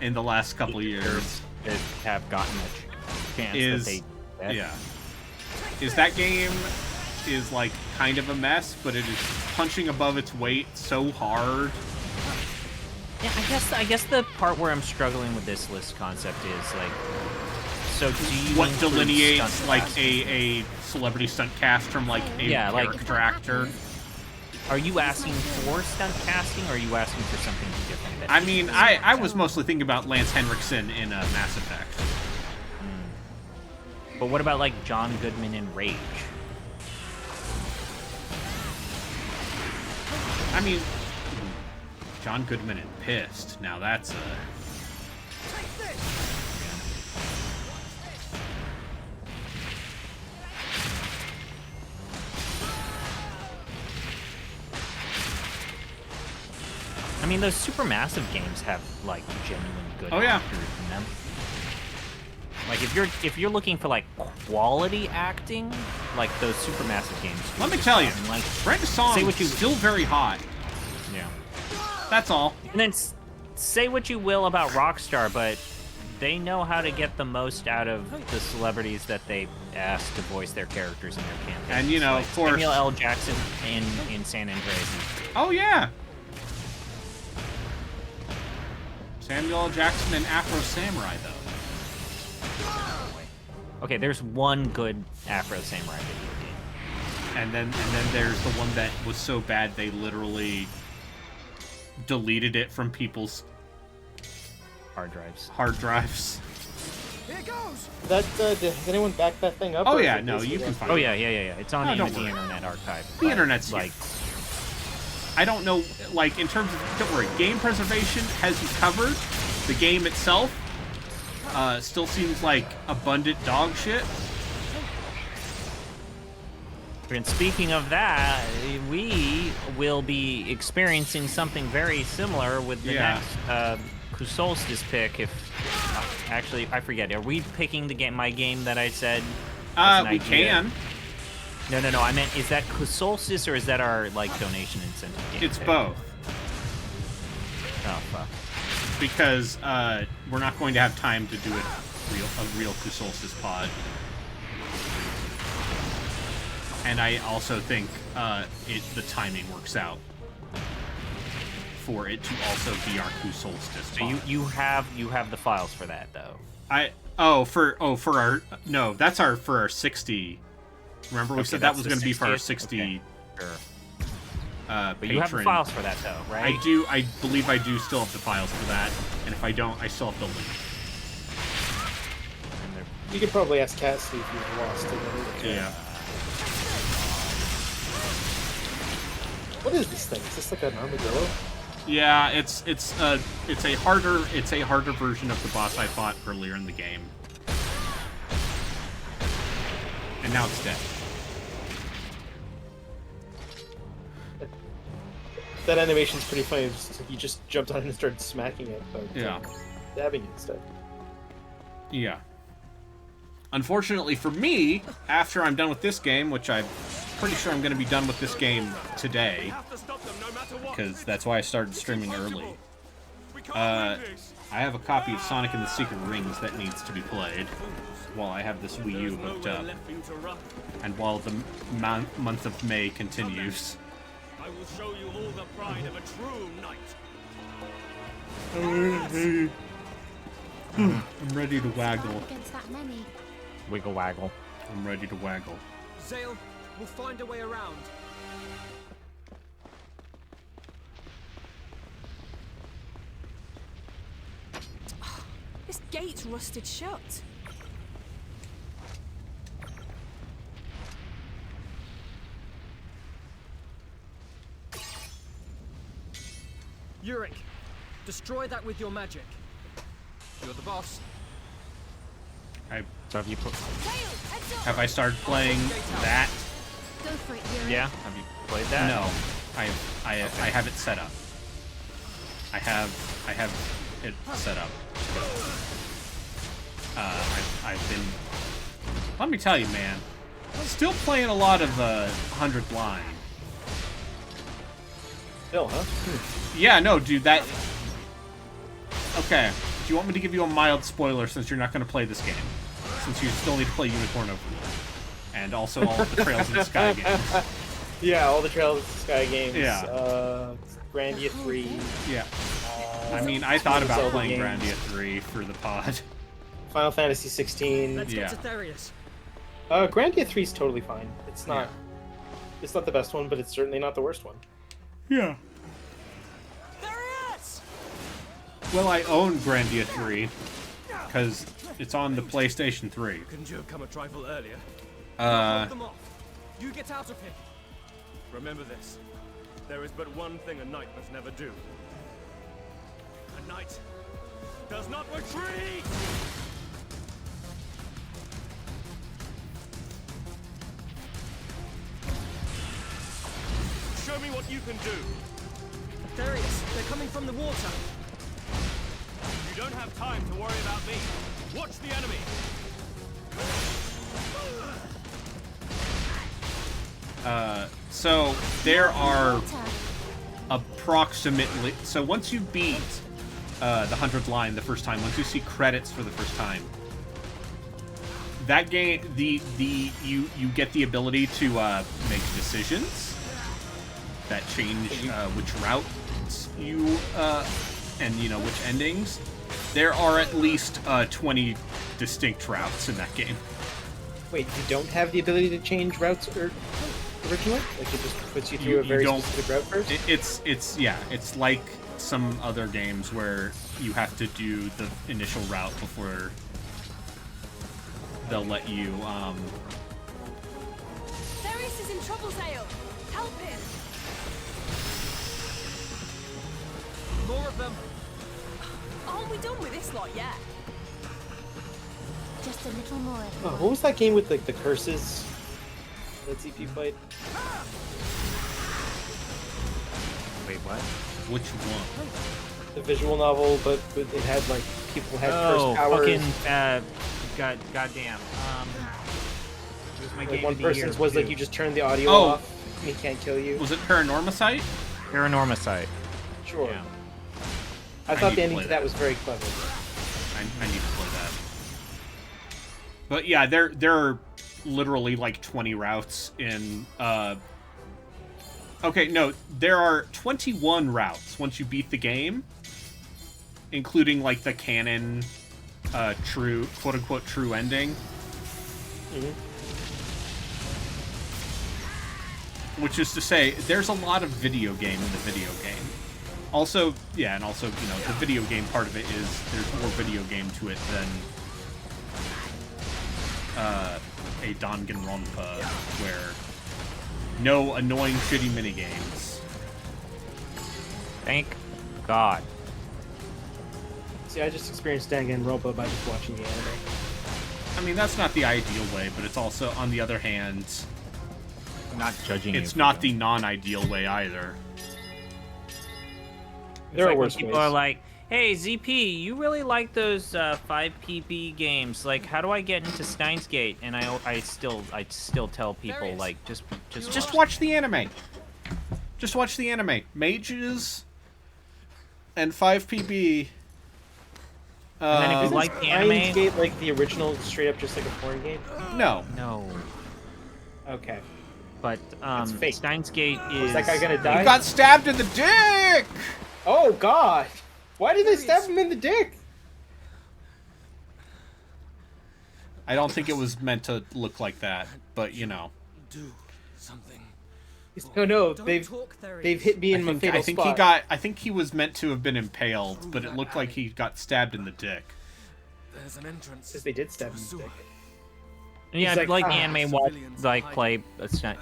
Speaker 1: in the last couple of years.
Speaker 7: That have gotten a chance
Speaker 1: Is
Speaker 7: that they...
Speaker 1: yeah. Is that game is like kind of a mess, but it is punching above its weight so hard.
Speaker 7: Yeah, I guess the part where I'm struggling with this list concept is like So do you
Speaker 1: what
Speaker 7: include
Speaker 1: delineates
Speaker 7: stunt
Speaker 1: like
Speaker 7: casting?
Speaker 1: a celebrity stunt cast from like a
Speaker 7: Yeah, like-
Speaker 1: character actor?
Speaker 7: Are you asking for stunt casting, or are you asking for something different?
Speaker 1: I mean, I was mostly thinking about Lance Henriksen in Mass Effect.
Speaker 7: But what about like John Goodman in Rage?
Speaker 1: I mean, John Goodman in Pissed. Now that's a...
Speaker 7: I mean, those supermassive games have like genuine good
Speaker 1: Oh, yeah.
Speaker 7: actors in them. Like if you're looking for like quality acting, like those supermassive games.
Speaker 1: Let me tell you,
Speaker 7: like
Speaker 1: Brenda Song
Speaker 7: say what you
Speaker 1: still very hot.
Speaker 7: Yeah.
Speaker 1: That's all.
Speaker 7: And then say what you will about Rockstar, but they know how to get the most out of the celebrities that they ask to voice their characters in their campaigns.
Speaker 1: And, you know,
Speaker 7: like
Speaker 1: of course...
Speaker 7: Samuel L. Jackson in San Andreas.
Speaker 1: Oh, yeah. Samuel L. Jackson and Afro Samurai, though.
Speaker 7: Okay, there's one good Afro Samurai video game.
Speaker 1: And then there's the one that was so bad they literally deleted it from people's
Speaker 7: hard drives.
Speaker 10: Here goes.
Speaker 13: Does anyone back that thing up?
Speaker 1: Oh
Speaker 13: or is
Speaker 1: yeah,
Speaker 13: it
Speaker 1: no,
Speaker 13: basically
Speaker 1: you can
Speaker 13: like-
Speaker 1: find
Speaker 7: Oh
Speaker 1: it.
Speaker 7: yeah. It's on
Speaker 1: No,
Speaker 7: the
Speaker 1: don't worry.
Speaker 7: Internet Archive.
Speaker 1: The
Speaker 7: but,
Speaker 1: internet's
Speaker 7: like,
Speaker 1: I don't know, like, in terms of, don't worry, game preservation has you covered. The game itself still seems like abundant dog shit.
Speaker 7: and speaking of that, we will be experiencing something very similar with the next Solstice pick. If actually, I forget. Are we picking the game? My game that I said. as an
Speaker 1: We
Speaker 7: idea?
Speaker 1: can.
Speaker 7: No. I meant, is that Solstice or is that our like donation incentive game?
Speaker 1: It's
Speaker 7: pick?
Speaker 1: both.
Speaker 7: Oh fuck.
Speaker 1: Because we're not going to have time to do a real Solstice pod. And I also think the timing works out for it to also be our Solstice
Speaker 7: So
Speaker 1: pod.
Speaker 7: you have the files for that though.
Speaker 1: For our that's for our 60. Remember we
Speaker 7: Okay,
Speaker 1: said that
Speaker 7: that's
Speaker 1: was
Speaker 7: the
Speaker 1: going to be for our
Speaker 7: 60th?
Speaker 1: 60.
Speaker 7: Okay, sure.
Speaker 1: But
Speaker 7: you have the files for that though, right?
Speaker 1: I do. I believe I do still have the files for that, and if I don't, I still have the link.
Speaker 13: You could probably ask Cassidy if you've lost it.
Speaker 1: Yeah.
Speaker 13: What is this thing? Is this like an armadillo?
Speaker 1: Yeah, it's a harder version of the boss I fought earlier in the game, and now it's dead.
Speaker 13: That animation's pretty funny. It's like you just jumped on it and started smacking it, but
Speaker 1: Yeah.
Speaker 13: stabbing it instead.
Speaker 1: Yeah. Unfortunately for me, after I'm done with this game, which I'm pretty sure I'm going to be done with this game today, because that's why I started streaming early. I have a copy of Sonic and the Secret Rings that needs to be played while I have this Wii U hooked up, and while the month of May continues.
Speaker 2: I will show you all the pride of a true knight.
Speaker 1: I'm ready to waggle.
Speaker 12: Against that many.
Speaker 7: Wiggle waggle.
Speaker 1: I'm ready to waggle.
Speaker 11: Zale, we'll find a way around.
Speaker 10: This gate's rusted shut.
Speaker 11: Yurik, destroy that with your magic. You're the boss.
Speaker 7: So have you
Speaker 1: Have I started playing that?
Speaker 12: Go for it, Yuri.
Speaker 7: Yeah. Have you played that?
Speaker 1: No, I have it set up. I have it set up. I've been. Let me tell you, man. Still playing a lot of 100 Blind.
Speaker 13: Still, huh?
Speaker 1: Yeah, no, dude. That. Okay. Do you want me to give you a mild spoiler since you're not going to play this game? Since you still need to play Unicorn Overlord. And also all of the Trails in the Sky games.
Speaker 13: Yeah, all the Trails of the Sky games.
Speaker 1: Yeah.
Speaker 13: Grandia 3.
Speaker 1: Yeah. I mean, I thought about
Speaker 13: Zelda
Speaker 1: playing
Speaker 13: games.
Speaker 1: Grandia 3 for the pod.
Speaker 13: Final Fantasy 16.
Speaker 5: Let's get to Therius.
Speaker 13: Grandia 3 is totally fine. It's not. It's not the best one, but it's certainly not the worst one.
Speaker 1: Yeah.
Speaker 10: Therius!
Speaker 1: Well, I own Grandia 3 because it's on the PlayStation 3.
Speaker 2: Couldn't you have come a trifle earlier?
Speaker 10: Hold them off. You get out of here.
Speaker 2: Remember this. There is but one thing a knight must never do. A knight does not retreat! Show me what you can do.
Speaker 5: Therius, they're coming from the water.
Speaker 2: You don't have time to worry about me. Watch the enemy.
Speaker 1: So there are approximately. So once you beat the 100th line the first time, once you see credits for the first time, that game, you get the ability to make decisions that change which route you and which endings. There are at least 20 distinct routes in that game.
Speaker 13: Wait, you don't have the ability to change routes originally? Like it just puts you through a very specific route first?
Speaker 1: It's like some other games where you have to do the initial route before they'll let you.
Speaker 10: Therius is in trouble, Zale. Help him.
Speaker 11: More of them.
Speaker 10: Aren't we done with this lot yet?
Speaker 12: Just a little more.
Speaker 13: Oh, what was that game with like the curses that ZP played?
Speaker 7: Wait, what?
Speaker 1: Which one?
Speaker 13: The visual novel, but it had like people had cursed powers.
Speaker 7: Goddamn. It was my
Speaker 13: Like
Speaker 7: game
Speaker 13: one
Speaker 7: of the year,
Speaker 13: person's was like
Speaker 7: too.
Speaker 13: you just turn the audio off and he can't kill you.
Speaker 1: Was it Paranormacite?
Speaker 7: Paranormacite.
Speaker 13: Sure.
Speaker 7: Yeah.
Speaker 13: I thought
Speaker 1: need
Speaker 13: the
Speaker 1: to
Speaker 13: ending
Speaker 1: play
Speaker 13: to that
Speaker 1: that.
Speaker 13: was very clever.
Speaker 1: I need to play that. But yeah, there are literally like 20 routes in. Okay, no, there are 21 routes once you beat the game, including like the canon, true quote unquote true ending. Which is to say, there's a lot of video game in the video game. Also, yeah, and also, the video game part of it is there's more video game to it than a Danganronpa, where no annoying, shitty minigames.
Speaker 7: Thank God.
Speaker 13: See, I just experienced Danganronpa by just watching the anime.
Speaker 1: I mean, that's not the ideal way, but it's also, on the other hand,
Speaker 7: I'm not judging you.
Speaker 1: it's not the non-ideal way either.
Speaker 13: There are
Speaker 7: Like when
Speaker 13: worse
Speaker 7: people
Speaker 13: ways.
Speaker 7: are like, "Hey ZP, you really like those 5PP games? Like, how do I get into Steins Gate?" And I still tell people like,
Speaker 1: Just watch the anime. Just watch the anime. Mages and 5PB.
Speaker 7: And then if you like the anime,
Speaker 13: Steins Gate like the original, straight up just like a porn game?
Speaker 1: No.
Speaker 13: Okay.
Speaker 7: But
Speaker 13: fake.
Speaker 7: Steins Gate is.
Speaker 13: Is that guy gonna die?
Speaker 1: You got stabbed in the dick!
Speaker 13: Oh God! Why did they stab him in the dick?
Speaker 1: I don't think it was meant to look like that, but
Speaker 2: Do something.
Speaker 13: No, they've hit me in my fatal spot.
Speaker 1: I think he was meant to have been impaled, but it looked like he got stabbed in the dick.
Speaker 2: There's an entrance.
Speaker 13: Because they did stab him in the dick.
Speaker 7: Yeah,
Speaker 13: He's
Speaker 7: like,
Speaker 13: like,
Speaker 7: the anime will
Speaker 2: civilians
Speaker 7: play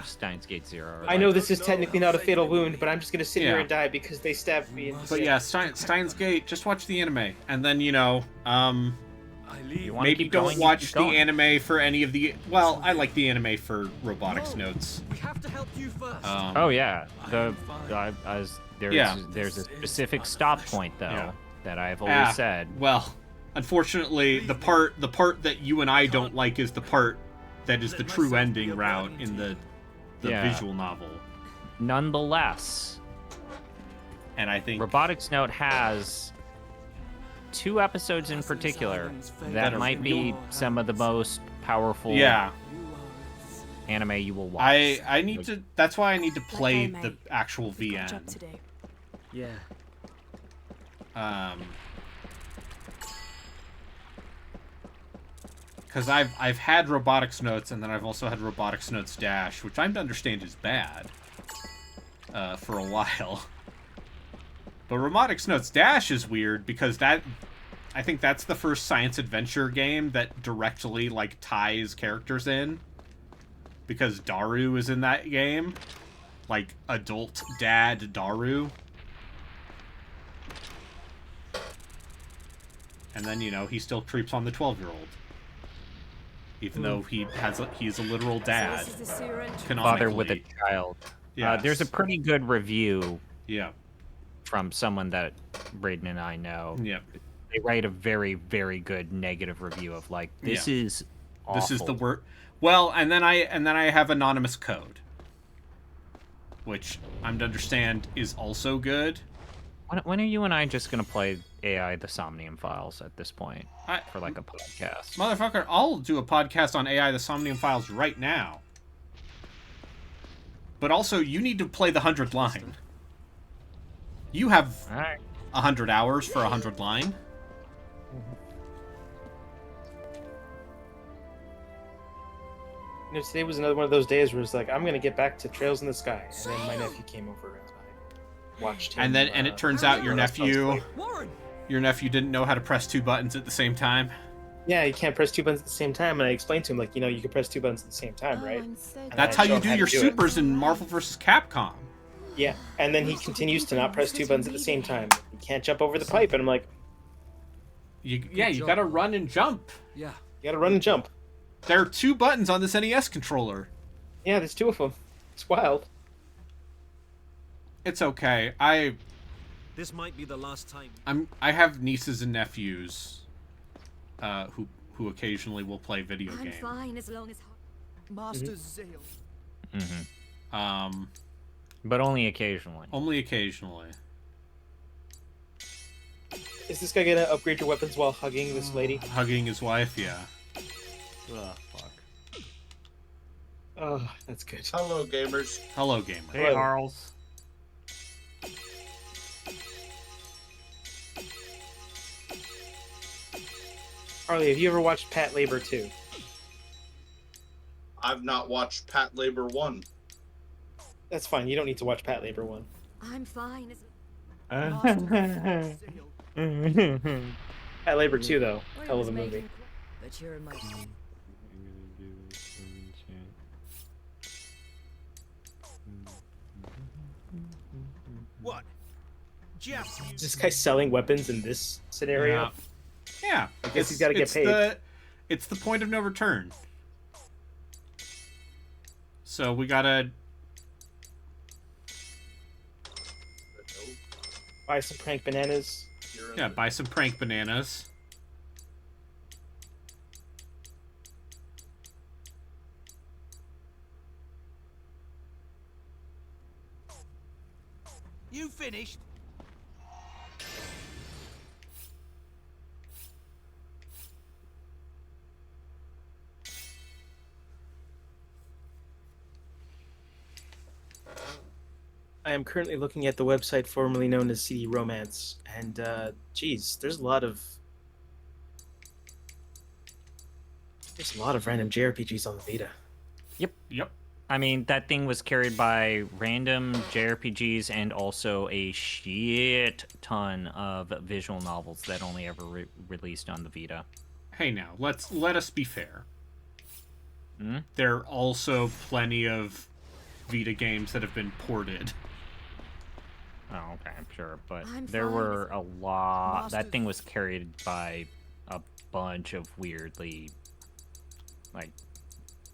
Speaker 7: Steins Gate Zero. Or
Speaker 13: I know this is technically not a fatal wound, but I'm just gonna sit here
Speaker 1: Yeah.
Speaker 13: and die because they stabbed me. In the
Speaker 1: But
Speaker 13: dick.
Speaker 1: yeah, Steins Gate, just watch the anime. And then,
Speaker 2: I leave.
Speaker 7: wanna
Speaker 1: maybe
Speaker 7: keep
Speaker 1: don't
Speaker 7: going, you
Speaker 1: watch
Speaker 7: keep
Speaker 1: the
Speaker 7: going.
Speaker 1: anime for any of the... Well, I like the anime for robotics notes.
Speaker 11: We have to help you first.
Speaker 7: Oh yeah,
Speaker 1: Yeah.
Speaker 7: there's a specific stop point though
Speaker 1: Yeah.
Speaker 7: that I've always said.
Speaker 1: Well, unfortunately, the part that you and I don't like is the part that is the true ending route in the
Speaker 7: Yeah.
Speaker 1: visual novel.
Speaker 7: Nonetheless,
Speaker 1: And I think
Speaker 7: Robotics Note has 2 episodes in particular that might be some of the most powerful anime you will watch.
Speaker 1: I need to. That's why I need to play
Speaker 10: go,
Speaker 1: the
Speaker 10: mate.
Speaker 1: actual
Speaker 10: We've got a
Speaker 1: VN.
Speaker 10: job to do.
Speaker 5: Yeah.
Speaker 1: because I've had Robotics Notes, and then I've also had Robotics Notes Dash, which I'm to understand is bad for a while. But Robotics Notes Dash is weird because I think that's the first science adventure game that directly like ties characters in. Because Daru is in that game, like adult dad Daru. And then, you know, he still creeps on the 12-year-old. Even though he's a literal dad.
Speaker 7: Father with a child.
Speaker 1: Yeah.
Speaker 7: There's a pretty good review.
Speaker 1: Yeah.
Speaker 7: From someone that Braden and I know.
Speaker 1: Yeah.
Speaker 7: They write a very, very good negative review of like, this is awful.
Speaker 1: This is the word. Well, and then I have Anonymous Code, which I'm to understand is also good.
Speaker 7: When are you and I just gonna play AI the Somnium Files at this point for like a podcast?
Speaker 1: Motherfucker, I'll do a podcast on AI the Somnium Files right now. But also, you need to play the 100 line. You have 100 hours for 100 line.
Speaker 13: You know, today was another one of those days where it's like, I'm gonna get back to Trails in the Sky, and then my nephew came over and I watched him.
Speaker 1: And it turns out your nephew didn't know how to press 2 buttons at the same time.
Speaker 13: Yeah, you can't press 2 buttons at the same time, and I explained to him, like, you know, you can press 2 buttons at the same time, right?
Speaker 1: That's how you do your supers in Marvel vs. Capcom.
Speaker 13: Yeah, and then he continues to not press 2 buttons at the same time. He can't jump over the pipe, and I'm like...
Speaker 1: You gotta run and jump.
Speaker 13: Yeah. You gotta run and jump.
Speaker 1: There are 2 buttons on this NES controller.
Speaker 13: Yeah, there's 2 of them. It's wild.
Speaker 1: It's okay.
Speaker 11: This might be the last time.
Speaker 1: I have nieces and nephews who occasionally will play video games.
Speaker 6: I'm fine as long as
Speaker 14: Master Zale.
Speaker 7: But only occasionally.
Speaker 1: Only occasionally.
Speaker 13: Is this guy gonna upgrade your weapons while hugging this lady?
Speaker 1: Hugging his wife, yeah. Ugh, fuck.
Speaker 13: Oh, that's good.
Speaker 15: Hello, gamers.
Speaker 1: Hello, gamers.
Speaker 7: Hey, Harls.
Speaker 13: Harley, have you ever watched Pat Labor 2?
Speaker 15: I've not watched Pat Labor 1.
Speaker 13: That's fine. You don't need to watch Pat Labor 1.
Speaker 6: I'm fine
Speaker 13: Pat Labor 2, though. Hell of a movie.
Speaker 6: But you're in my...
Speaker 14: What? Jeff,
Speaker 13: This guy's selling weapons in this scenario?
Speaker 1: Yeah.
Speaker 13: I guess he's got to get paid.
Speaker 1: It's the point of no return. So we gotta...
Speaker 13: Buy some prank bananas.
Speaker 1: Yeah, buy some prank bananas.
Speaker 14: you finished?
Speaker 13: I am currently looking at the website formerly known as CD Romance, and geez, there's a lot of random JRPGs on the Vita.
Speaker 1: Yep.
Speaker 7: I mean, that thing was carried by random JRPGs and also a shit ton of visual novels that only ever released on the Vita.
Speaker 1: Hey, now let us be fair.
Speaker 7: Hmm?
Speaker 1: There are also plenty of Vita games that have been ported.
Speaker 7: Oh, okay, I'm sure, but
Speaker 6: I'm
Speaker 7: there
Speaker 6: fine
Speaker 7: were a lot. That thing was carried by a bunch of weirdly, like,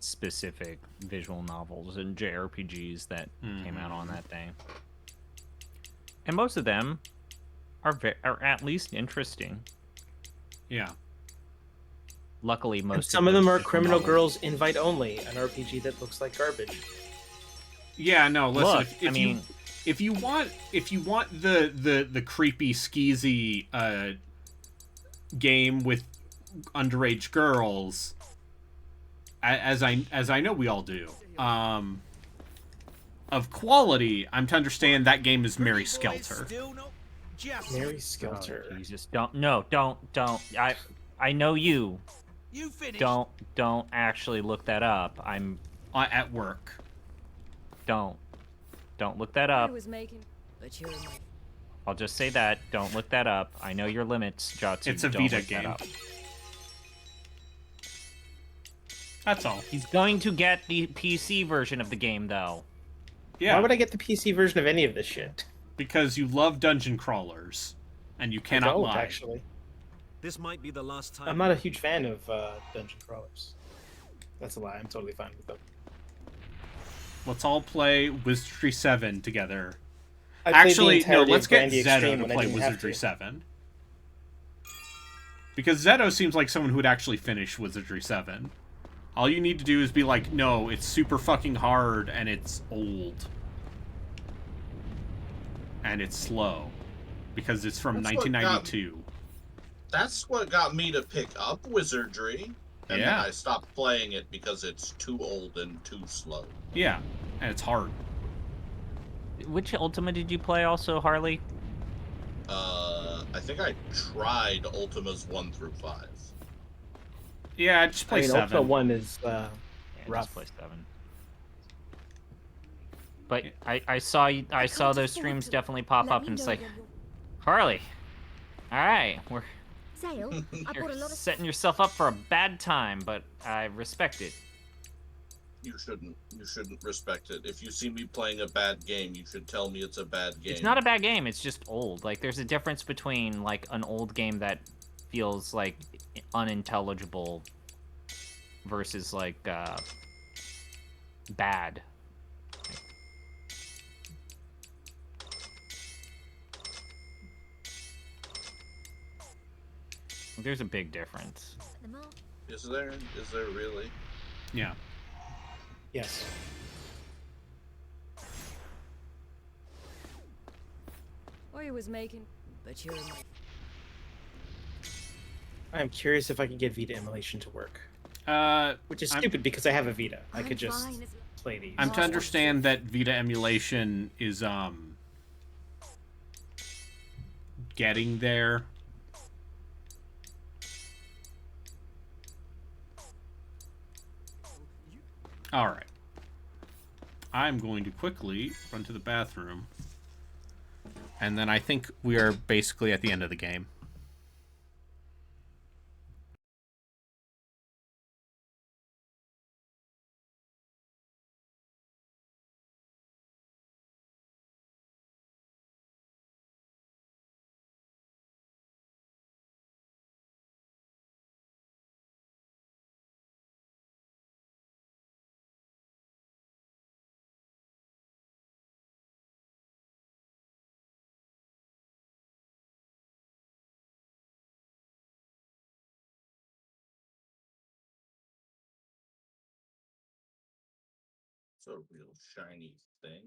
Speaker 7: specific visual novels and JRPGs that came out on that thing. And most of them are at least interesting.
Speaker 1: Yeah.
Speaker 7: Luckily, most
Speaker 13: And some of them are Criminal Girls Invite Only, an RPG that looks like garbage.
Speaker 1: Yeah, no, listen,
Speaker 7: Look,
Speaker 1: if you want the creepy skeezy game with underage girls, as I know we all do, of quality, I'm to understand that game is Mary Skelter.
Speaker 13: Mary Skelter.
Speaker 7: Oh, Jesus, don't. I know you.
Speaker 14: You finished?
Speaker 7: Don't actually look that up. I'm
Speaker 1: at work.
Speaker 7: Don't look that
Speaker 6: I
Speaker 7: up.
Speaker 6: was making. But you're my.
Speaker 7: I'll just say that. Don't look that up. I know your limits, Jotsu.
Speaker 1: It's a
Speaker 7: Don't
Speaker 1: Vita
Speaker 7: look that
Speaker 1: game.
Speaker 7: up.
Speaker 1: That's all.
Speaker 7: He's going to get the PC version of the game, though.
Speaker 1: Yeah.
Speaker 13: Why would I get the PC version of any of this shit?
Speaker 1: Because you love dungeon crawlers, and you
Speaker 13: I
Speaker 1: cannot
Speaker 13: don't,
Speaker 1: lie.
Speaker 13: actually.
Speaker 9: This might be the last time.
Speaker 13: I'm not a huge fan of dungeon crawlers. That's a lie. I'm totally fine with them.
Speaker 1: Let's all play Wizardry 7 together.
Speaker 13: I played the
Speaker 1: Actually, no,
Speaker 13: entirety
Speaker 1: let's
Speaker 13: of
Speaker 1: get
Speaker 13: Grandy
Speaker 1: Zeto
Speaker 13: Extreme
Speaker 1: to
Speaker 13: when I
Speaker 1: play
Speaker 13: didn't have
Speaker 1: Wizardry
Speaker 13: to.
Speaker 1: 7. Because Zeto seems like someone who would actually finish Wizardry 7. All you need to do is be like, no, it's super fucking hard, and it's old. And it's slow. Because it's from 1992.
Speaker 15: That's what got me to pick up Wizardry. And then
Speaker 1: Yeah.
Speaker 15: I stopped playing it because it's too old and too slow.
Speaker 1: Yeah, and it's hard.
Speaker 7: Which Ultima did you play also, Harley?
Speaker 15: I think I tried Ultimas 1 through 5.
Speaker 1: Yeah, just play 7.
Speaker 13: Ultima 1 is
Speaker 7: rough. Just play 7. But I saw those streams definitely pop up, and it's like, Harley, all right,
Speaker 12: Zale, I
Speaker 7: you're
Speaker 12: bought a lot of.
Speaker 7: setting yourself up for a bad time, but I respect it.
Speaker 15: You shouldn't respect it. If you see me playing a bad game, you should tell me it's a bad game.
Speaker 7: It's not a bad game. It's just old. Like, there's a difference between like an old game that feels like unintelligible versus like bad. There's a big difference.
Speaker 15: Is there? Is there really?
Speaker 1: Yeah.
Speaker 13: Yes.
Speaker 6: I was making. But you're my.
Speaker 13: I'm curious if I can get Vita emulation to work. Which is
Speaker 1: I'm-
Speaker 13: stupid because I have a Vita. I could
Speaker 6: I'm
Speaker 13: just
Speaker 6: fine as-
Speaker 13: play these.
Speaker 1: I'm to understand that Vita emulation is getting there. All right. I'm going to quickly run to the bathroom. And then I think we are basically at the end of the game.
Speaker 15: It's a real shiny thing.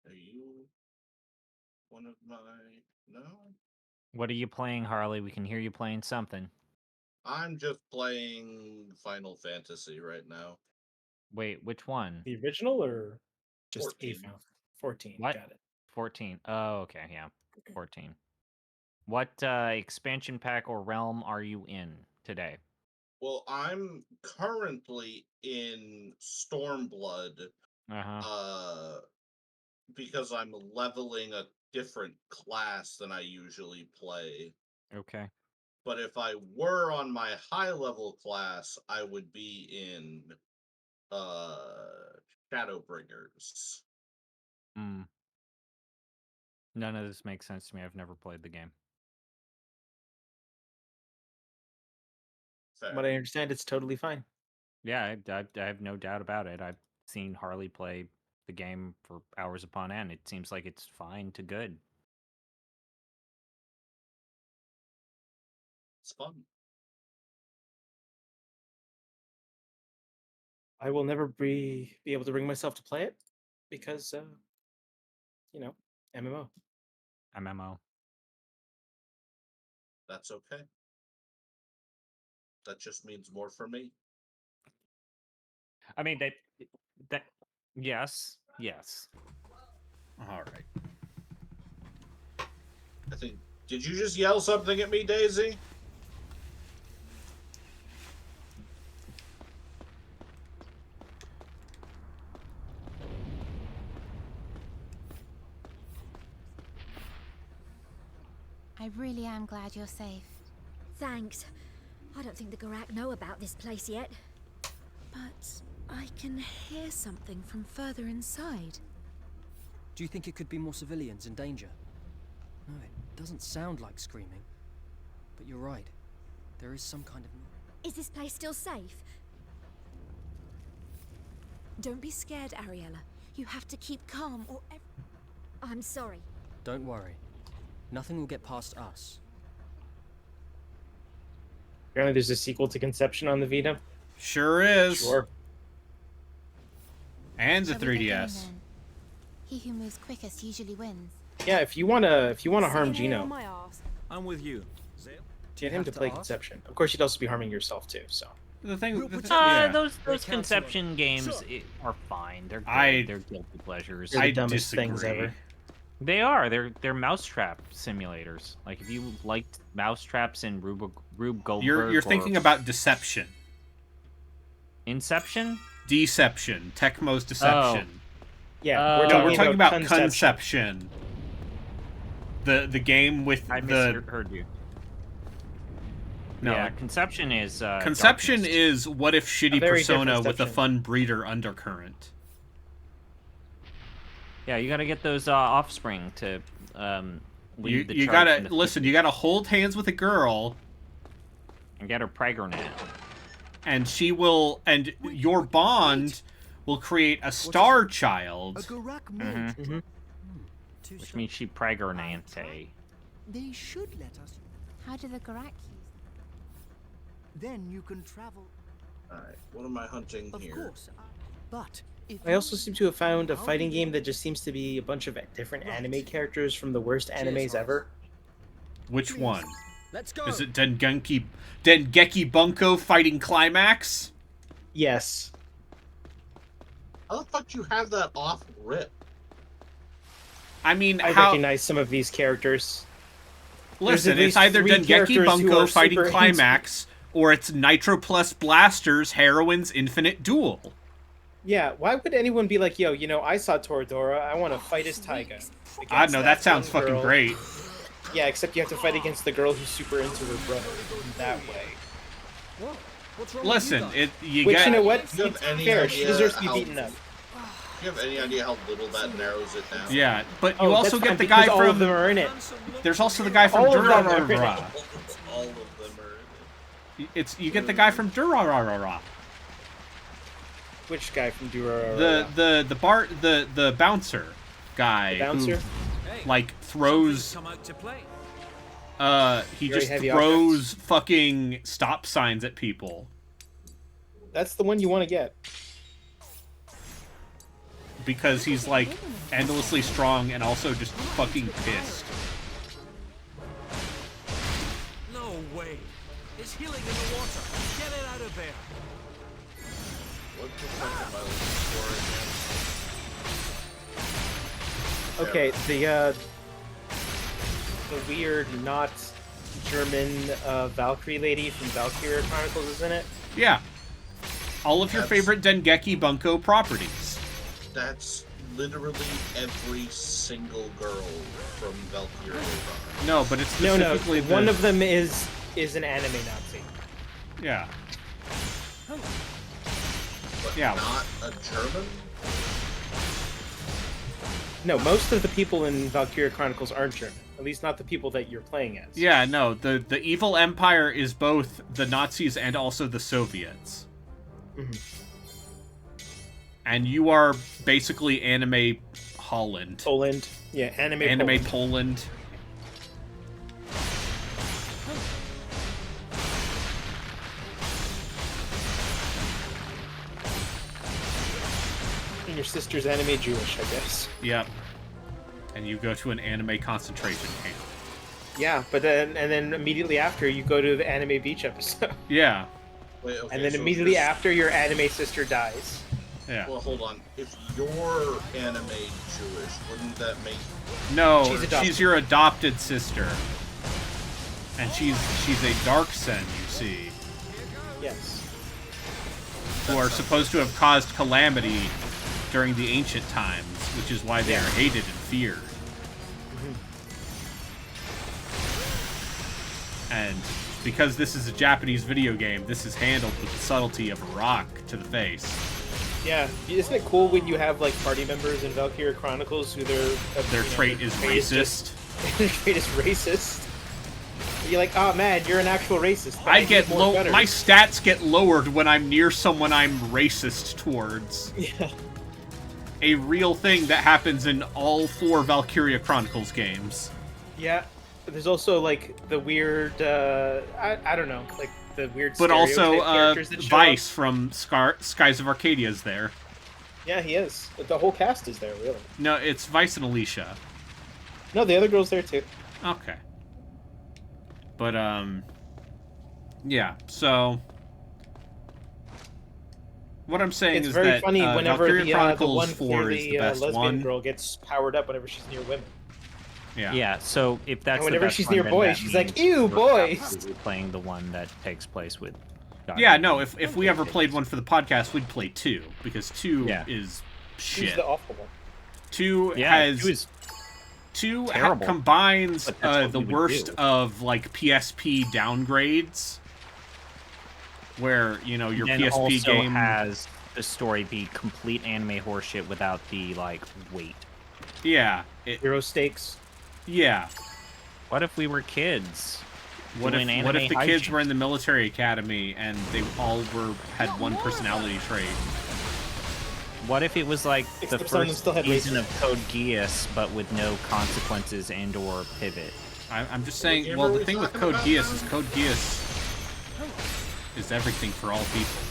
Speaker 15: Are you one of my... No?
Speaker 7: What are you playing, Harley? We can hear you playing something.
Speaker 15: I'm just playing Final Fantasy right now.
Speaker 7: Wait, which one?
Speaker 13: The original or just
Speaker 15: 14.
Speaker 13: a Final 14?
Speaker 7: What?
Speaker 13: Got it.
Speaker 7: 14. Oh, okay, yeah. 14. What expansion pack or realm are you in today?
Speaker 15: Well, I'm currently in Stormblood,
Speaker 7: Uh-huh.
Speaker 15: because I'm leveling a different class than I usually play.
Speaker 7: Okay.
Speaker 15: But if I were on my high level class, I would be in Shadowbringers.
Speaker 7: Hmm. None of this makes sense to me. I've never played the game.
Speaker 13: From what I understand, it's totally fine.
Speaker 7: Yeah, I have no doubt about it. I've seen Harley play the game for hours upon end. It seems like it's fine to good.
Speaker 15: It's fun.
Speaker 13: I will never be able to bring myself to play it because, MMO.
Speaker 7: MMO.
Speaker 15: That's okay. That just means more for me.
Speaker 7: I mean, that yes.
Speaker 1: All right.
Speaker 15: I think. Did you just yell something at me, Daisy?
Speaker 12: I really am glad you're safe.
Speaker 6: Thanks. I don't think the Garak know about this place yet. But I can hear something from further inside.
Speaker 5: Do you think it could be more civilians in danger? No, it doesn't sound like screaming. But you're right. There is some kind of...
Speaker 6: Is this place still safe? Don't be scared, Ariella. You have to keep calm or... I'm sorry.
Speaker 5: Don't worry. Nothing will get past us.
Speaker 13: Apparently there's a sequel to Conception on the Vita.
Speaker 1: Sure is.
Speaker 13: Sure.
Speaker 1: And the
Speaker 12: Shall we get going,
Speaker 1: 3DS.
Speaker 12: then? He who moves quickest usually wins.
Speaker 13: Yeah, if you wanna harm
Speaker 10: Sitting here on
Speaker 13: Gino,
Speaker 10: my arse.
Speaker 9: I'm with you. Zale?
Speaker 13: get him to play Conception. Of course, you'd also be harming yourself too. So
Speaker 1: The thing,
Speaker 7: those Conception games are fine. They're good. They're guilty pleasures.
Speaker 13: They're the dumbest things ever.
Speaker 7: They are. They're mousetrap simulators. Like if you liked mousetraps in Rube Goldberg.
Speaker 1: You're thinking about Deception.
Speaker 7: Inception?
Speaker 1: Deception. Tecmo's Deception.
Speaker 13: Yeah,
Speaker 1: we're talking about Conception. The game with
Speaker 7: I misheard you.
Speaker 1: No,
Speaker 7: yeah, Conception is
Speaker 1: Conception
Speaker 7: darkness.
Speaker 1: is what if shitty
Speaker 13: very
Speaker 1: Persona
Speaker 13: different
Speaker 1: with a
Speaker 13: Deception.
Speaker 1: fun breeder undercurrent.
Speaker 7: Yeah, you gotta get those offspring to lead the
Speaker 1: You
Speaker 7: charge
Speaker 1: gotta
Speaker 7: in the
Speaker 1: listen. You gotta hold hands with a girl,
Speaker 7: and get her pregnant.
Speaker 1: and she will, and your bond will create a star child.
Speaker 7: Which means she pregnante.
Speaker 14: They should let us.
Speaker 12: How do the Garak use
Speaker 14: Then you can travel.
Speaker 15: Alright, what am I hunting
Speaker 14: Of
Speaker 15: here?
Speaker 14: course. But if
Speaker 13: I also seem to have found a fighting game that just seems to be a bunch of different anime characters from the worst animes ever.
Speaker 1: Which one?
Speaker 5: Let's go.
Speaker 1: Is it Dengeki Bunko Fighting Climax?
Speaker 13: Yes.
Speaker 15: How the fuck do you have that off rip?
Speaker 1: I mean,
Speaker 13: I recognize some of these characters. There's
Speaker 1: Listen,
Speaker 13: at
Speaker 1: it's
Speaker 13: least
Speaker 1: either
Speaker 13: 3
Speaker 1: Dengeki
Speaker 13: characters who
Speaker 1: Bunko
Speaker 13: are
Speaker 1: Fighting
Speaker 13: super
Speaker 1: Climax, or it's Nitro Plus Blasters Heroine's Infinite Duel.
Speaker 13: Yeah, why would anyone be like, yo, I saw Toradora, I want to fight as Taiga.
Speaker 1: I know, that sounds
Speaker 13: one
Speaker 1: fucking
Speaker 13: girl.
Speaker 1: great.
Speaker 13: Yeah, except you have to fight against the girl who's super into her brother in that way.
Speaker 5: Whoa, what's wrong
Speaker 1: Listen,
Speaker 5: with you guys?
Speaker 1: you
Speaker 13: Which,
Speaker 1: got...
Speaker 13: you know what?
Speaker 15: Do you have any
Speaker 13: Fair, she
Speaker 15: idea
Speaker 13: deserves to be
Speaker 15: how-
Speaker 13: beaten up.
Speaker 15: Do you have any idea how little that narrows it down?
Speaker 1: Yeah, but you
Speaker 13: Oh,
Speaker 1: also
Speaker 13: that's
Speaker 1: get
Speaker 13: fine,
Speaker 1: the guy
Speaker 13: because
Speaker 1: from...
Speaker 13: all of them are in it.
Speaker 1: There's also the guy from
Speaker 13: All of them are in it.
Speaker 1: Durarara.
Speaker 15: All of them are in it.
Speaker 1: You get the guy from Durarara.
Speaker 13: Which guy from Durarara?
Speaker 1: The bouncer guy.
Speaker 13: The bouncer?
Speaker 1: Who, like, throws...
Speaker 9: Come out to play.
Speaker 1: He
Speaker 13: Very
Speaker 1: just
Speaker 13: heavy
Speaker 1: throws fucking stop signs at people.
Speaker 13: That's the one you want to get.
Speaker 1: Because he's, like, endlessly strong and also just fucking pissed.
Speaker 9: No way. It's healing in the water. Get it out of there.
Speaker 15: What the fuck am I looking for again?
Speaker 13: Okay, the weird, not German Valkyrie lady from Valkyria Chronicles is in it.
Speaker 1: Yeah. All of your
Speaker 15: That's-
Speaker 1: favorite Dengeki Bunko properties.
Speaker 15: That's literally every single girl from Valkyria.
Speaker 1: No, but it's
Speaker 13: No,
Speaker 1: specifically the...
Speaker 13: one of them is an anime Nazi.
Speaker 1: Yeah.
Speaker 15: But
Speaker 1: Yeah.
Speaker 15: not a German?
Speaker 13: No, most of the people in Valkyria Chronicles aren't German. At least not the people that you're playing as.
Speaker 1: Yeah, no, the evil empire is both the Nazis and also the Soviets.
Speaker 13: Mhm.
Speaker 1: And you are basically anime Holland.
Speaker 13: Poland. Yeah, anime
Speaker 1: Poland.
Speaker 13: And your sister's anime Jewish, I guess.
Speaker 1: Yep. And you go to an anime concentration camp.
Speaker 13: Yeah, but then immediately after you go to the anime beach episode.
Speaker 1: Yeah.
Speaker 15: Wait, okay,
Speaker 13: And then
Speaker 15: so
Speaker 13: immediately
Speaker 15: this-
Speaker 13: after your anime sister dies.
Speaker 1: Yeah.
Speaker 15: Well, hold on. If you're anime Jewish, wouldn't that make...
Speaker 1: No,
Speaker 13: She's adopted.
Speaker 1: she's your adopted sister. And she's a dark sen, you see,
Speaker 13: Yes.
Speaker 1: who are supposed to have caused calamity during the ancient times, which is why they are hated and feared. And because this is a Japanese video game, this is handled with the subtlety of a rock to the face.
Speaker 13: Yeah, isn't it cool when you have like party members in Valkyria Chronicles who
Speaker 1: their trait is racist?
Speaker 13: Their trait is racist. You're like, oh man, you're an actual racist.
Speaker 1: I get low. My stats get lowered when I'm near someone I'm racist towards.
Speaker 13: Yeah.
Speaker 1: A real thing that happens in all 4 Valkyria Chronicles games.
Speaker 13: Yeah. There's also like the weird, I don't know, like the weird.
Speaker 1: But also,
Speaker 13: characters that show
Speaker 1: Vice
Speaker 13: up.
Speaker 1: from Skies of Arcadia is there.
Speaker 13: Yeah, he is. The whole cast is there, really.
Speaker 1: No, it's Vice and Alicia.
Speaker 13: No, the other girl's there too.
Speaker 1: Okay. But, yeah, so... What I'm saying
Speaker 13: It's
Speaker 1: is
Speaker 13: very
Speaker 1: that
Speaker 13: funny whenever
Speaker 1: Valkyria
Speaker 13: the
Speaker 1: Chronicles
Speaker 13: one
Speaker 1: 4 is the best
Speaker 13: lesbian
Speaker 1: one.
Speaker 13: girl gets powered up whenever she's near women.
Speaker 1: Yeah.
Speaker 7: Yeah, so if that's
Speaker 13: And whenever
Speaker 7: the best
Speaker 13: she's
Speaker 7: one,
Speaker 13: near
Speaker 7: then
Speaker 13: boys,
Speaker 7: that
Speaker 13: she's like,
Speaker 7: means
Speaker 13: "Ew,
Speaker 7: we're
Speaker 13: boys!"
Speaker 7: absolutely playing the one that takes place with God.
Speaker 1: Yeah, no, if we ever played one for the podcast, we'd play 2, because 2 is shit.
Speaker 13: She's the awful one.
Speaker 1: 2
Speaker 7: Yeah,
Speaker 1: has...
Speaker 7: 2 is
Speaker 1: 2
Speaker 7: terrible.
Speaker 1: combines
Speaker 7: But that's what
Speaker 1: the
Speaker 7: we would
Speaker 1: worst
Speaker 7: do.
Speaker 1: of, like, PSP downgrades, where, you know, your
Speaker 7: and
Speaker 1: PSP
Speaker 7: also
Speaker 1: game...
Speaker 7: has the story be complete anime horseshit without the, like, weight.
Speaker 1: Yeah.
Speaker 13: Zero stakes.
Speaker 1: Yeah.
Speaker 7: What if we were kids?
Speaker 1: What
Speaker 7: doing
Speaker 1: if the
Speaker 7: anime
Speaker 1: kids
Speaker 7: hijinks?
Speaker 1: were in the military academy and they all had one personality trait?
Speaker 7: What if it was like the
Speaker 13: Except some of them
Speaker 7: first
Speaker 13: still had
Speaker 7: season
Speaker 13: racism.
Speaker 7: of Code Geass, but with no consequences and/or pivot?
Speaker 1: I'm just saying. Well, the thing with Code Geass is Code Geass is everything for all people.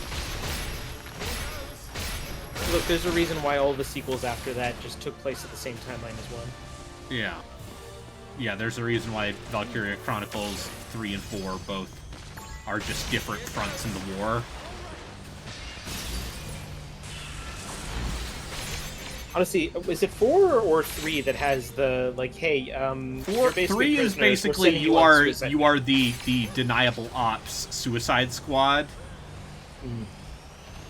Speaker 13: Look, there's a reason why all the sequels after that just took place at the same timeline as one.
Speaker 1: Yeah. Yeah, there's a reason why Valkyria Chronicles 3 and 4 both are just different fronts in the war.
Speaker 13: Honestly, is it 4 or 3 that has the like, hey, you're basically
Speaker 1: 3 is
Speaker 13: prisoners, we're
Speaker 1: basically
Speaker 13: sending
Speaker 1: you
Speaker 13: on
Speaker 1: are
Speaker 13: suicide
Speaker 1: you are the deniable ops Suicide Squad.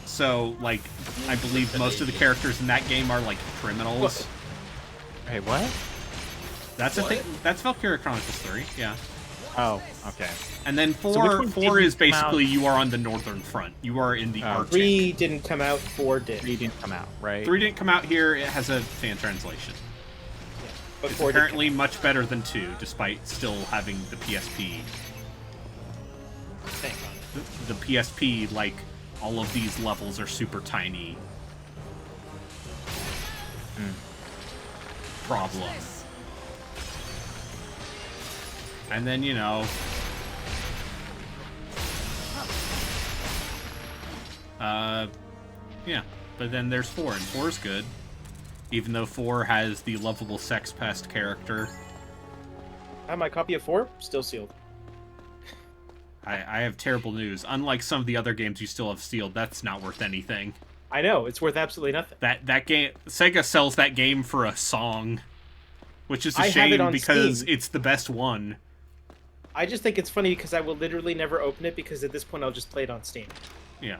Speaker 1: So, like, I believe most of the characters in that game are like criminals.
Speaker 7: Hey, what?
Speaker 1: That's a thing. That's Valkyria Chronicles 3. Yeah.
Speaker 7: Oh, okay.
Speaker 1: And then
Speaker 7: So which
Speaker 1: 4
Speaker 7: one
Speaker 1: 4
Speaker 7: didn't
Speaker 1: is
Speaker 7: come out?
Speaker 1: basically you are on the northern front. You are in the Arctic.
Speaker 13: 3 didn't come out, 4 did.
Speaker 7: 3 didn't come out, right?
Speaker 1: 3 didn't come out here. It has a fan translation.
Speaker 13: But
Speaker 1: It's
Speaker 13: 4 did
Speaker 1: apparently much better than 2, despite still having the PSP.
Speaker 13: Thank God.
Speaker 1: The PSP, like, all of these levels are super tiny. Problem. And then, you know... yeah. But then there's 4, and 4 is good. Even though 4 has the lovable sex pest character.
Speaker 13: I have my copy of 4, still sealed.
Speaker 1: I have terrible news. Unlike some of the other games you still have sealed, that's not worth anything.
Speaker 13: I know, it's worth absolutely nothing.
Speaker 1: That game... Sega sells that game for a song. Which is a
Speaker 13: I have it
Speaker 1: shame
Speaker 13: on
Speaker 1: because
Speaker 13: Steam.
Speaker 1: it's the best one.
Speaker 13: I just think it's funny because I will literally never open it because at this point I'll just play it on Steam.
Speaker 1: Yeah.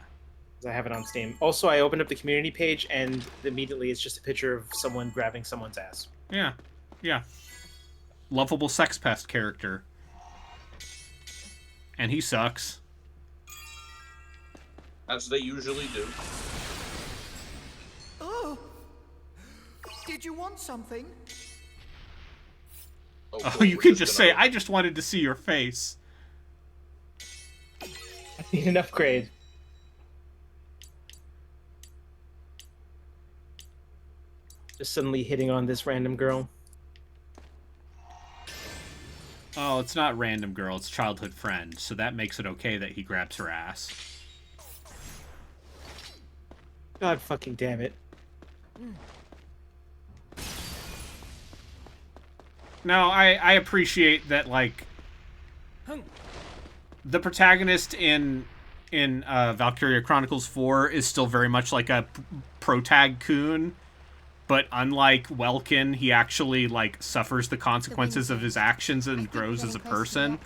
Speaker 13: Because I have it on Steam. Also, I opened up the community page and immediately it's just a picture of someone grabbing someone's ass.
Speaker 1: Yeah. Yeah. Lovable sex pest character. And he sucks.
Speaker 15: As they usually do.
Speaker 14: Oh! Did you want something?
Speaker 1: Oh, you can just say, I just wanted to see your face.
Speaker 13: I need an upgrade. Just suddenly hitting on this random girl.
Speaker 1: Oh, it's not random girl, it's childhood friend, so that makes it okay that he grabs her ass.
Speaker 13: God fucking damn it.
Speaker 1: No, I appreciate that, like, the protagonist in Valkyria Chronicles 4 is still very much like a protag coon, but unlike Welkin, he actually, like, suffers the consequences of his actions and grows as a person.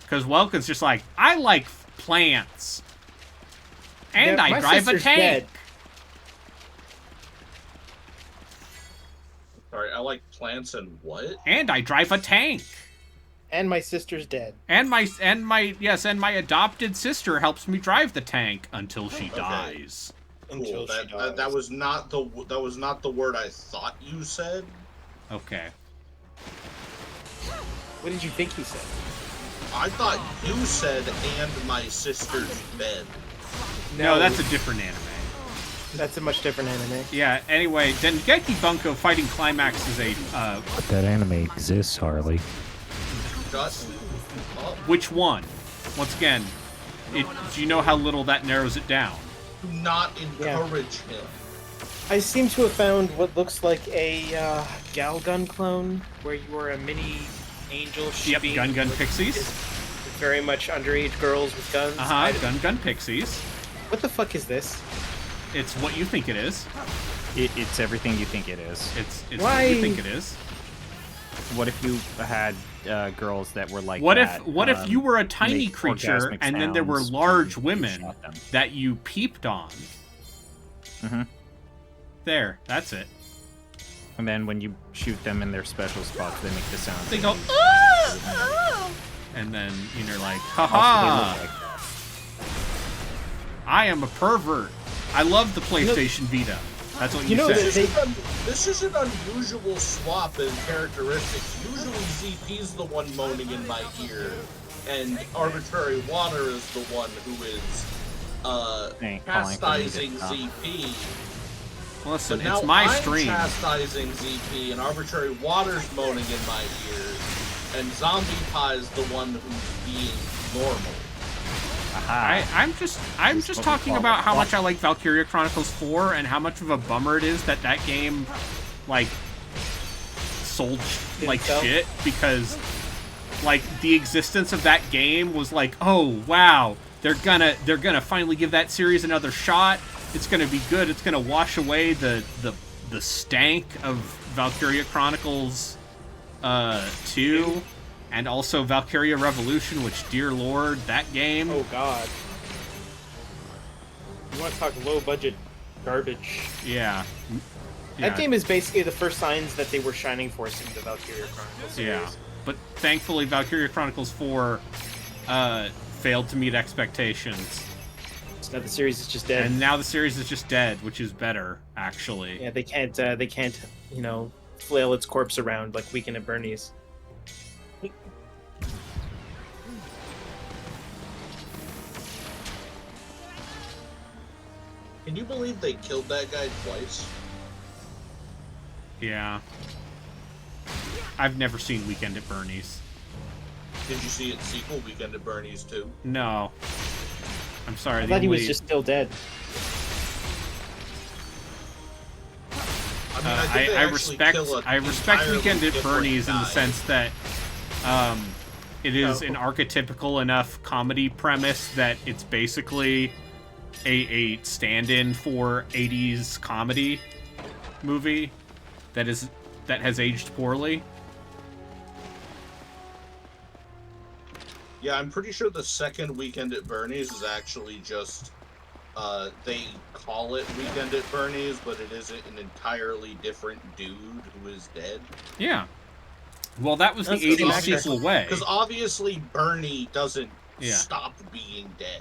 Speaker 1: Because Welkin's just like, I like plants. And
Speaker 13: Yeah,
Speaker 1: I
Speaker 13: my
Speaker 1: drive a
Speaker 13: sister's
Speaker 1: tank.
Speaker 13: dead.
Speaker 15: Sorry, I like plants and what?
Speaker 1: And I drive a tank.
Speaker 13: And my sister's dead.
Speaker 1: And my adopted sister helps me drive the tank until she dies.
Speaker 15: Cool. That was not the word I thought you said.
Speaker 1: Okay.
Speaker 13: What did you think he said?
Speaker 15: I thought you said "and my sister's dead."
Speaker 1: No, that's a different anime.
Speaker 13: That's a much different anime.
Speaker 1: Yeah, anyway, Dengeki Bunko Fighting Climax is a...
Speaker 16: But that anime exists, Harley.
Speaker 1: Which one? Once again, do you know how little that narrows it down?
Speaker 15: Do not encourage him.
Speaker 13: I seem to have found what looks like a Galgun clone, where you are a mini angel shooting...
Speaker 1: Yep, Gun Pixies.
Speaker 13: Very much underage girls with guns.
Speaker 1: Gun Pixies.
Speaker 13: What the fuck is this?
Speaker 1: It's what you think it is.
Speaker 7: It's everything you think it is.
Speaker 1: It's what you think it is.
Speaker 7: What if you had girls that were like
Speaker 1: what
Speaker 7: that?
Speaker 1: What if you were a tiny
Speaker 7: make
Speaker 1: creature
Speaker 7: orgasmic
Speaker 1: and then there were
Speaker 7: sounds
Speaker 1: large
Speaker 7: when you
Speaker 1: women
Speaker 7: shot them?
Speaker 1: that you peeped on?
Speaker 7: Mm-hmm.
Speaker 1: There, that's it.
Speaker 7: And then when you shoot them in their special spots, they make the sound.
Speaker 1: They go, "Ah!" And then you're like, haha! I am a pervert. I love the PlayStation Vita. That's what you said.
Speaker 15: This is an unusual swap in characteristics. Usually ZP's the one moaning in my ear, and Arbitrary Water is the one who is chastising ZP.
Speaker 1: Listen,
Speaker 15: but now
Speaker 1: it's my
Speaker 15: I'm
Speaker 1: stream.
Speaker 15: Chastising ZP, and Arbitrary Water's moaning in my ears, and Zombie Pie is the one who's being normal.
Speaker 1: I'm just talking about how much I like Valkyria Chronicles 4 and how much of a bummer it is that game like sold like shit, because like the existence of that game was like, oh wow, they're gonna finally give that series another shot. It's gonna be good. It's gonna wash away the stank of Valkyria Chronicles 2. And also Valkyria Revolution, which, dear lord, that game...
Speaker 13: Oh, God. You want to talk low-budget garbage.
Speaker 1: Yeah.
Speaker 13: That game is basically the first signs that they were shining force in the Valkyria Chronicles series.
Speaker 1: Yeah. But thankfully, Valkyria Chronicles 4 failed to meet expectations.
Speaker 13: So now the series is just dead.
Speaker 1: And now the series is just dead, which is better, actually.
Speaker 13: Yeah, they can't, you know, flail its corpse around like Weekend at Bernie's.
Speaker 15: Can you believe they killed that guy twice?
Speaker 1: Yeah. I've never seen Weekend at Bernie's.
Speaker 15: Did you see its sequel, Weekend at Bernie's 2?
Speaker 1: No. I'm sorry.
Speaker 13: I thought he was just still dead.
Speaker 1: I respect Weekend at Bernie's in the sense that it is an archetypical enough comedy premise that it's basically a stand-in for 80s comedy movie that has aged poorly.
Speaker 15: Yeah, I'm pretty sure the second Weekend at Bernie's is actually just they call it Weekend at Bernie's, but it is an entirely different dude who is dead.
Speaker 1: Yeah. Well, that was the 80s sequel way.
Speaker 15: Because obviously Bernie doesn't
Speaker 1: Yeah.
Speaker 15: stop being dead.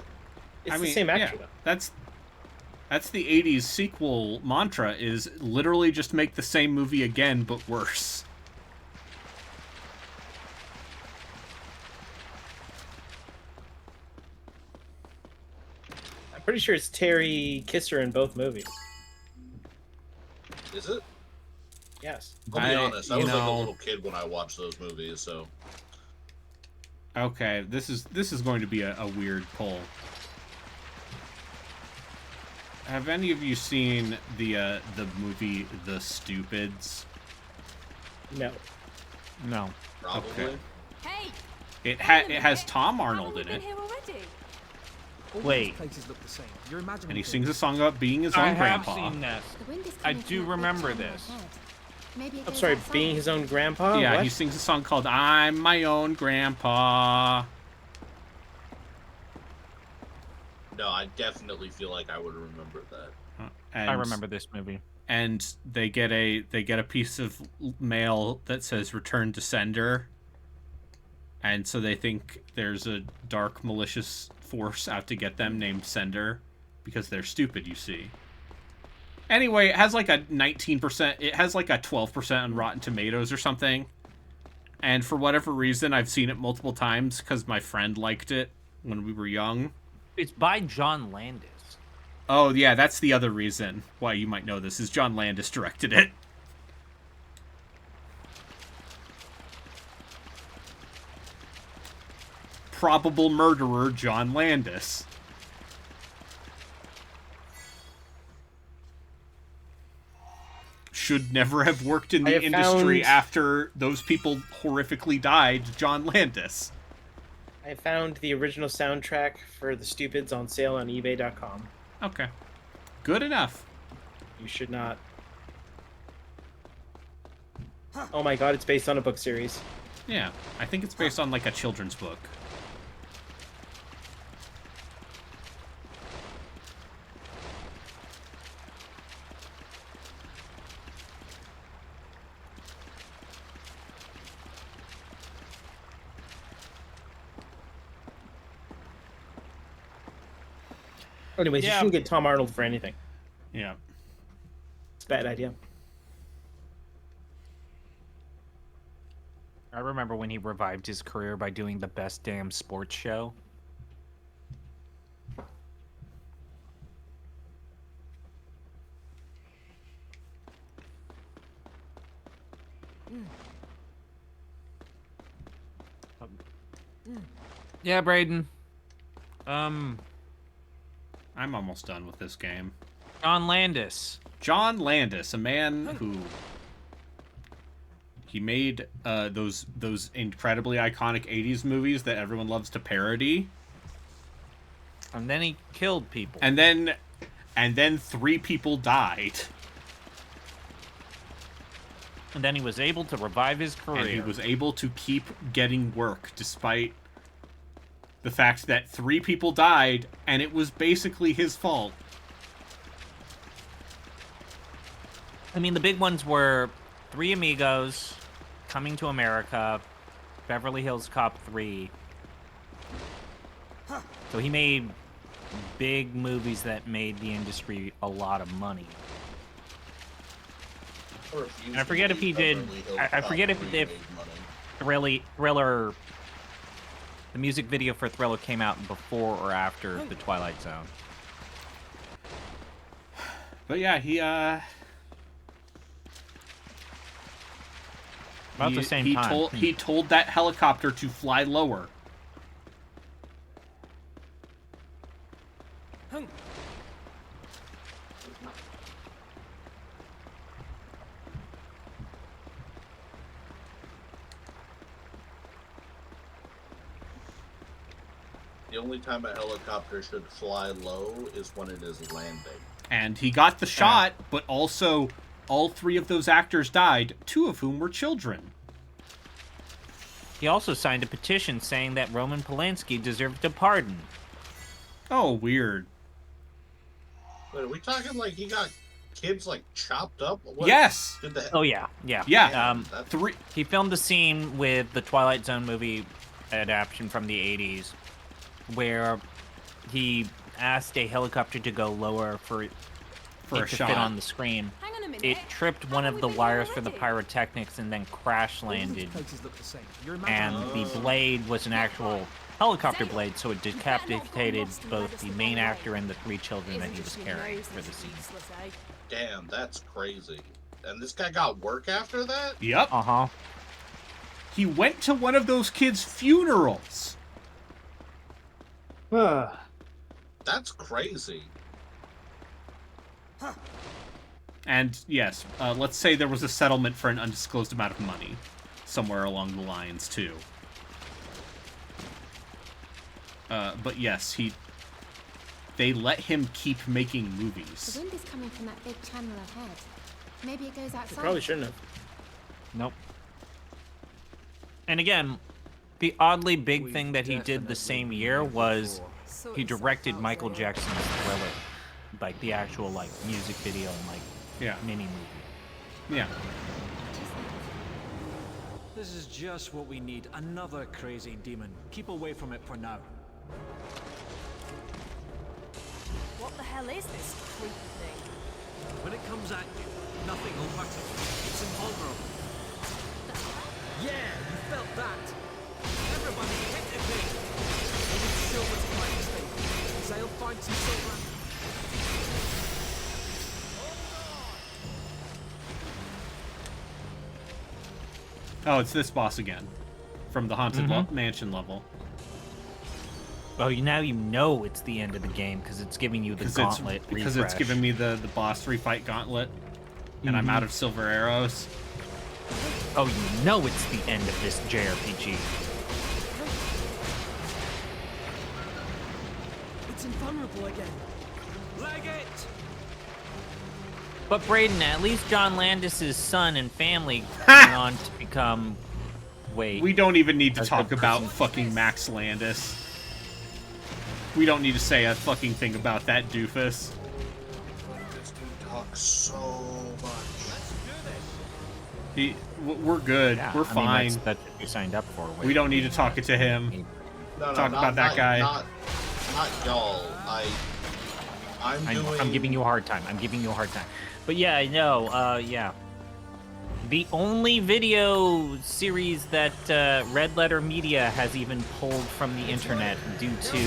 Speaker 13: It's the same actor, though.
Speaker 1: That's the 80s sequel mantra, is literally just make the same movie again, but worse.
Speaker 13: I'm pretty sure it's Terry Kisser in both movies.
Speaker 15: Is it?
Speaker 13: Yes.
Speaker 15: I'll be honest, I was like a little kid when I watched those movies, so...
Speaker 1: Okay, this is going to be a weird poll. Have any of you seen the movie The Stupids?
Speaker 13: No.
Speaker 7: No.
Speaker 15: Probably.
Speaker 1: Okay.
Speaker 10: Hey!
Speaker 1: It has Tom Arnold in it,
Speaker 10: Here already?
Speaker 7: Wait.
Speaker 3: Places look the same. You're imagining
Speaker 1: and he sings a song about being his own
Speaker 17: I have
Speaker 1: grandpa.
Speaker 17: seen this.
Speaker 12: The wind is
Speaker 17: I
Speaker 12: coming
Speaker 17: do
Speaker 12: from that
Speaker 17: remember
Speaker 12: big tower
Speaker 17: this.
Speaker 12: ahead. Maybe it
Speaker 13: I'm
Speaker 12: goes
Speaker 13: sorry,
Speaker 12: outside.
Speaker 13: being his own grandpa?
Speaker 1: Yeah,
Speaker 13: What?
Speaker 1: he sings a song called "I'm My Own Grandpa."
Speaker 15: No, I definitely feel like I would remember that.
Speaker 1: And,
Speaker 7: I remember this movie.
Speaker 1: And they get a piece of mail that says "Return to Sender," And so they think there's a dark, malicious force out to get them named Sender, because they're stupid, you see. Anyway, it has like a 19%, it has like a 12% on Rotten Tomatoes or something. And for whatever reason, I've seen it multiple times because my friend liked it when we were young.
Speaker 7: It's by John Landis.
Speaker 1: Oh, yeah, that's the other reason why you might know this, is John Landis directed it. Probable murderer John Landis. Should never have worked in the industry after those people horrifically died, John Landis.
Speaker 13: I found the original soundtrack for The Stupids on sale on eBay.com.
Speaker 1: Okay. Good enough.
Speaker 13: You should not. Oh my god, it's based on a book series.
Speaker 1: Yeah, I think it's based on like a children's book.
Speaker 13: Anyways, you shouldn't get Tom Arnold for anything.
Speaker 1: Yeah.
Speaker 13: It's a bad idea.
Speaker 7: I remember when he revived his career by doing the best damn sports show. Yeah, Braden.
Speaker 1: I'm almost done with this game.
Speaker 7: John Landis.
Speaker 1: John Landis, a man who... He made those incredibly iconic 80s movies that everyone loves to parody.
Speaker 7: And then he killed people.
Speaker 1: And then 3 people died.
Speaker 7: And then he was able to revive his career.
Speaker 1: And he was able to keep getting work despite the fact that 3 people died, and it was basically his fault.
Speaker 7: I mean, the big ones were Three Amigos, Coming to America, Beverly Hills Cop 3. So he made big movies that made the industry a lot of money. And I forget if he did. I forget if Thriller, the music video for Thriller came out before or after The Twilight Zone.
Speaker 1: But yeah, he
Speaker 7: about the same time.
Speaker 1: He told that helicopter to fly lower.
Speaker 15: The only time a helicopter should fly low is when it is landing.
Speaker 1: And he got the shot, but also all 3 of those actors died, 2 of whom were children.
Speaker 7: He also signed a petition saying that Roman Polanski deserved a pardon.
Speaker 1: Oh, weird.
Speaker 15: Wait, are we talking like he got kids like chopped up? What?
Speaker 1: Yes!
Speaker 7: Oh, yeah.
Speaker 1: Yeah.
Speaker 7: He filmed a scene with the Twilight Zone movie adaptation from the 80s where he asked a helicopter to go lower for it to
Speaker 1: shot.
Speaker 7: fit on the screen.
Speaker 10: Hang on a minute.
Speaker 7: It tripped one of the wires for the pyrotechnics and then crash landed. And the blade was an actual helicopter blade, so it decapitated both the main actor and the 3 children that he was carrying for the scene.
Speaker 15: Damn, that's crazy. And this guy got work after that?
Speaker 1: Yep.
Speaker 7: Uh-huh.
Speaker 1: He went to one of those kids' funerals.
Speaker 15: That's crazy.
Speaker 1: And yes, let's say there was a settlement for an undisclosed amount of money somewhere along the lines too. But yes, they let him keep making movies.
Speaker 12: The wind is coming from that big channel ahead. Maybe it goes outside.
Speaker 13: They probably shouldn't have.
Speaker 7: Nope. And again, the oddly big thing that he did the same year was he directed Michael Jackson's Thriller, like the actual like music video and like mini movie.
Speaker 1: Yeah.
Speaker 9: This is just what we need. Another crazy demon. Keep away from it for now.
Speaker 10: What the hell is this creepy thing?
Speaker 11: When it comes at you, nothing will hurt it. It's invulnerable.
Speaker 9: Yeah, you felt that.
Speaker 11: Everybody hit the thing!
Speaker 9: We need silver to fight this thing. Zale, find some silver.
Speaker 1: Oh, it's this boss again. From the Haunted Mansion level.
Speaker 7: Oh, now you know it's the end of the game because it's giving you the gauntlet
Speaker 1: Because
Speaker 7: refresh.
Speaker 1: it's giving me the boss 3-fight gauntlet. And I'm out of silver arrows.
Speaker 7: Oh, you know it's the end of this JRPG.
Speaker 9: It's invulnerable again.
Speaker 11: Leg it!
Speaker 7: But Brayden, at least John Landis's son and family went on to become... Wait.
Speaker 1: We don't even need to
Speaker 7: That's
Speaker 1: talk
Speaker 7: the
Speaker 1: about
Speaker 7: person.
Speaker 1: fucking Max Landis. We don't need to say a fucking thing about that doofus.
Speaker 15: This dude talks so much.
Speaker 1: We're good.
Speaker 7: Yeah,
Speaker 1: We're
Speaker 7: I mean,
Speaker 1: fine.
Speaker 7: that's what you signed up for.
Speaker 1: We don't need to talk it to him.
Speaker 15: No,
Speaker 1: Talk about that guy.
Speaker 15: Not y'all.
Speaker 7: I'm giving you a hard time. But yeah, I know. Yeah. The only video series that Red Letter Media has even pulled from the internet due to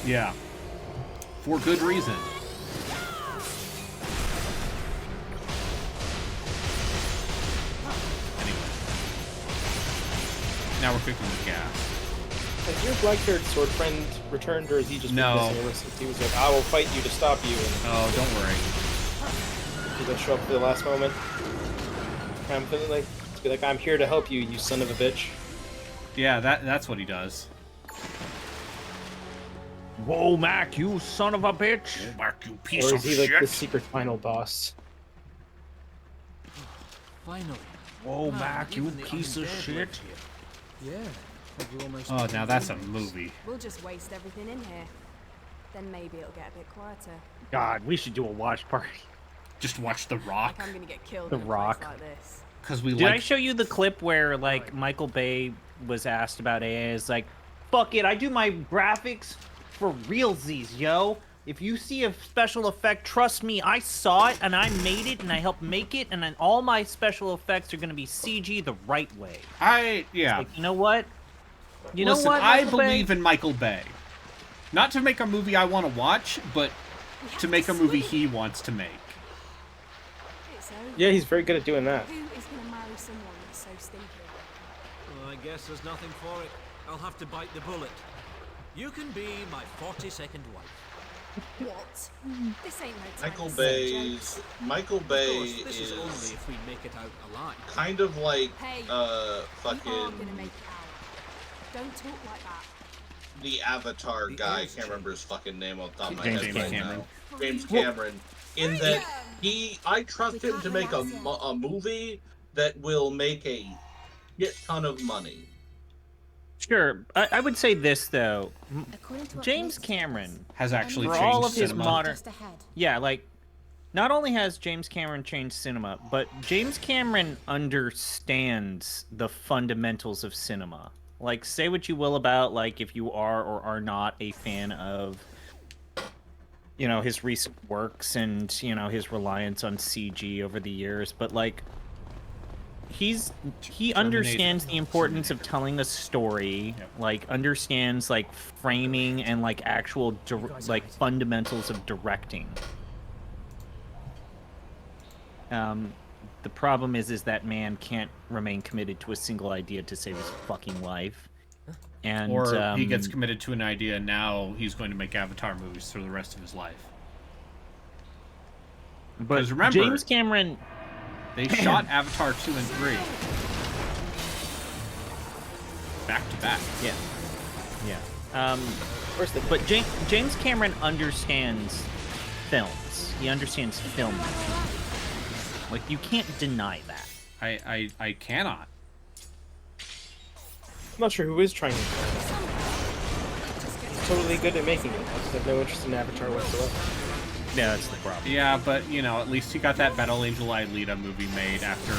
Speaker 1: Yeah. For good reason. Anyway. Now we're cooking with gas.
Speaker 13: Has your black-haired sword friend returned, or is he just
Speaker 1: No.
Speaker 13: missing ever since he was like, I will fight you to stop you? And
Speaker 1: Oh, don't worry.
Speaker 13: he doesn't show up for the last moment. I'm feeling like, to be like, I'm here to help you, you son of a bitch.
Speaker 1: Yeah, that's what he does.
Speaker 7: Whoa, Mac, you son of a bitch!
Speaker 1: Oh, Mac, you
Speaker 13: Or is he like the secret final boss?
Speaker 9: Finally.
Speaker 7: Whoa,
Speaker 9: Ah,
Speaker 7: Mac, you
Speaker 9: even the
Speaker 7: piece of
Speaker 9: undead
Speaker 7: shit!
Speaker 9: lived here. Yeah. Have you almost
Speaker 1: Oh, now that's a movie.
Speaker 10: We'll just waste everything in here. Then maybe it'll get a bit quieter.
Speaker 7: God, we should do a watch party.
Speaker 1: Just watch The Rock.
Speaker 10: Like I'm gonna get killed
Speaker 7: The
Speaker 10: in a
Speaker 7: Rock.
Speaker 10: place like this.
Speaker 1: Because we
Speaker 7: Did I
Speaker 1: like...
Speaker 7: show you the clip where, like, Michael Bay was asked about AI? It's like, fuck it, I do my graphics for realsies, yo. If you see a special effect, trust me, I saw it, and I made it, and I helped make it, and then all my special effects are gonna be CG the right way.
Speaker 1: Yeah.
Speaker 7: Like, you know what?
Speaker 1: Listen,
Speaker 7: know what,
Speaker 1: I
Speaker 7: Michael Bay?
Speaker 1: believe in Michael Bay. Not to make a movie I want to watch, but to make a movie he wants to make.
Speaker 10: So,
Speaker 13: Yeah, he's very good at doing that.
Speaker 10: who is gonna marry someone that's so stinky?
Speaker 11: Well, I guess there's nothing for it. I'll have to bite the bullet. You can be my 42nd wife.
Speaker 10: What? This ain't no time
Speaker 15: Michael
Speaker 10: for
Speaker 15: Bay's Michael Bay
Speaker 11: Of course, this is only if we make it out alive.
Speaker 15: kind of like
Speaker 10: Hey, you are
Speaker 15: fucking
Speaker 10: gonna make it out. Don't talk like that.
Speaker 15: the Avatar guy. I can't remember his fucking name off the top of my
Speaker 1: James
Speaker 15: head right
Speaker 1: Cameron.
Speaker 15: now. James Cameron. In that I trust him to make a movie that will make a shit ton of money.
Speaker 7: Sure, I would say this though.
Speaker 12: According to what
Speaker 7: James
Speaker 12: Blake
Speaker 7: Cameron
Speaker 1: has actually
Speaker 7: for
Speaker 1: changed
Speaker 7: all of his
Speaker 1: cinema.
Speaker 7: modern,
Speaker 12: Just ahead.
Speaker 7: yeah, like not only has James Cameron changed cinema, but James Cameron understands the fundamentals of cinema. Like, say what you will about like if you are or are not a fan of, you know, his recent works and you know his reliance on CG over the years, but like he understands the importance of telling a story, like understands like framing and like actual like fundamentals of directing. The problem is that man can't remain committed to a single idea to save his fucking life. And
Speaker 1: Or he gets committed to an idea and now he's going to make Avatar movies for the rest of his life.
Speaker 7: But
Speaker 1: remember,
Speaker 7: James Cameron,
Speaker 1: they shot Avatar 2 and 3 back to back.
Speaker 7: Yeah.
Speaker 13: course they did.
Speaker 7: But James Cameron understands films. He understands film. Like, you can't deny that.
Speaker 1: I cannot.
Speaker 13: I'm not sure who is trying to do that. He's totally good at making it. I just have no interest in Avatar whatsoever.
Speaker 7: Yeah, that's the problem.
Speaker 1: Yeah, but, you know, at least he got that Battle Angel Alita movie made after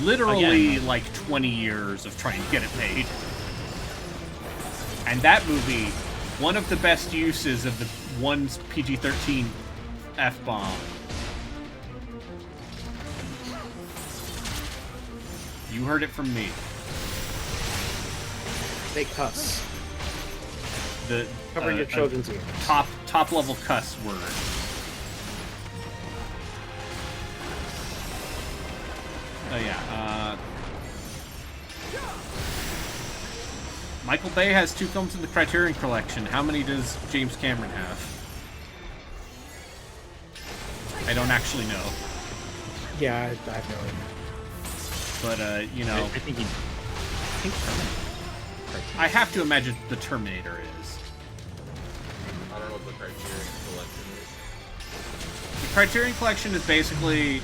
Speaker 1: literally, like, 20 years of trying to get it made. And that movie, one of the best uses of the one PG-13 F-bomb. You heard it from me.
Speaker 13: They cuss.
Speaker 1: The
Speaker 13: Cover your children's ears.
Speaker 1: Top level cuss word. Oh yeah. Michael Bay has 2 films in the Criterion Collection. How many does James Cameron have? I don't actually know.
Speaker 13: Yeah, I have no idea.
Speaker 1: But you know,
Speaker 7: I think
Speaker 1: I have to imagine the Terminator is.
Speaker 15: I don't know what the Criterion Collection is.
Speaker 1: The Criterion Collection is basically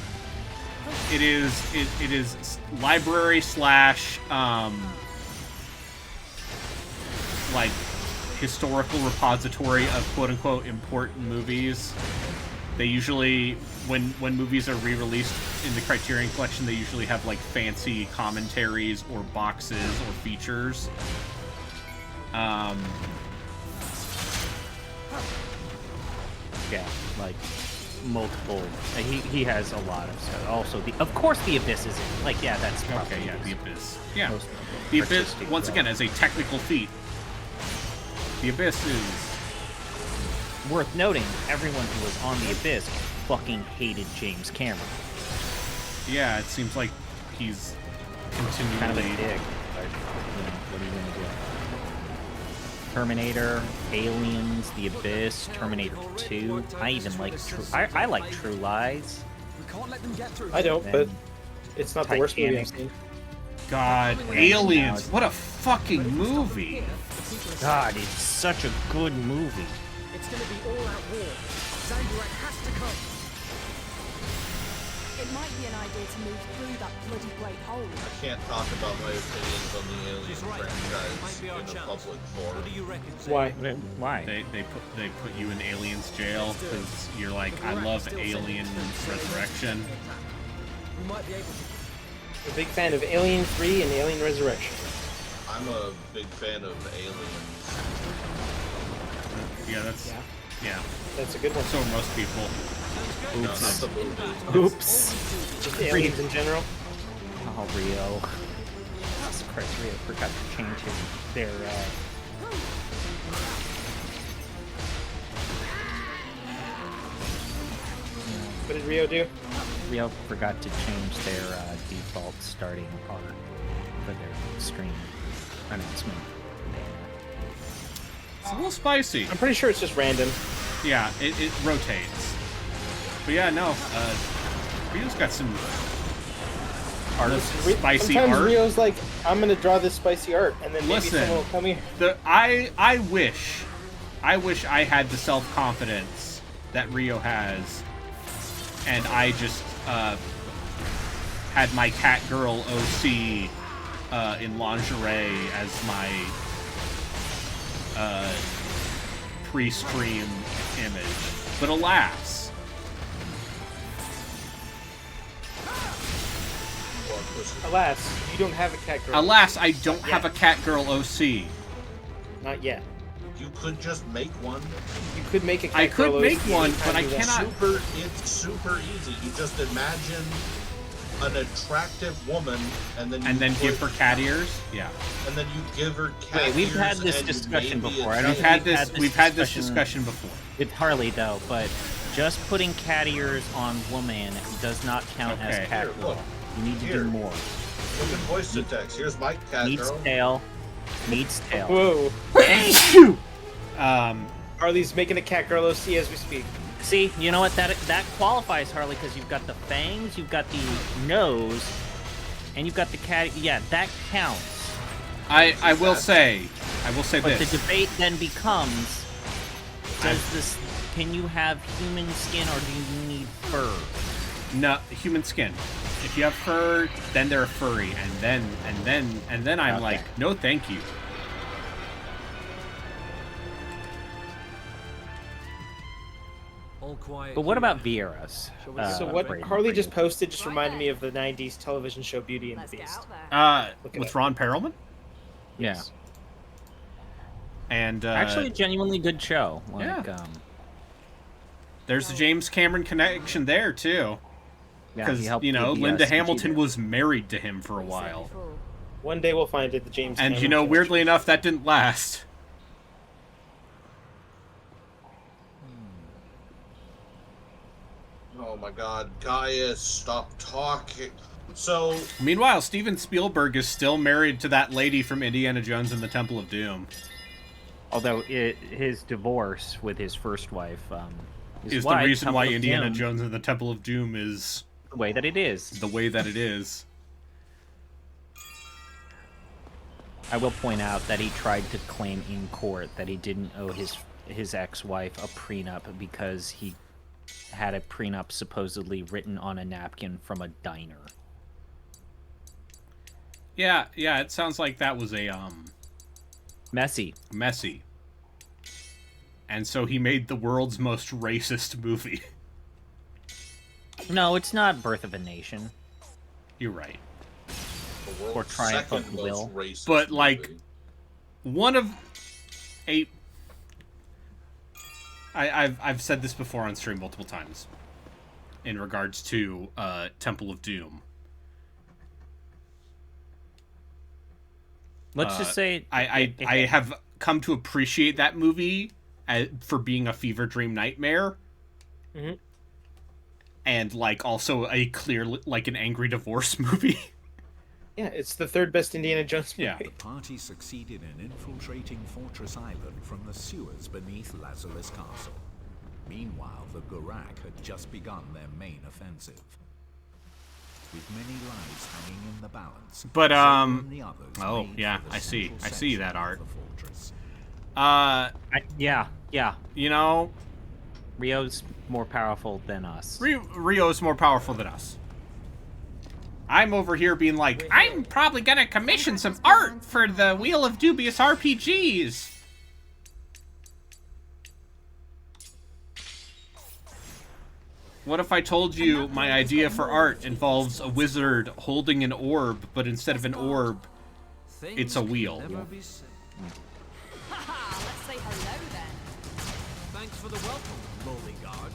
Speaker 1: it is library slash like historical repository of quote unquote important movies. They usually when movies are re-released in the Criterion Collection, they usually have like fancy commentaries or boxes or features.
Speaker 7: Yeah, like multiple. He has a lot of stuff. Also, of course, The Abyss is in. Like, yeah, that's probably
Speaker 1: okay. Yeah, The Abyss. Yeah,
Speaker 7: most
Speaker 1: The Abyss. Once again, as a technical feat, The Abyss is
Speaker 7: worth noting. Everyone who was on The Abyss fucking hated James Cameron.
Speaker 1: Yeah, it seems like he's continually
Speaker 7: kind of a dick. But, you know, what are you gonna do? Terminator, Aliens, The Abyss, Terminator 2. I even like I like True Lies.
Speaker 13: I don't, but it's not the worst movie I've seen.
Speaker 1: God, Aliens! What a fucking movie!
Speaker 7: God, it's such a good movie.
Speaker 5: It's gonna be all-out war. Zangurak has to come.
Speaker 10: It might be an idea to move through that bloody great hole.
Speaker 15: I can't talk about my opinions on the Alien franchise in a public forum.
Speaker 13: Why?
Speaker 7: Why?
Speaker 1: They put you in Aliens jail because you're like, I love Alien Resurrection.
Speaker 5: We might be able to.
Speaker 13: I'm a big fan of Alien 3 and Alien Resurrection.
Speaker 15: I'm a big fan of Aliens.
Speaker 1: Yeah, yeah.
Speaker 13: That's a good one.
Speaker 1: So are most people.
Speaker 15: No, not the movie.
Speaker 13: Oops. Just Aliens in general.
Speaker 7: Oh, Rio. Jesus Christ, Rio forgot to change their
Speaker 13: What did Rio do?
Speaker 7: Rio forgot to change their default starting art for their stream announcement.
Speaker 1: It's a little spicy.
Speaker 13: I'm pretty sure it's just random.
Speaker 1: Yeah, it rotates. But yeah, no, Rio's got some spicy
Speaker 13: Sometimes
Speaker 1: art.
Speaker 13: Rio's like, I'm gonna draw this spicy art, and then maybe
Speaker 1: Listen,
Speaker 13: someone will come here.
Speaker 1: I wish I had the self-confidence that Rio has, and I just had my cat girl OC in lingerie as my pre-stream image. But alas.
Speaker 13: Alas, you don't have a cat girl.
Speaker 1: Alas, I don't have a cat girl OC.
Speaker 13: Not yet.
Speaker 15: You could just make one.
Speaker 13: You could make a cat
Speaker 1: I could
Speaker 13: girl
Speaker 1: make
Speaker 13: OC
Speaker 1: one,
Speaker 13: anytime
Speaker 1: but I
Speaker 13: you want.
Speaker 1: cannot.
Speaker 15: It's super easy. You just imagine an attractive woman, and then
Speaker 1: give her cat ears. Yeah.
Speaker 15: And then you give her cat
Speaker 7: Wait, we've
Speaker 15: ears.
Speaker 7: had this
Speaker 15: and
Speaker 7: discussion
Speaker 15: maybe
Speaker 7: before.
Speaker 15: it's-
Speaker 7: I don't think
Speaker 1: We've had this discussion before.
Speaker 7: With Harley, though, but just putting cat ears on woman does not count
Speaker 15: Okay.
Speaker 7: as cat
Speaker 15: Here,
Speaker 7: girl.
Speaker 15: look.
Speaker 7: You need to
Speaker 15: Here.
Speaker 7: do more.
Speaker 15: Look at voice to text. Here's my cat
Speaker 7: Needs
Speaker 15: girl.
Speaker 7: tail. Needs tail.
Speaker 13: Whoa.
Speaker 1: Um,
Speaker 13: Harley's making a cat girl OC as we speak.
Speaker 7: See, you know what? That qualifies, Harley, because you've got the fangs, you've got the nose, and you've got the cat. Yeah, that counts.
Speaker 1: I will say, I will say
Speaker 7: but
Speaker 1: this.
Speaker 7: the debate then becomes: can you have human skin or do you need fur?
Speaker 1: No, human skin. If you have fur, then they're a furry, and then I'm
Speaker 7: Okay.
Speaker 1: like, no, thank you.
Speaker 9: All quiet.
Speaker 7: But what
Speaker 9: here.
Speaker 7: about Vieira's?
Speaker 13: So what
Speaker 7: Braden?
Speaker 13: Harley just posted just reminded me of the 90s television show Beauty and the Beast. Look it
Speaker 1: With
Speaker 13: up.
Speaker 1: Ron Perlman,
Speaker 7: Yeah.
Speaker 1: and
Speaker 7: Actually, a genuinely good show. Like,
Speaker 1: yeah. There's a James Cameron connection there too,
Speaker 7: yeah,
Speaker 1: because
Speaker 7: he helped
Speaker 1: you know
Speaker 7: with the,
Speaker 1: Linda
Speaker 7: CG
Speaker 1: Hamilton
Speaker 7: there.
Speaker 1: was married to him for a while,
Speaker 13: One day we'll find it, the James
Speaker 1: and
Speaker 13: Cameron
Speaker 1: you know,
Speaker 13: connection.
Speaker 1: weirdly enough, that didn't last.
Speaker 15: Oh my god, Gaius, stop talking. So,
Speaker 1: Meanwhile, Steven Spielberg is still married to that lady from Indiana Jones and the Temple of Doom.
Speaker 7: Although his divorce with his first wife
Speaker 1: Is the reason why Indiana Jones and the Temple of Doom is
Speaker 7: the way that it is.
Speaker 1: The way that it is.
Speaker 7: I will point out that he tried to claim in court that he didn't owe his ex-wife a prenup because he had a prenup supposedly written on a napkin from a diner.
Speaker 1: Yeah, it sounds like that was a
Speaker 7: Messy.
Speaker 1: And so he made the world's most racist movie.
Speaker 7: No, it's not Birth of a Nation.
Speaker 1: You're right.
Speaker 15: the world's
Speaker 7: Or Triumph
Speaker 15: second
Speaker 7: of
Speaker 15: most
Speaker 7: Will.
Speaker 15: racist
Speaker 1: But like
Speaker 15: movie.
Speaker 1: one of a I've said this before on stream multiple times in regards to Temple of Doom.
Speaker 7: Let's just say
Speaker 1: I have come to appreciate that movie for being a fever dream nightmare.
Speaker 13: Mm-hmm.
Speaker 1: And like also a clear like an angry divorce movie.
Speaker 13: Yeah, it's the third best Indiana Jones movie.
Speaker 1: Yeah.
Speaker 4: The party succeeded in infiltrating Fortress Island from the sewers beneath Lazarus Castle. Meanwhile, the Gurak had just begun their main offensive. With many lives hanging in the balance.
Speaker 1: But
Speaker 4: Zayl and the others
Speaker 1: oh
Speaker 4: made
Speaker 1: yeah,
Speaker 4: for the
Speaker 1: I see
Speaker 4: central
Speaker 1: that
Speaker 4: section
Speaker 1: art.
Speaker 4: of the fortress.
Speaker 7: Yeah.
Speaker 1: You know,
Speaker 7: Rio's more powerful than us.
Speaker 1: Rio's more powerful than us. I'm over here being like, I'm probably gonna commission some art for the Wheel of Dubious RPGs. What if I told you my idea for art involves a wizard holding an orb, but instead of an orb, it's a wheel?
Speaker 10: Haha, let's say hello then.
Speaker 11: Thanks for the welcome, lowly guard.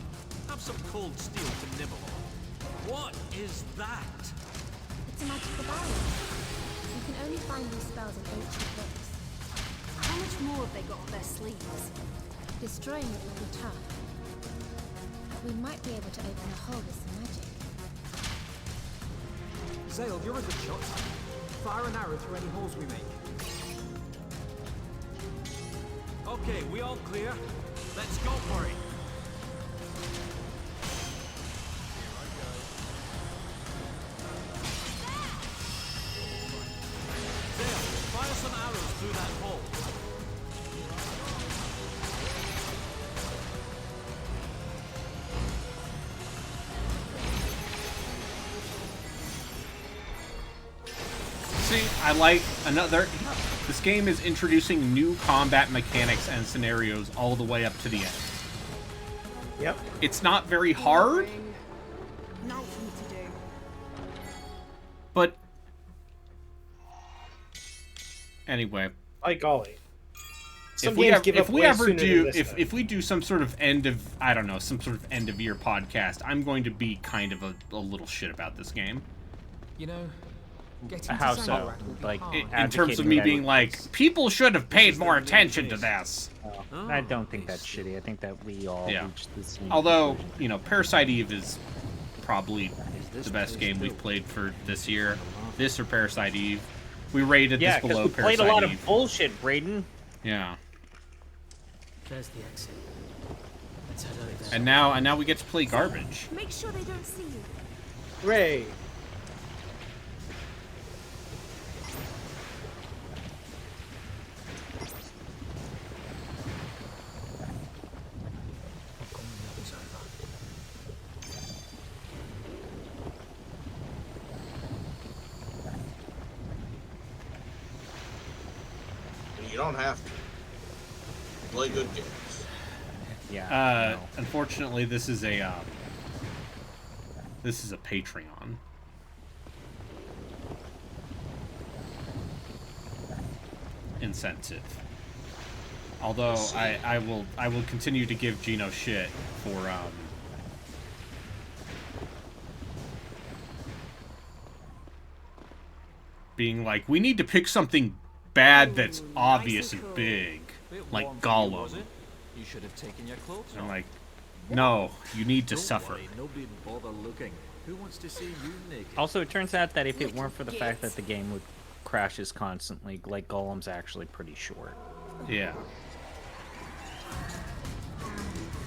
Speaker 11: Have some cold steel to nibble on. What is that?
Speaker 12: It's a magical barrier. You can only find these spells in ancient books.
Speaker 10: How much more have they got up their sleeves?
Speaker 12: Destroying it will be tough. We might be able to open a hole with some magic.
Speaker 9: Zale, you're a good shot. Fire an arrow through any holes we make.
Speaker 11: Okay, we all clear. Let's go for it. Zale, fire some arrows through that hole.
Speaker 1: See, I like another... This game is introducing new combat mechanics and scenarios all the way up to the end.
Speaker 13: Yep.
Speaker 1: It's not very hard,
Speaker 10: Night for me to do.
Speaker 1: but... Anyway.
Speaker 13: By golly. Some
Speaker 1: If we,
Speaker 13: games give up way sooner than this, though.
Speaker 1: if we do some sort of end of, I don't know, some sort of end of year podcast, I'm going to be kind of a little shit about this game.
Speaker 9: You know, getting
Speaker 7: How
Speaker 9: to
Speaker 7: so?
Speaker 9: Zamorak will be
Speaker 7: Like,
Speaker 9: hard.
Speaker 1: In terms of me being like, people should have paid more attention to this.
Speaker 7: I don't think that's shitty. I think that we all reached the same
Speaker 1: Although,
Speaker 7: conclusion.
Speaker 1: you know, Parasite Eve is probably the best game we've played for this year. This or Parasite Eve. We rated
Speaker 7: Yeah,
Speaker 1: this
Speaker 7: because
Speaker 1: below
Speaker 7: we
Speaker 1: Parasite
Speaker 7: played a lot
Speaker 1: Eve.
Speaker 7: of bullshit, Braden.
Speaker 1: Yeah.
Speaker 5: There's the exit. Let's head over there.
Speaker 1: And now we get to play garbage.
Speaker 10: Make sure they don't see you.
Speaker 13: Hooray!
Speaker 15: You don't have to. Play good games.
Speaker 7: Yeah. No.
Speaker 1: Unfortunately, this is a Patreon. Incentive. Although I will continue to give Gino shit for being like, we need to pick something bad that's obvious and big, like Gollum.
Speaker 9: You should have taken your clothes off.
Speaker 1: I'm like, no, you need to suffer.
Speaker 9: Worry, nobody would bother looking. Who wants to see you naked?
Speaker 7: Also, it turns out that if it weren't for the fact that the game would crashes constantly, like Gollum's actually pretty short.
Speaker 1: Yeah.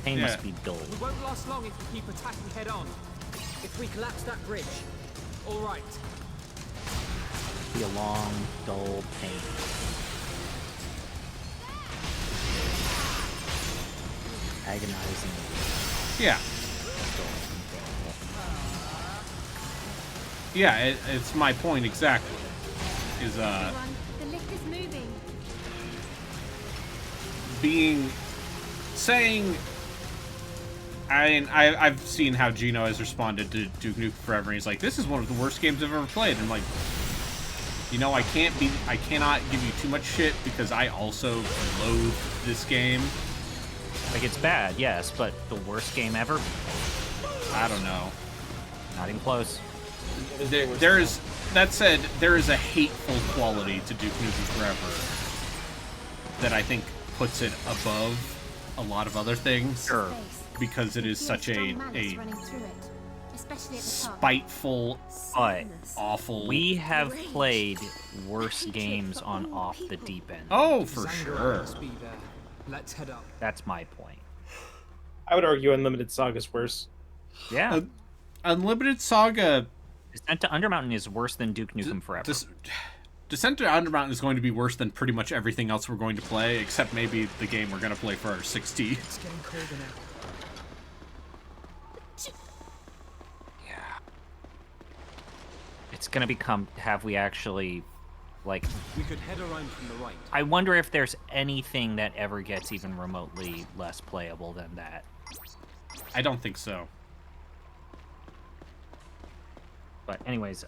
Speaker 7: Pain must be dull.
Speaker 11: We won't last long if we keep attacking head on. If we collapse that bridge. All right.
Speaker 7: Be a long, dull pain. Agonizing.
Speaker 1: Yeah. Yeah, it's my point exactly. Is
Speaker 12: The lift is moving.
Speaker 1: I've seen how Gino has responded to Duke Nukem Forever, and he's like, this is one of the worst games I've ever played. And I'm like, you know, I cannot give you too much shit because I also loathe this game.
Speaker 7: Like, it's bad, yes, but the worst game ever?
Speaker 1: I don't know.
Speaker 7: Not even close.
Speaker 1: That said, there is a hateful quality to Duke Nukem Forever that I think puts it above a lot of other things.
Speaker 7: Sure.
Speaker 1: Because it is such a spiteful, awful...
Speaker 7: We have played worse games on Off the Deep End.
Speaker 1: Oh, for sure.
Speaker 11: Let's head up.
Speaker 7: That's my point.
Speaker 13: I would argue Unlimited Saga's worse.
Speaker 7: Yeah.
Speaker 1: Unlimited Saga...
Speaker 7: Descent to Undermountain is worse than Duke Nukem Forever.
Speaker 1: Descent to Undermountain is going to be worse than pretty much everything else we're going to play, except maybe the game we're going to play for our 60.
Speaker 11: It's getting colder now.
Speaker 7: Yeah. It's going to become... Have we actually... Like...
Speaker 11: We could head around from the right.
Speaker 7: I wonder if there's anything that ever gets even remotely less playable than that.
Speaker 1: I don't think so.
Speaker 7: But anyways,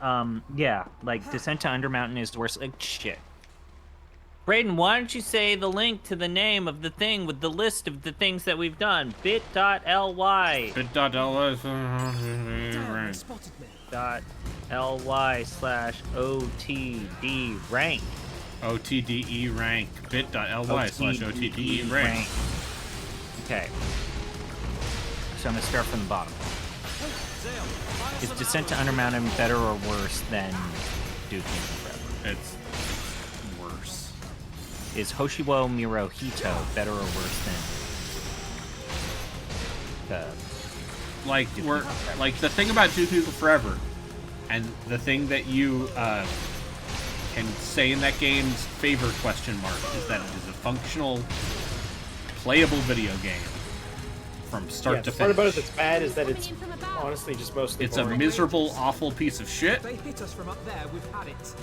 Speaker 7: yeah, like, Descent to Undermountain is worse. Like, shit. Brayden, why don't you say the link to the name of the thing with the list of the things that we've done? bit.ly. bit.ly/OTD rank.
Speaker 1: OTDE rank. bit.ly/OTDE rank.
Speaker 7: Okay. So I'm gonna start from the bottom. Is Descent to Undermountain better or worse than Duke Nukem Forever?
Speaker 1: It's worse.
Speaker 7: Is Hoshiwo Mirohito better or worse than
Speaker 1: like the thing about Duke Nukem Forever, and the thing that you can say in that game's favor question mark is that it is a functional, playable video game. From start to
Speaker 13: the
Speaker 1: finish.
Speaker 13: part about it that's bad is that it's honestly just mostly
Speaker 1: It's
Speaker 13: boring.
Speaker 1: a miserable, awful piece of shit.
Speaker 11: They hit us from up there, we've had it.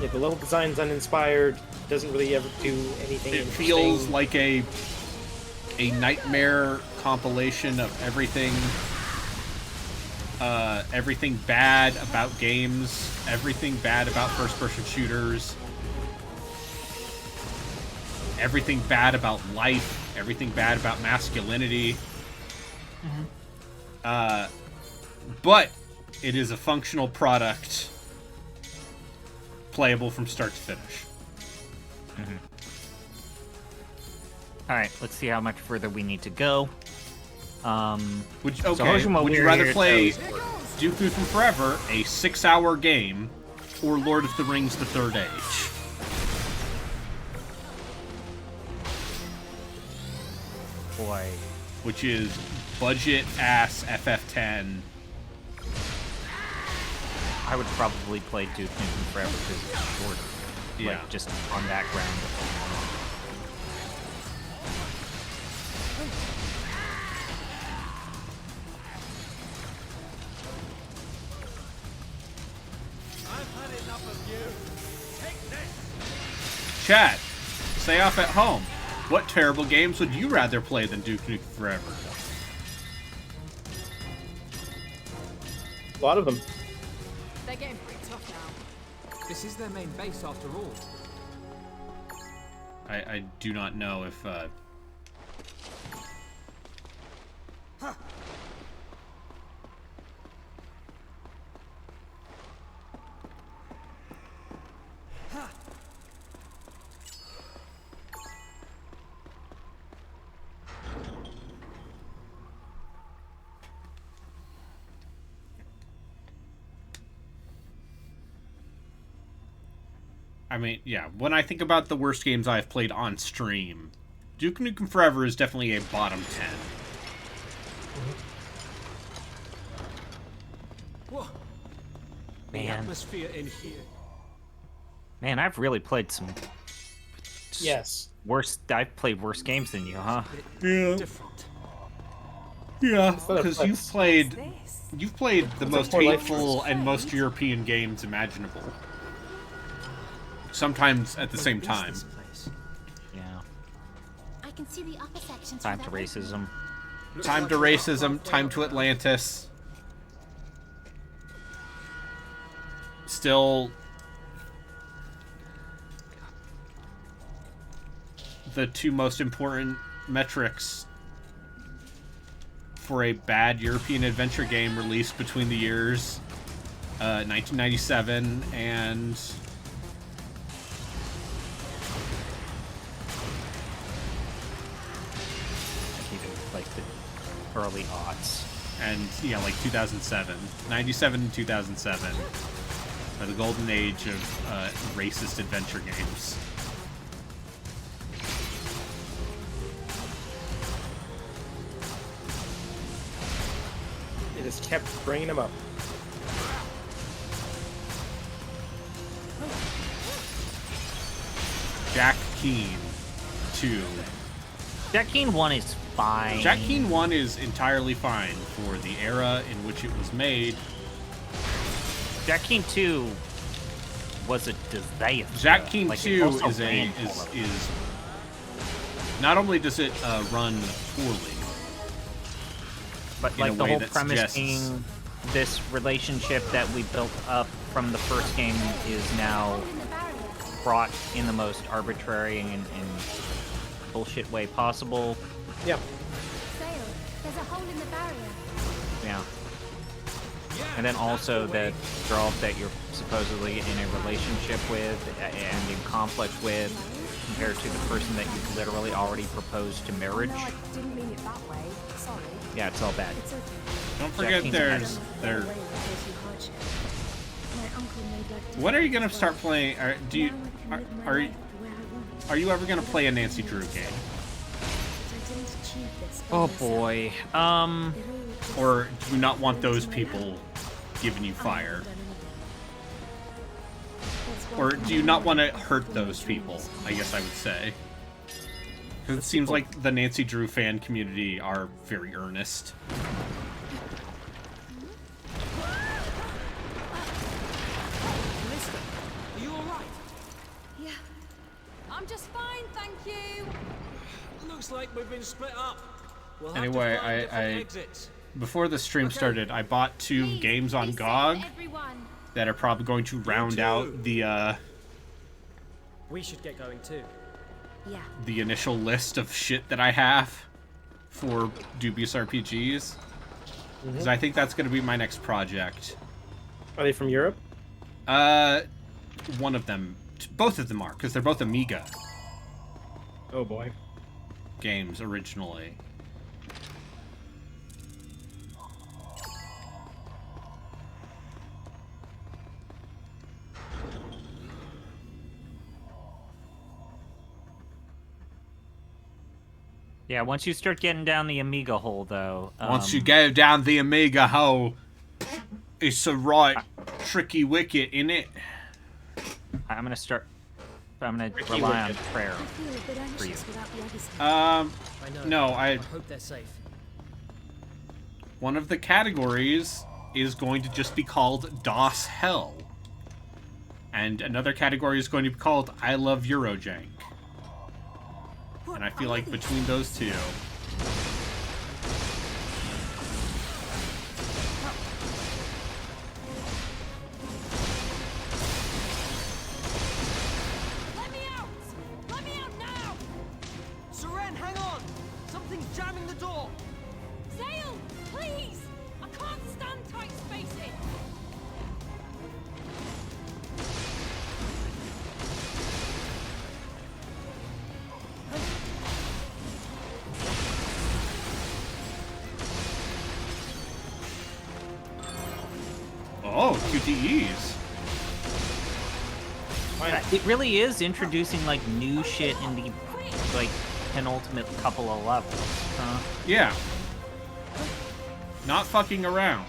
Speaker 13: Yeah, the level design's uninspired, doesn't really ever do anything
Speaker 1: It
Speaker 13: interesting.
Speaker 1: feels like a nightmare compilation of everything bad about games, everything bad about first-person shooters, everything bad about life, everything bad about masculinity. But it is a functional product, playable from start to finish.
Speaker 7: Alright, let's see how much further we need to go.
Speaker 1: Would you rather play Duke Nukem Forever, a 6-hour game, or Lord of the Rings: The Third Age?
Speaker 7: Boy.
Speaker 1: Which is budget-ass FF10.
Speaker 7: I would probably play Duke Nukem Forever because it's shorter.
Speaker 1: Yeah.
Speaker 7: Like, just on that ground.
Speaker 2: I've had enough of you. Take this.
Speaker 1: Chat, stay off at home. What terrible games would you rather play than Duke Nukem Forever?
Speaker 13: A lot of them.
Speaker 14: They're getting pretty tough now. This is their main base after all.
Speaker 1: I do not know if, I mean, yeah, when I think about the worst games I've played on stream, Duke Nukem Forever is definitely a bottom 10.
Speaker 11: Whoa. The
Speaker 7: Man.
Speaker 11: atmosphere in here.
Speaker 7: Man, I've really played some
Speaker 13: Yes.
Speaker 7: I've played worse games than you, huh?
Speaker 1: Yeah.
Speaker 11: Different.
Speaker 1: Yeah, because you've played the
Speaker 13: It's
Speaker 1: most
Speaker 13: more like-
Speaker 1: hateful and most European games imaginable. Sometimes at the same time.
Speaker 7: Yeah.
Speaker 12: I can see the upper sections.
Speaker 7: Time to racism.
Speaker 1: Time to racism, time to Atlantis. Still, the two most important metrics for a bad European adventure game released between the years 1997 and
Speaker 7: Like the early aughts.
Speaker 1: and yeah, like 2007, 97 and 2007 are the golden age of racist adventure games.
Speaker 13: They just kept bringing them up.
Speaker 1: Jack Keane 2.
Speaker 7: Jack Keane 1 is fine.
Speaker 1: Jack Keane 1 is entirely fine for the era in which it was made.
Speaker 7: Jack Keane 2 was a disaster.
Speaker 1: Jack Keane
Speaker 7: Like, it
Speaker 1: 2
Speaker 7: also
Speaker 1: is
Speaker 7: ran horribly.
Speaker 1: is not only does it run poorly,
Speaker 7: But
Speaker 1: in
Speaker 7: like
Speaker 1: a
Speaker 7: the
Speaker 1: way
Speaker 7: whole
Speaker 1: that
Speaker 7: premise
Speaker 1: suggests-
Speaker 7: being this relationship that we built up from the first game is now brought in the most arbitrary and bullshit way possible.
Speaker 13: Yeah.
Speaker 12: Sail, there's a hole in the barrier.
Speaker 7: Yeah. And then also that girl that you're supposedly in a relationship with and in conflict with compared to the person that you've literally already proposed to marriage.
Speaker 10: No, I didn't mean it that way. Sorry.
Speaker 7: Yeah, it's all bad.
Speaker 10: It's okay.
Speaker 1: don't
Speaker 7: Jack
Speaker 1: forget
Speaker 7: Keane's
Speaker 1: there's there.
Speaker 12: My uncle made like
Speaker 1: When are you gonna start playing? Do you
Speaker 12: now I can live my
Speaker 1: are
Speaker 12: life the way I want.
Speaker 1: are you ever gonna play a Nancy Drew game,
Speaker 12: But I didn't achieve this by
Speaker 7: Oh
Speaker 12: myself.
Speaker 7: boy.
Speaker 12: It all just
Speaker 1: or do you not want those
Speaker 12: fell to my
Speaker 1: people
Speaker 12: lap.
Speaker 1: giving you
Speaker 12: I
Speaker 1: fire,
Speaker 12: haven't done anything. That's
Speaker 1: or
Speaker 12: why
Speaker 1: do you
Speaker 12: I'm
Speaker 1: not want to
Speaker 12: not
Speaker 1: hurt
Speaker 12: doing
Speaker 1: those
Speaker 12: my
Speaker 1: people?
Speaker 12: dreams.
Speaker 1: I guess I would say. 'Cause it seems like the Nancy Drew fan community are very earnest.
Speaker 11: Lister, are you alright?
Speaker 10: Yeah. I'm just fine, thank you.
Speaker 11: Looks like we've been split up. We'll have
Speaker 1: Anyway,
Speaker 11: to find different
Speaker 1: I
Speaker 11: exits.
Speaker 1: before the stream started, I bought 2 games on GOG that are probably going to round out
Speaker 5: We should get going too.
Speaker 12: Yeah.
Speaker 1: the initial list of shit that I have for dubious RPGs. Because I think that's going to be my next project.
Speaker 13: Are they from Europe?
Speaker 1: One of them, both of them are, because they're both Amiga
Speaker 13: Oh boy.
Speaker 1: games originally.
Speaker 7: Yeah, once you start getting down the Amiga hole, though.
Speaker 1: Once you go down the Amiga hole, it's a right tricky wicket, innit?
Speaker 7: I'm gonna
Speaker 13: Ricky
Speaker 7: rely on
Speaker 13: Wicked.
Speaker 7: prayer
Speaker 12: I feel a bit
Speaker 7: for you.
Speaker 12: anxious without the others here.
Speaker 5: I know.
Speaker 1: No,
Speaker 5: I hope they're safe.
Speaker 1: one of the categories is going to just be called DOS Hell. And another category is going to be called I Love Eurojank. And I feel like between those two...
Speaker 14: Let me out! Let me out now! Seren, hang on! Something's jamming the door!
Speaker 6: Zale, please! I can't stand tight spacing!
Speaker 1: Oh, QTEs.
Speaker 7: It really is introducing like new shit in the like penultimate couple of levels.
Speaker 1: Yeah. Not fucking around.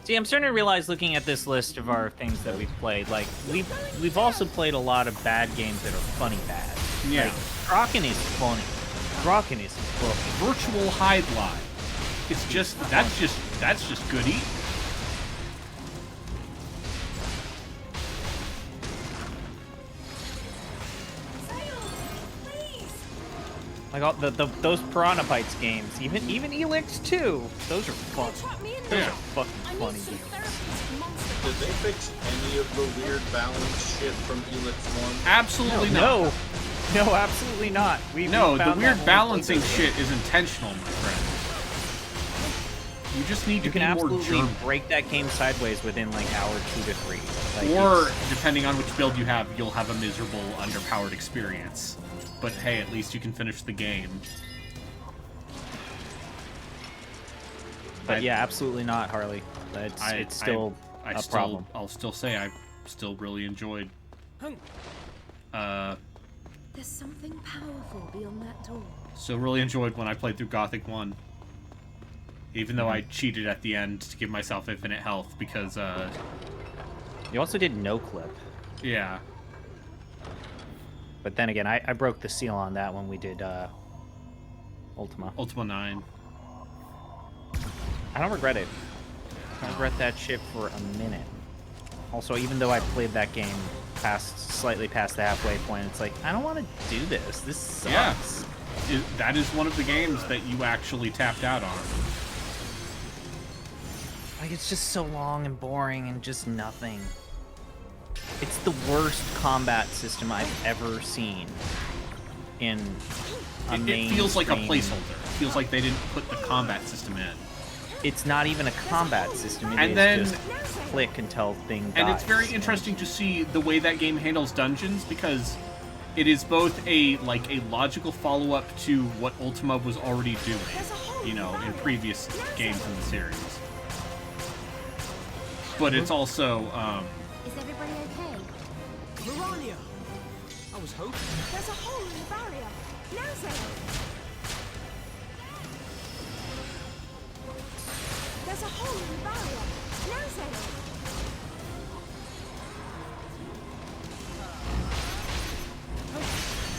Speaker 7: See, I'm starting to realize, looking at this list of our things that we've played, like we've also played a lot of bad games that are funny bad.
Speaker 1: Yeah.
Speaker 7: Like, Draken is funny. Draken is funny.
Speaker 1: Virtual hide lie. It's just that's just good eating.
Speaker 7: Like all those Piranha Bytes games, even Elix 2, those are fun. Those are fucking funny games.
Speaker 15: Did they fix any of the weird balance shit from Elix 1?
Speaker 1: Absolutely not.
Speaker 7: No, absolutely not.
Speaker 1: No, the weird balancing shit is intentional, my friend. You just need to
Speaker 7: You can
Speaker 1: be more
Speaker 7: absolutely
Speaker 1: German.
Speaker 7: break that game sideways within like hour 2 to 3. Like,
Speaker 1: Or, depending on which build you have, you'll have a miserable, underpowered experience. But hey, at least you can finish the game.
Speaker 7: But yeah, absolutely not, Harley. It's still a problem.
Speaker 1: I'll still say I still really enjoyed.
Speaker 6: There's something powerful beyond that door.
Speaker 1: Still really enjoyed when I played through Gothic 1. Even though I cheated at the end to give myself infinite health because,
Speaker 7: You also did no clip.
Speaker 1: Yeah.
Speaker 7: But then again, I broke the seal on that when we did Ultima.
Speaker 1: Ultima 9.
Speaker 7: I don't regret it. I don't regret that shit for a minute. Also, even though I played that game slightly past the halfway point, it's like, I don't want to do this. This sucks.
Speaker 1: Yeah. That is one of the games that you actually tapped out on.
Speaker 7: Like, it's just so long and boring and just nothing. It's the worst combat system I've ever seen in a
Speaker 1: It feels like a
Speaker 7: mainstream-
Speaker 1: placeholder. It feels like they didn't put the combat system in.
Speaker 7: It's not even a combat system. It is just click until thing dies.
Speaker 1: And it's very interesting to see the way that game handles dungeons because it is both a logical follow-up to what Ultima was already doing, you know, in previous games in the series. But it's also,
Speaker 12: Is everybody okay?
Speaker 14: Mirania! I was hoping.
Speaker 10: There's a hole in the barrier. Now, Zale. There's a hole in the barrier. Now, Zale.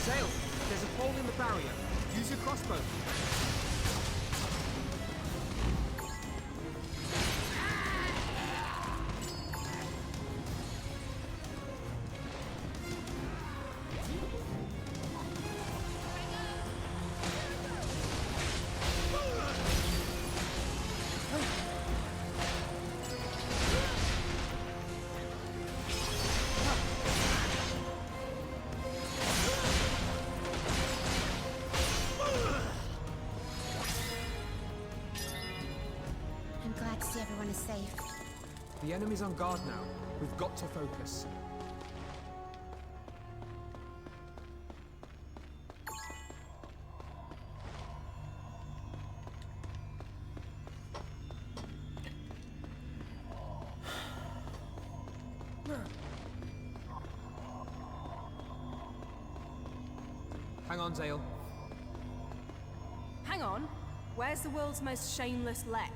Speaker 14: Zale, there's a hole in the barrier. Use your crossbow.
Speaker 12: I'm glad to see everyone is safe.
Speaker 14: The enemy's on guard now. We've got to focus. Hang on, Zale.
Speaker 10: Hang on. Where's the world's most shameless lech?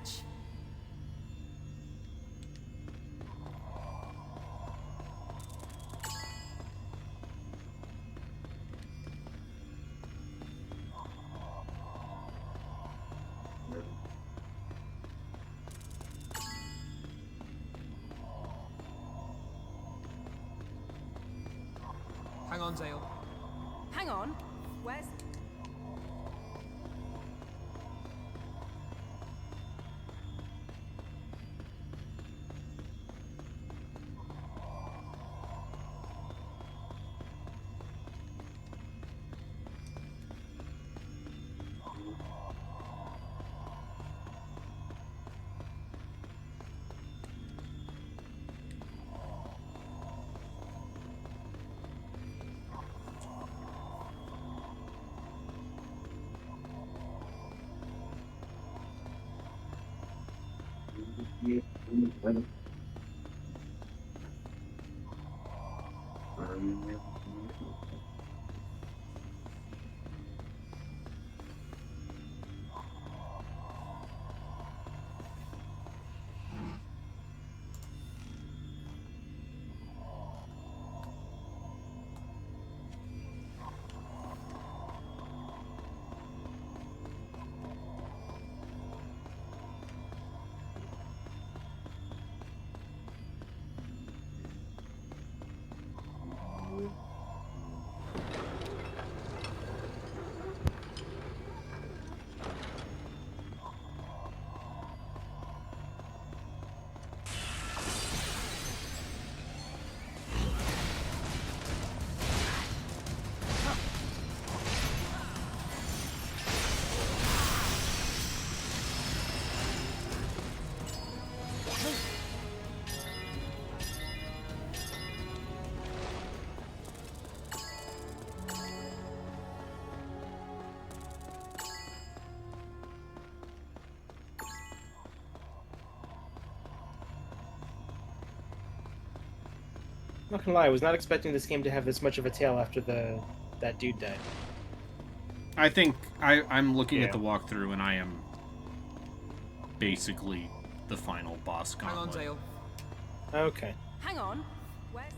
Speaker 14: Hang on, Zale.
Speaker 10: Hang Hang on. Where's...
Speaker 13: Not gonna lie, I was not expecting this game to have this much of a tail after that dude died.
Speaker 1: I think I'm looking
Speaker 7: Yeah.
Speaker 1: at the walkthrough, and I am basically the final boss gauntlet.
Speaker 14: Hang on, Zale.
Speaker 13: Okay.
Speaker 10: Hang on. Where's...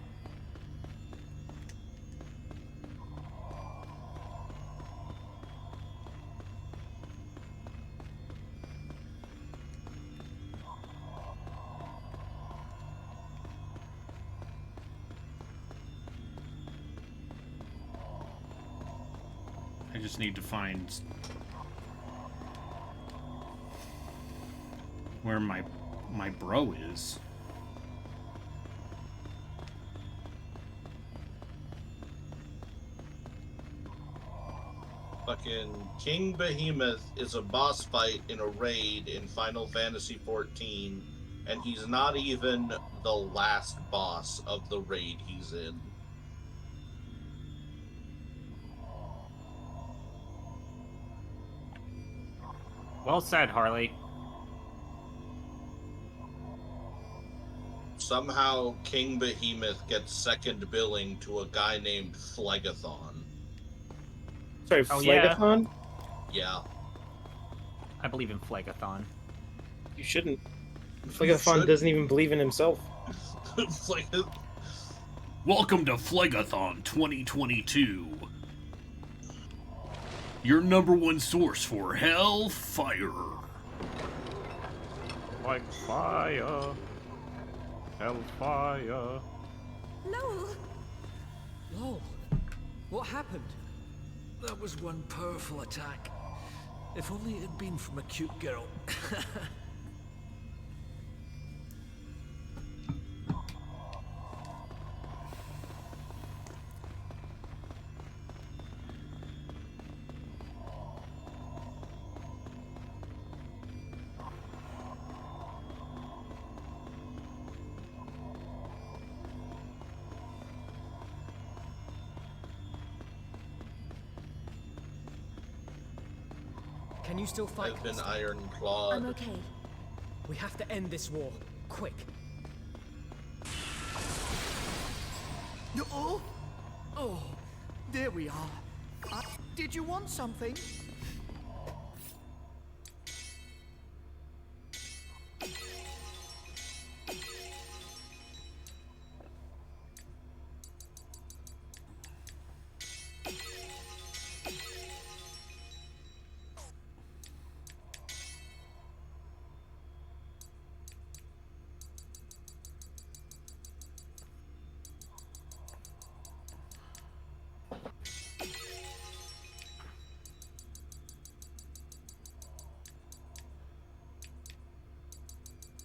Speaker 1: I just need to find where my bro is.
Speaker 15: Fucking King Behemoth is a boss fight in a raid in Final Fantasy XIV, and he's not even the last boss of the raid he's in.
Speaker 7: Well said, Harley.
Speaker 15: Somehow, King Behemoth gets second billing to a guy named Phlegathon.
Speaker 13: Sorry,
Speaker 7: Oh, yeah.
Speaker 13: Phlegathon?
Speaker 15: Yeah.
Speaker 7: I believe in Phlegathon.
Speaker 13: You shouldn't. Phlegathon doesn't even believe in himself.
Speaker 1: Welcome to Phlegathon 2022. Your number one source for hellfire.
Speaker 7: Like fire. Hellfire.
Speaker 6: Lowell!
Speaker 9: Lol. What happened? That was one powerful attack. If only it had been from a cute girl.
Speaker 5: Can you still fight?
Speaker 15: I've been iron clawed.
Speaker 6: I'm okay.
Speaker 5: We have to end this war. Quick.
Speaker 14: Oh! Oh, there we are. Did you want something?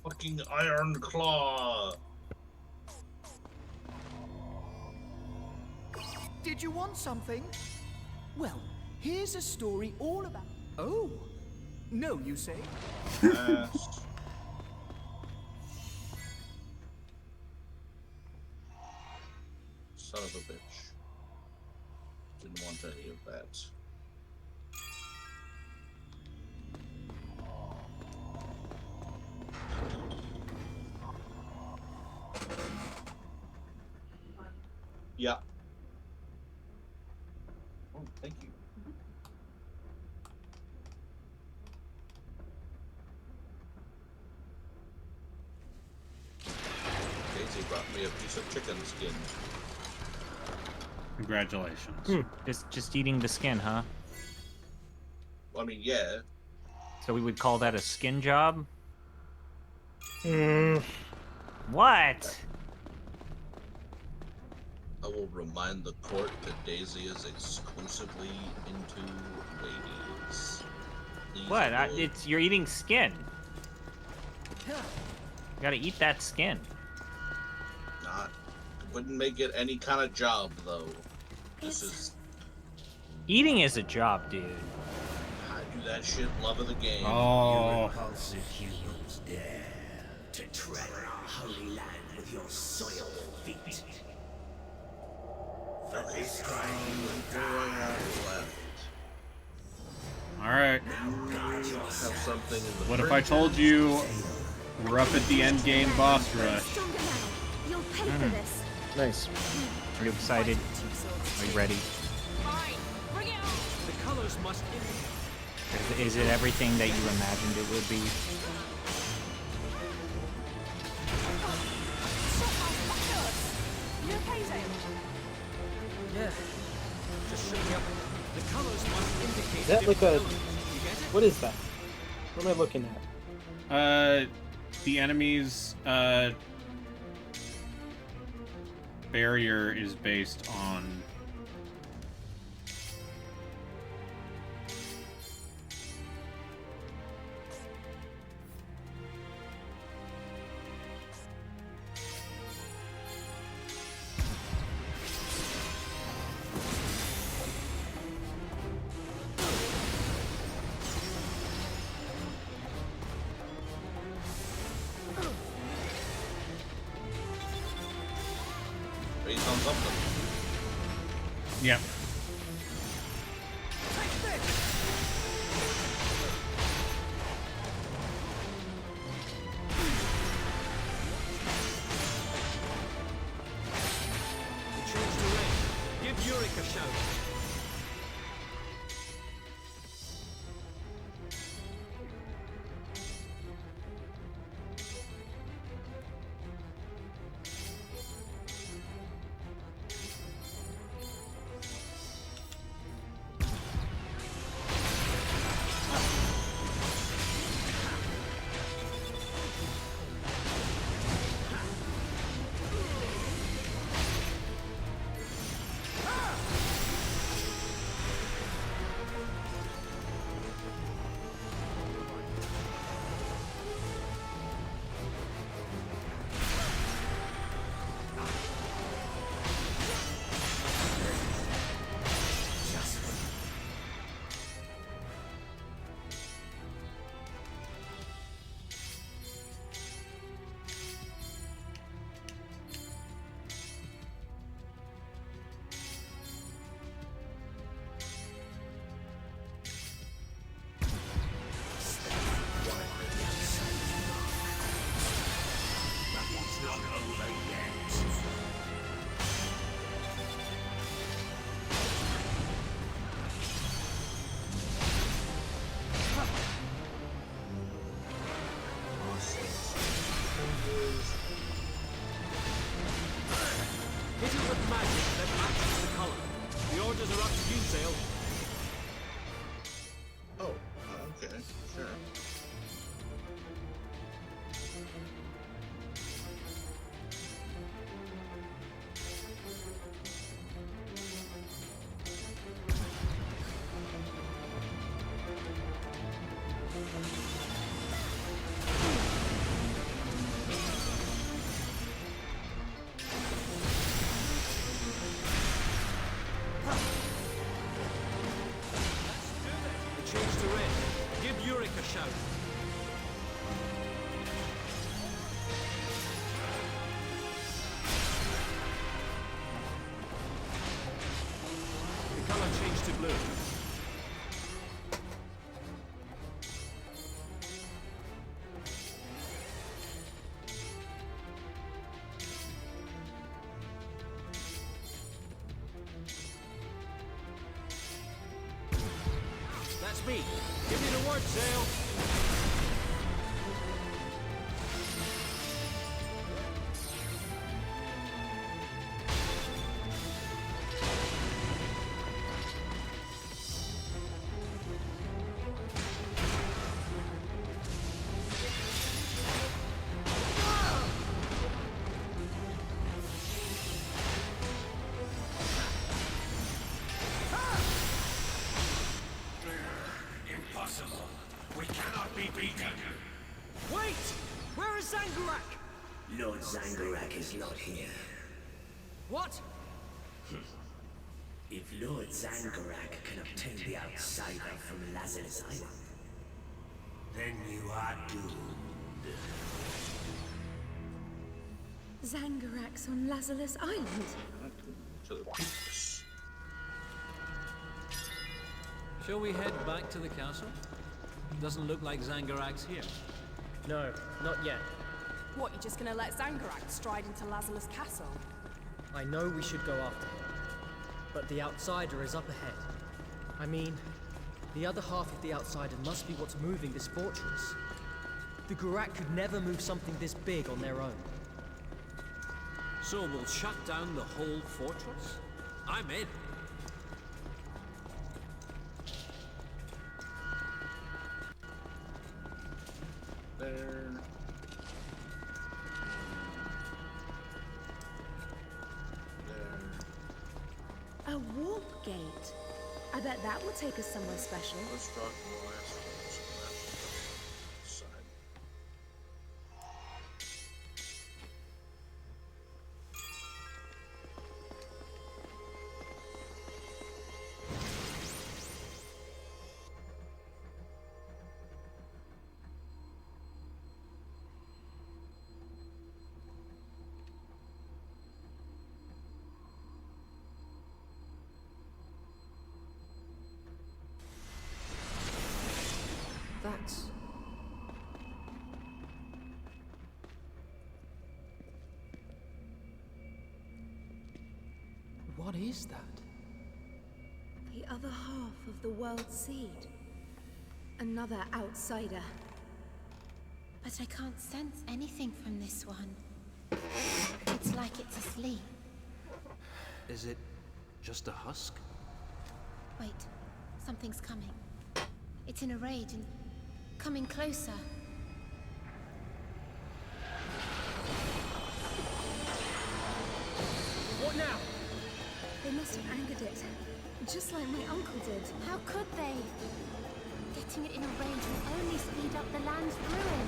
Speaker 15: Fucking Iron Claw.
Speaker 14: Did you want something? Well, here's a story all about... Oh! No, you say?
Speaker 15: Yes. Son of a bitch. Didn't want any of that. Yeah. Oh, thank you. Daisy brought me a piece of chicken skin.
Speaker 1: Congratulations.
Speaker 7: Just eating the skin, huh?
Speaker 15: I mean, yeah.
Speaker 7: So we would call that a skin job?
Speaker 13: Mm.
Speaker 7: What?
Speaker 15: I will remind the court that Daisy is exclusively into ladies. Please
Speaker 7: What?
Speaker 15: avoid-
Speaker 7: You're eating skin. You gotta eat that skin.
Speaker 15: Not. Wouldn't make it any kind of job, though. This is.
Speaker 7: Eating is a job, dude.
Speaker 15: I do that shit, love of the game.
Speaker 1: Oh.
Speaker 17: Repulsive humans dare to tread on our holy land with your soiled feet. For this crime you will die.
Speaker 1: Alright.
Speaker 15: Have something in the
Speaker 1: What if I told you we're up at the end game boss rush?
Speaker 6: Stronger now. You'll pay for this.
Speaker 13: Nice.
Speaker 7: Are you excited? Are you ready?
Speaker 11: The colors must indicate.
Speaker 7: Is it everything that you imagined it would be?
Speaker 10: You okay, Zane?
Speaker 11: Yeah. Just shut me up. The colors must indicate.
Speaker 13: Is that like a...
Speaker 11: different elements. You get it?
Speaker 13: What is that? What am I looking at?
Speaker 1: The enemy's, barrier is based on...
Speaker 15: Based on something.
Speaker 1: Yep.
Speaker 11: Change the ring. Give Yurik a shout. Hit it with magic that matches the color. The orders are up to you, Zale.
Speaker 15: Oh, okay, sure.
Speaker 11: Seren, give Yurik a shout.
Speaker 2: The color changed to blue.
Speaker 11: That's me. Give me the word, Zale.
Speaker 17: Impossible. We cannot be beaten.
Speaker 11: Wait! Where is Zangurak?
Speaker 17: Lord Zangurak is not here.
Speaker 11: What?
Speaker 17: If Lord Zangurak can obtain the outsider from Lazarus Island, then you are doomed.
Speaker 6: Zangurak's on Lazarus Island.
Speaker 9: Shall we head back to the castle? Doesn't look like Zangurak's here.
Speaker 5: No, not yet.
Speaker 10: What, you're just gonna let Zangurak stride into Lazarus Castle?
Speaker 5: I know we should go after him, but the outsider is up ahead. I mean, the other half of the outsider must be what's moving this fortress. The Gurak could never move something this big on their own.
Speaker 11: So we'll shut down the whole fortress? I'm in.
Speaker 15: There.
Speaker 6: A warp gate. I bet that will take us somewhere special.
Speaker 15: Let's talk to the last side.
Speaker 6: That's...
Speaker 5: What is that?
Speaker 6: the other half of the world's seed. Another outsider.
Speaker 12: But I can't sense anything from this one. It's like it's asleep.
Speaker 9: Is it just a husk?
Speaker 12: Wait, something's coming. It's in a rage and coming closer.
Speaker 5: What now?
Speaker 6: They must have angered it, just like my uncle did.
Speaker 12: How could they? Getting it in a rage will only speed up the land's ruin.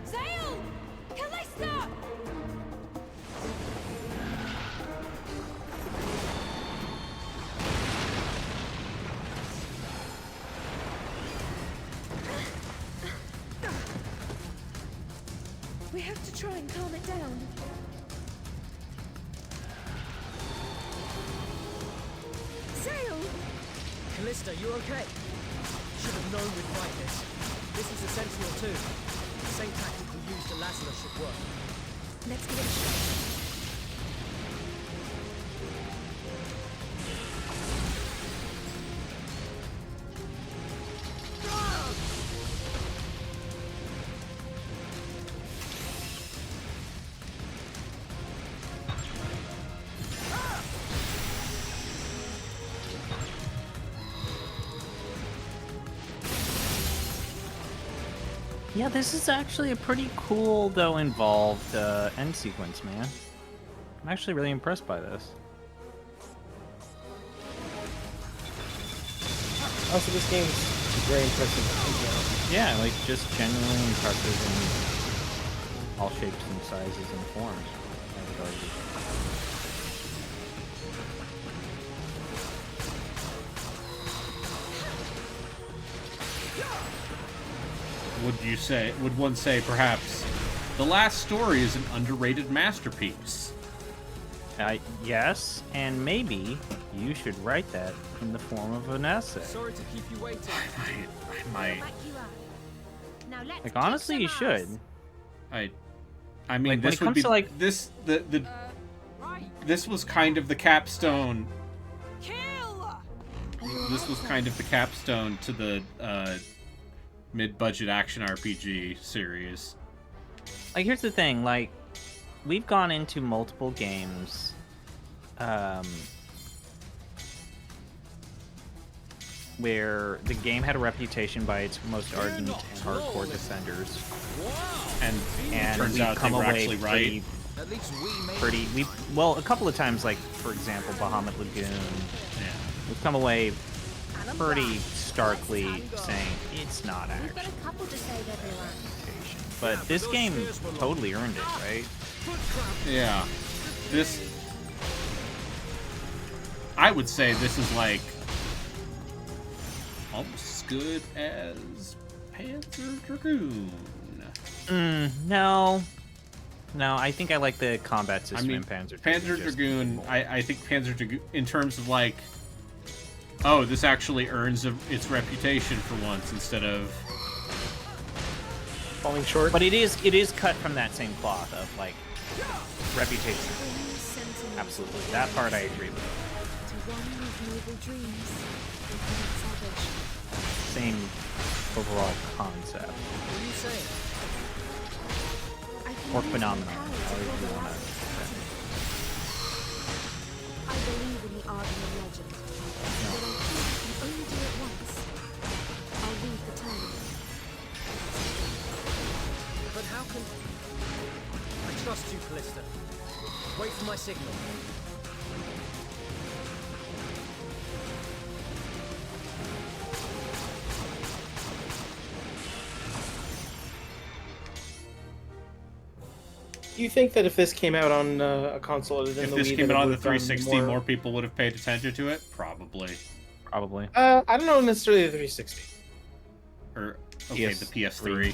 Speaker 10: Zale! Callista!
Speaker 6: We have to try and calm it down. Zale!
Speaker 5: Callista, you okay? Should have known we'd fight this. This is a Sentinel too. The same tactic we used at Lazarus should work.
Speaker 6: Let's give it a shot.
Speaker 7: Yeah, this is actually a pretty cool, though involved, end sequence, man. I'm actually really impressed by this.
Speaker 13: Also, this game's very impressive.
Speaker 7: Yeah, like just genuinely impressive in all shapes and sizes and forms, I would argue.
Speaker 1: Would one say perhaps the last story is an underrated masterpiece?
Speaker 7: Yes, and maybe you should write that in the form of an essay.
Speaker 14: Sorry to keep you waiting.
Speaker 1: I might.
Speaker 12: Now let's
Speaker 7: Like, honestly, you should.
Speaker 1: I mean,
Speaker 7: Like, when
Speaker 1: this
Speaker 7: it
Speaker 1: would
Speaker 7: comes
Speaker 1: be
Speaker 7: to, like...
Speaker 1: this was kind of the capstone.
Speaker 10: Kill!
Speaker 1: This was kind of the capstone to the mid-budget action RPG series.
Speaker 7: Like, here's the thing, like, we've gone into multiple games, where the game had a reputation by its most ardent and hardcore defenders, and
Speaker 1: turns
Speaker 7: we've
Speaker 1: out
Speaker 7: come
Speaker 1: they were
Speaker 7: away
Speaker 1: actually right.
Speaker 7: well, a couple of times, like, for example, Bahamut Lagoon, we've come away pretty starkly saying it's not actually. But this game totally earned it, right?
Speaker 1: Yeah. I would say this is like almost as good as Panzer Dragoon.
Speaker 7: No. No, I think I like the combat system in Panzer Dragoon.
Speaker 1: Panzer Dragoon, I think Panzer Dragoon, in terms of like, oh, this actually earns its reputation for once instead of
Speaker 13: falling short.
Speaker 7: But it is cut from that same cloth of like reputation. Absolutely, that part I agree with. Same overall concept.
Speaker 14: What are you saying?
Speaker 7: Or phenomenon, however you want to.
Speaker 6: I believe in the Argonaut legend, but I think I can only do it once. I'll leave the town.
Speaker 14: But how can... I trust you, Callista. Wait for my signal.
Speaker 13: Do you think that if this came out on a console other than
Speaker 1: if
Speaker 13: the
Speaker 1: this
Speaker 13: Wii,
Speaker 1: came
Speaker 13: that
Speaker 1: out
Speaker 13: it
Speaker 1: on the
Speaker 13: would've done
Speaker 1: 360, more people would have paid attention to it? Probably.
Speaker 7: Probably.
Speaker 13: I don't know necessarily the 360.
Speaker 1: Or, okay, the PS3.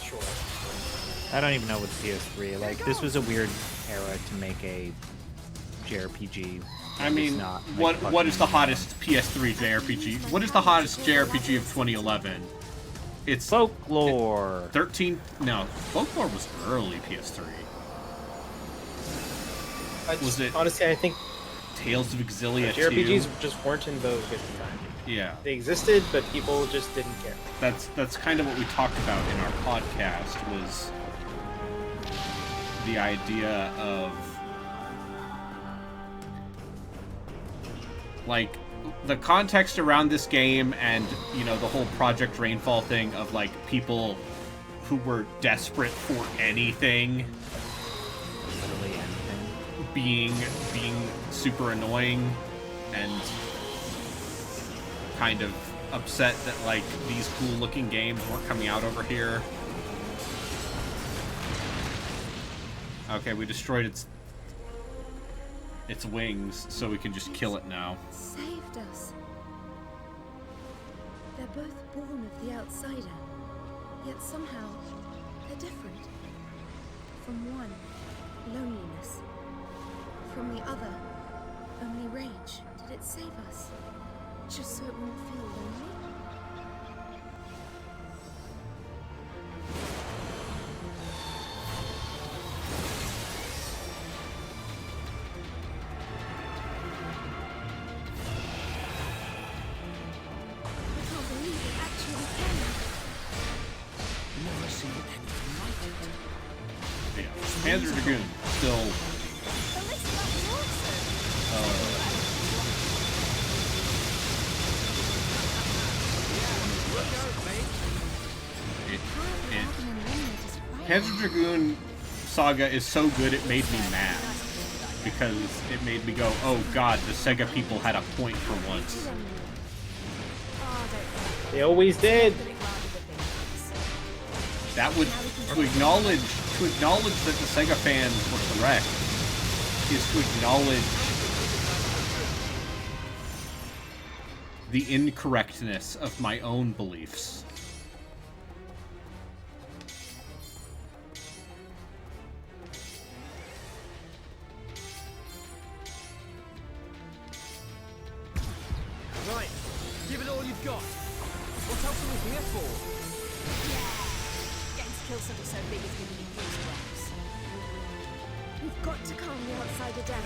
Speaker 13: Sure.
Speaker 7: I don't even know what's PS3. Like, this was a weird era to make a JRPG.
Speaker 1: I mean,
Speaker 7: not, like,
Speaker 1: what is the hottest PS3 JRPG? What is the hottest JRPG of 2011? It's
Speaker 7: Folklore.
Speaker 1: 13. No, Folklore was early PS3. Was it?
Speaker 13: Honestly, I think
Speaker 1: Tales of Exilia 2.
Speaker 13: JRPGs just weren't in vogue at the time.
Speaker 1: Yeah,
Speaker 13: they existed, but people just didn't care.
Speaker 1: That's kind of what we talked about in our podcast, was the idea of like the context around this game, and you know, the whole Project Rainfall thing of like people who were desperate for anything,
Speaker 7: literally anything,
Speaker 1: being super annoying and kind of upset that like these cool looking games weren't coming out over here. Okay, we destroyed its wings, so we can just kill it now.
Speaker 6: Saved us. They're both born of the outsider, yet somehow they're different. From one, loneliness. From the other, only rage. Did it save us? Just so it won't feel lonely?
Speaker 1: Panzer Dragoon still. Panzer Dragoon Saga is so good it made me mad, because it made me go, oh god, the Sega people had a point for once.
Speaker 10: Oh, don't
Speaker 13: They always did.
Speaker 1: That would to acknowledge that the Sega fans were correct is to acknowledge the incorrectness of my own beliefs.
Speaker 14: Right, give it all you've got. What else are we here for?
Speaker 10: Yeah, getting to kill something so big is giving me goosebumps.
Speaker 6: We've got to calm the outsider down.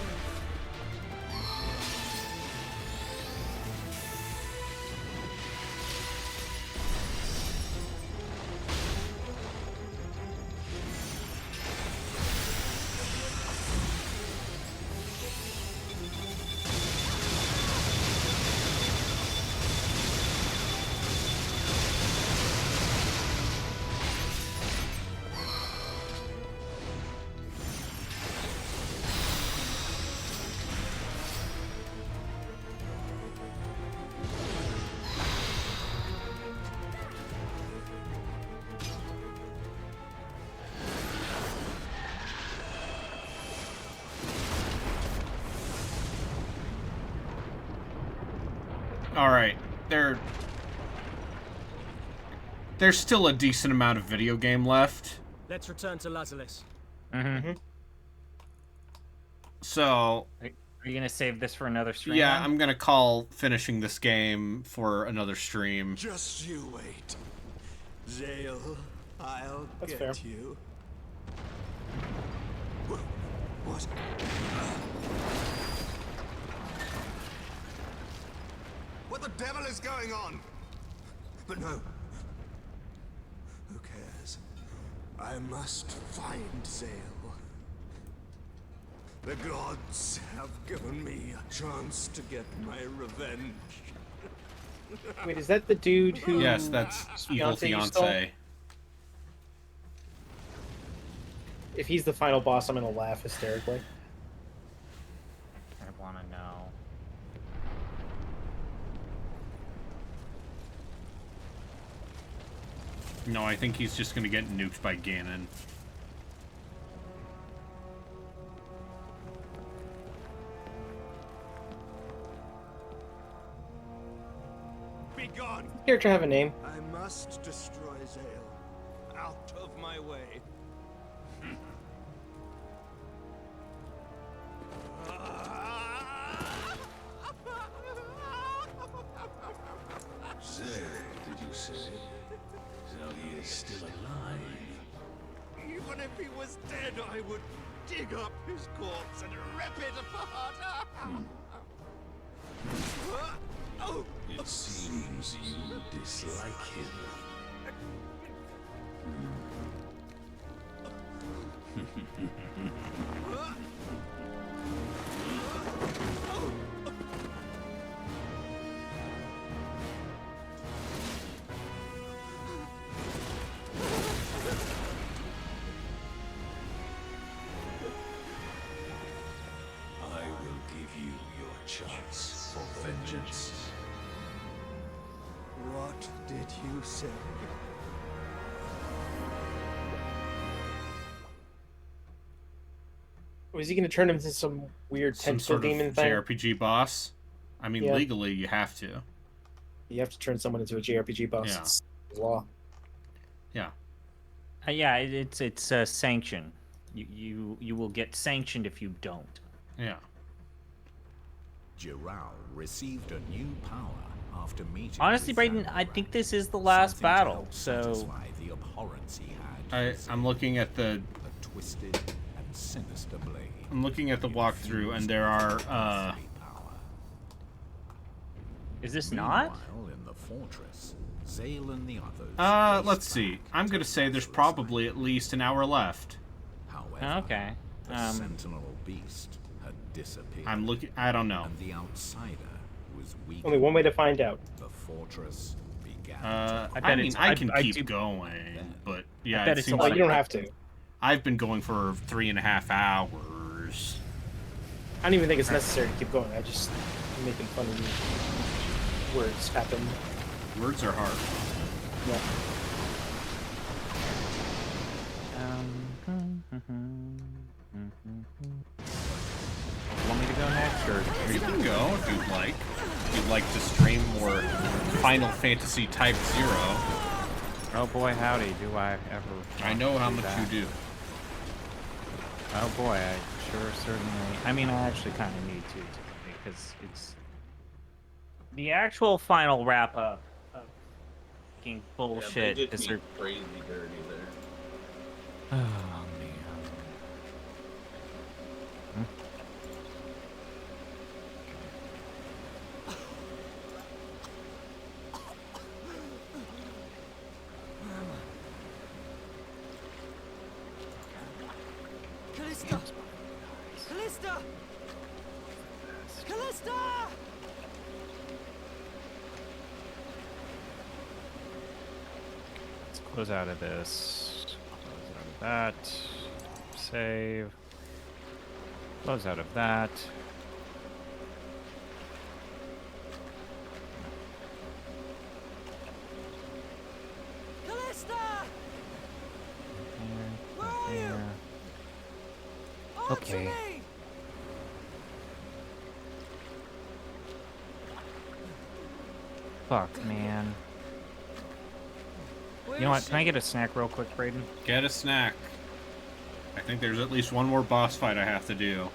Speaker 1: Alright, there's still a decent amount of video game left.
Speaker 14: Let's return to Lazalis.
Speaker 1: So...
Speaker 7: Are you gonna save this for another stream?
Speaker 1: Yeah,
Speaker 7: then?
Speaker 1: I'm gonna call finishing this game for another stream.
Speaker 8: Just you wait. Zale, I'll
Speaker 13: That's
Speaker 8: get
Speaker 13: fair.
Speaker 8: you. What? What the devil is going on? But no. Who cares? I must find Zale. The gods have given me a chance to get my revenge.
Speaker 13: Wait, is that the dude who?
Speaker 1: Yes, that's Evil
Speaker 13: you stole?
Speaker 1: Fiance.
Speaker 13: If he's the final boss, I'm gonna laugh hysterically.
Speaker 7: I wanna know.
Speaker 1: No, I think he's just gonna get nuked by Ganon.
Speaker 8: Be gone!
Speaker 13: Character have a name?
Speaker 8: I must destroy Zale. Out of my way.
Speaker 17: Zale, did you say? So he is still alive.
Speaker 8: Even if he was dead, I would dig up his corpse and rip it apart. Oh.
Speaker 17: It seems you dislike him. I will give you your chance for vengeance.
Speaker 8: What did you say?
Speaker 13: Was he gonna turn him into some weird
Speaker 1: Some
Speaker 13: tentacle
Speaker 1: sort of
Speaker 13: demon thing?
Speaker 1: JRPG boss. I mean,
Speaker 13: Yeah.
Speaker 1: legally, you have to.
Speaker 13: You have to turn someone into a JRPG boss.
Speaker 1: Yeah.
Speaker 13: It's law.
Speaker 1: Yeah.
Speaker 7: Yeah, it's a sanction. You will get sanctioned if you don't.
Speaker 1: Yeah.
Speaker 4: Jirao received a new power after meeting.
Speaker 7: Honestly,
Speaker 4: with
Speaker 7: Brayden, I think this is the last
Speaker 4: something to
Speaker 7: battle.
Speaker 4: help
Speaker 7: So
Speaker 4: satisfy the abhorrence he had.
Speaker 1: I'm looking at the
Speaker 4: A twisted and sinister blade.
Speaker 1: I'm looking at the walkthrough, and there are
Speaker 7: is this not?
Speaker 4: Meanwhile, in the fortress, Zale and the others.
Speaker 1: let's see. I'm gonna say there's probably at least an hour left.
Speaker 4: However,
Speaker 7: Okay.
Speaker 4: the sentinel beast had disappeared.
Speaker 1: I'm looking. I don't know.
Speaker 4: And the outsider was weak.
Speaker 13: Only one way to find out.
Speaker 4: The fortress began.
Speaker 1: I mean, I can keep going, but yeah,
Speaker 7: bet
Speaker 1: it
Speaker 7: it's
Speaker 1: seems
Speaker 7: a lot
Speaker 1: like
Speaker 13: You don't have to.
Speaker 1: I've been going for 3.5 hours.
Speaker 13: I don't even think it's necessary to keep going. I'm making fun of you. Words happen.
Speaker 1: Words are hard.
Speaker 13: Yeah.
Speaker 7: Want me to go next, or
Speaker 1: you can go if you'd like. If you'd like to stream more Final Fantasy Type 0.
Speaker 7: Oh boy, howdy, do I ever.
Speaker 1: I know how much
Speaker 7: that.
Speaker 1: you do.
Speaker 7: Oh boy, I sure certainly. I mean, I actually kind of need to, because it's the actual final wrap up of fucking bullshit.
Speaker 15: Yeah, they did
Speaker 7: is
Speaker 15: me crazy dirty there.
Speaker 7: Oh man.
Speaker 14: Callista! Callista! Callista!
Speaker 7: Let's close out of this. Close out of that. Save. Close out of that.
Speaker 14: Callista! Where are you?
Speaker 7: Okay. Fuck, man. You know what? Can I get a snack real quick, Brayden?
Speaker 1: Get a snack. I think there's at least one more boss fight I have to do.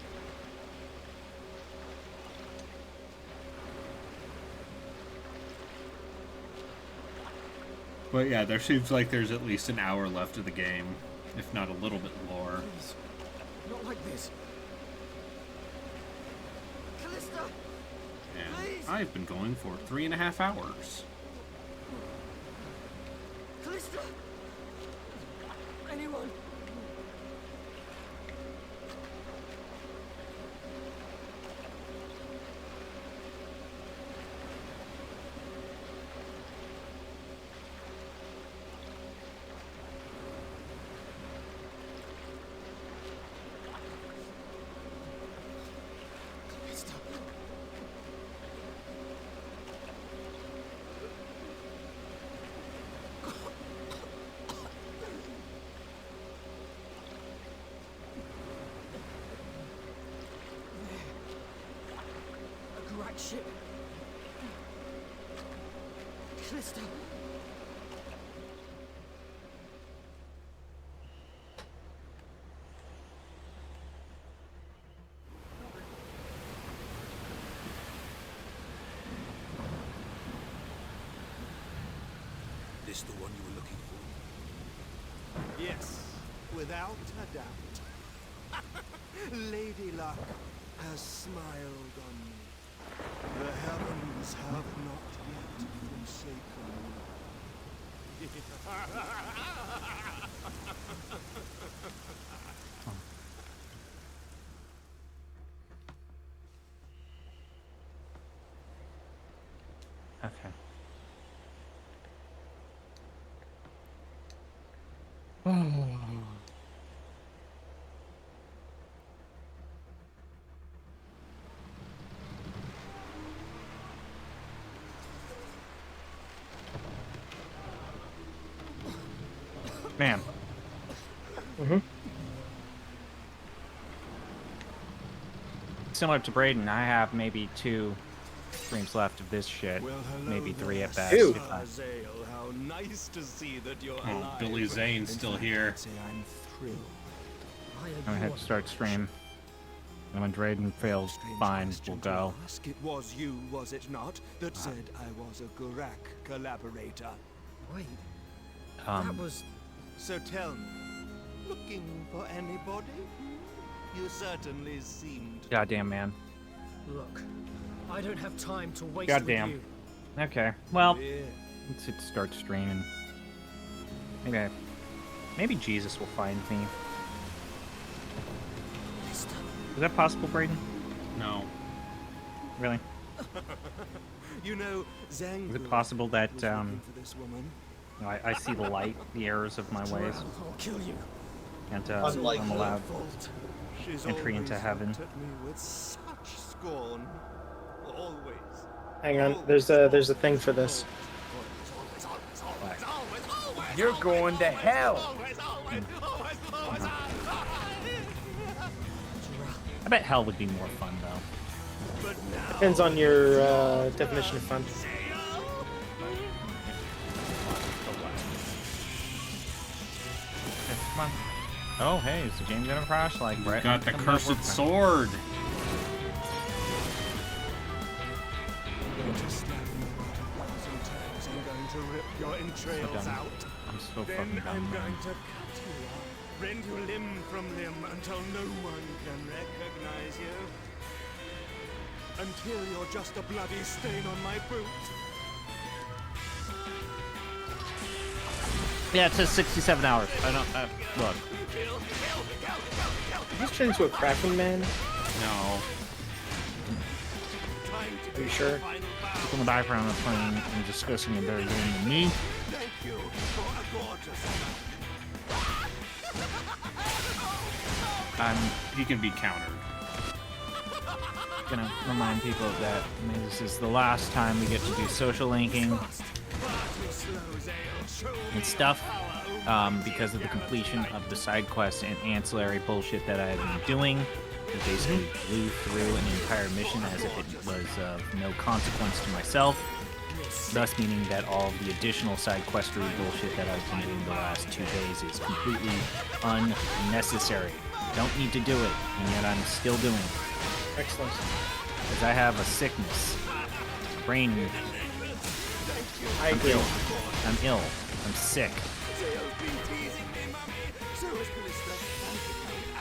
Speaker 1: But yeah, there seems like there's at least an hour left of the game, if not a little bit more.
Speaker 14: Please. Not like this. Callista!
Speaker 1: And
Speaker 14: Please!
Speaker 1: I've been going for 3.5 hours.
Speaker 14: Callista! Anyone? Ship. Callista.
Speaker 8: This the one you were looking for?
Speaker 18: Yes, without a doubt. Lady Luck has smiled on me. The heavens have not yet forsaken
Speaker 7: Okay. Man. Similar to Brayden, I have maybe 2 streams left of this shit.
Speaker 18: Well,
Speaker 7: maybe 3 at best.
Speaker 18: Zale, how nice to see that you're
Speaker 1: Oh,
Speaker 18: alive.
Speaker 1: Billy Zane's still here.
Speaker 18: I'm thrilled.
Speaker 7: I'm gonna have to start stream. And when Drayden fails, fine, we'll go.
Speaker 18: Ask. It was you, was it not, that said I was a Gurak collaborator?
Speaker 5: Wait,
Speaker 7: that
Speaker 5: was...
Speaker 18: So tell me, looking for anybody? You certainly seemed...
Speaker 7: Goddamn, man.
Speaker 5: Look, I don't have time to waste
Speaker 7: Goddamn.
Speaker 5: with you.
Speaker 7: Okay, well, let's hit start streaming. Maybe Jesus will find me. Is that possible, Brayden?
Speaker 1: No.
Speaker 7: Really?
Speaker 18: You know, Zang.
Speaker 7: Is it possible that
Speaker 18: for this woman.
Speaker 7: I see the light, the errors of my ways,
Speaker 5: I'll kill you.
Speaker 7: and
Speaker 15: Unlike
Speaker 7: I'm
Speaker 15: her
Speaker 7: allowed
Speaker 18: She's
Speaker 7: entry into
Speaker 18: always
Speaker 7: heaven?
Speaker 18: looked at me with such scorn. Always.
Speaker 13: Hang on, there's a thing for this.
Speaker 19: You're going to hell.
Speaker 7: I bet hell would be more fun, though.
Speaker 13: Depends on your definition of fun.
Speaker 7: Okay, come on. Oh, hey, is the game gonna crash? Like, right?
Speaker 1: Got the cursed sword.
Speaker 2: I'm going to rip your entrails out.
Speaker 7: I'm so
Speaker 2: Then
Speaker 7: fucking
Speaker 2: I'm
Speaker 7: done.
Speaker 2: going to cut you up, rend you limb from limb until no one can recognize you. Until you're just a bloody stain on my boot.
Speaker 7: Yeah, it says 67 hours. I don't. Look.
Speaker 13: He's turned into a Kraken man.
Speaker 1: No.
Speaker 13: Are you sure?
Speaker 7: People in the background are playing and discussing a better game than me.
Speaker 2: Thank you for a gorgeous
Speaker 1: He can be countered.
Speaker 7: Gonna remind people that this is the last time we get to do social linking and stuff because of the completion of the side quests and ancillary bullshit that I've been doing. We basically blew through an entire mission as if it was of no consequence to myself, thus meaning that all the additional side questery bullshit that I've been doing the last 2 days is completely unnecessary. Don't need to do it, and yet I'm still doing it.
Speaker 13: Excellent.
Speaker 7: Because I have a sickness. Brain.
Speaker 13: I agree.
Speaker 7: I'm ill. I'm sick.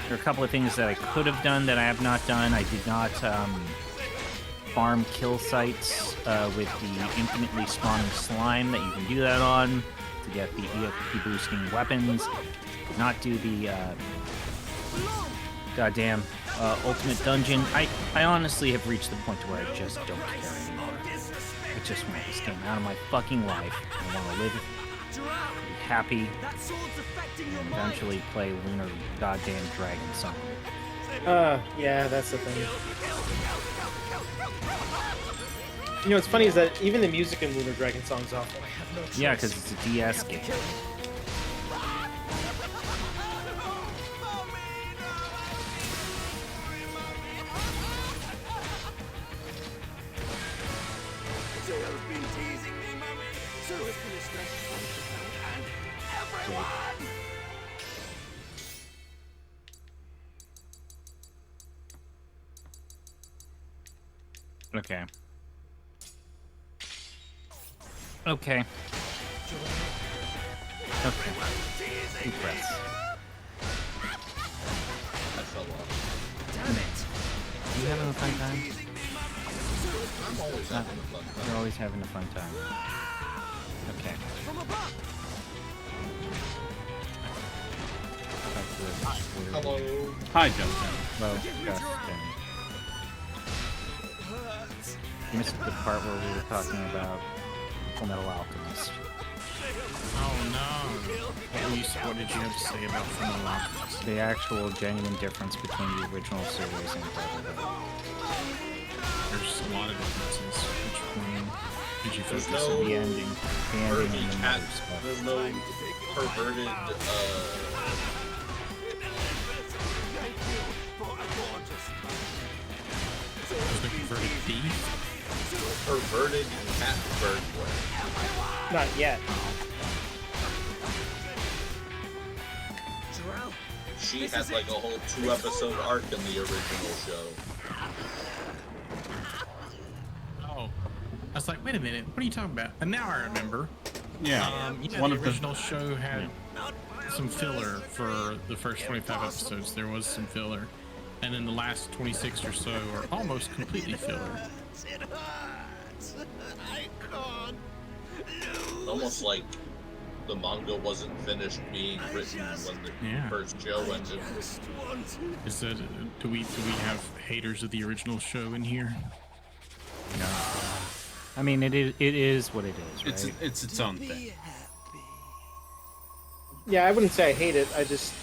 Speaker 7: There are a couple of things that I could have done that I have not done. I did not farm kill sites with the infinitely spawning slime that you can do that on to get the EXP boosting weapons. Did not do the goddamn ultimate dungeon. I honestly have reached the point where I just don't care anymore. I just want this game out of my fucking life. I want to live, be happy, and eventually play Lunar Goddamn Dragon Song.
Speaker 13: Yeah, that's the thing. You know, what's funny is that even the music in Lunar Dragon Song is awful.
Speaker 7: Yeah, because it's a DS game. Okay. Okay. Okay. Deep breaths.
Speaker 15: I fell off.
Speaker 7: Damn it. Are you having a fun time?
Speaker 15: I'm always having a fun time.
Speaker 7: You're always having a fun time. Okay.
Speaker 15: Hello.
Speaker 1: Hi, Justin.
Speaker 7: Hello, Justin. You missed the part where we were talking about Fullmetal Alchemist.
Speaker 20: Oh no! What did you have to say about Fullmetal Alchemist?
Speaker 7: The actual genuine difference between the original series and Brotherhood.
Speaker 20: There's a lot of differences. Which one did you
Speaker 15: There's
Speaker 20: focus
Speaker 15: no
Speaker 20: on?
Speaker 7: The ending and the mother stuff.
Speaker 15: There's no perverted,
Speaker 20: Was there converted thief?
Speaker 15: perverted cat burglar.
Speaker 13: Not yet.
Speaker 15: She had like a whole 2-episode arc in the original show.
Speaker 20: Oh. I was like, wait a minute, what are you talking about? And now I remember.
Speaker 1: Yeah,
Speaker 20: One the original show had some filler for the first 25 episodes. There was some filler. And then the last 26 or so are almost completely filler.
Speaker 15: Almost like the manga wasn't finished being written when the first show ended.
Speaker 20: Is that do we have haters of the original show in here?
Speaker 7: No. I mean, it is what it is, right?
Speaker 1: It's its own thing.
Speaker 13: Yeah, I wouldn't say I hate it. I just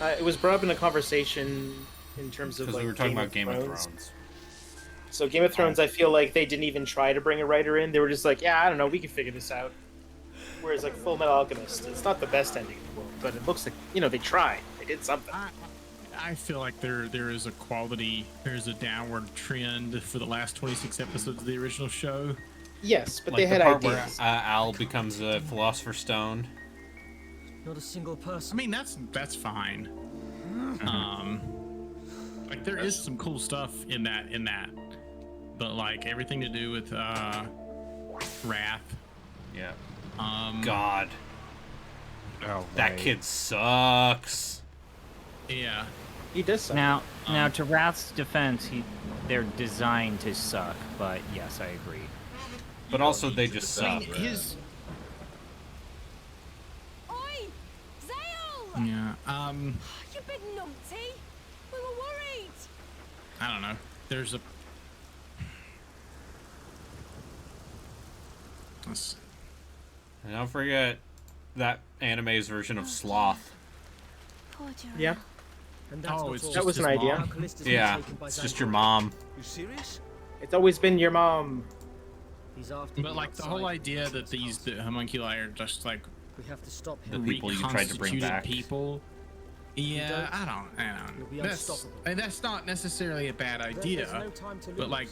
Speaker 13: it was brought up in a conversation in terms of
Speaker 1: Because
Speaker 13: like
Speaker 1: we were talking about Game of Thrones.
Speaker 13: So Game of Thrones, I feel like they didn't even try to bring a writer in. They were just like, yeah, I don't know, we can figure this out. Whereas like Full Metal Alchemist, it's not the best ending in the world, but it looks like they tried. They did something.
Speaker 20: I feel like there is a quality, there's a downward trend for the last 26 episodes of the original show.
Speaker 13: Yes, but
Speaker 1: like
Speaker 13: they had
Speaker 1: the part
Speaker 13: ideas.
Speaker 1: where Al becomes a Philosopher's Stone.
Speaker 5: Not a single person.
Speaker 20: I mean, that's fine. Like there is some cool stuff in that, but like everything to do with Wrath.
Speaker 1: Yeah.
Speaker 20: God.
Speaker 16: Oh,
Speaker 1: that kid sucks.
Speaker 20: Yeah.
Speaker 13: He does suck.
Speaker 7: Now, to Wrath's defense, they're designed to suck, but yes, I agree.
Speaker 1: But also, they just suck.
Speaker 20: His.
Speaker 10: Oi! Zale!
Speaker 20: Yeah.
Speaker 10: You big numpty! We were worried!
Speaker 20: I don't know. There's a.
Speaker 1: And don't forget that anime's version of Sloth.
Speaker 13: Yeah.
Speaker 5: And that's
Speaker 20: Oh,
Speaker 5: not
Speaker 20: it's
Speaker 5: all.
Speaker 20: just
Speaker 13: That was an
Speaker 20: his
Speaker 13: idea.
Speaker 20: mom?
Speaker 1: Yeah, it's just your mom.
Speaker 11: You serious?
Speaker 13: It's always been your mom.
Speaker 5: He's after
Speaker 20: But like the whole idea that the homunculi are just like
Speaker 5: We have to stop
Speaker 1: The
Speaker 5: him.
Speaker 1: people you tried to bring
Speaker 20: reconstituted
Speaker 1: back.
Speaker 20: people. Yeah, I
Speaker 5: You'll be
Speaker 20: don't. That's not necessarily a bad idea.
Speaker 5: There's no time to
Speaker 20: But
Speaker 5: lose.
Speaker 20: like,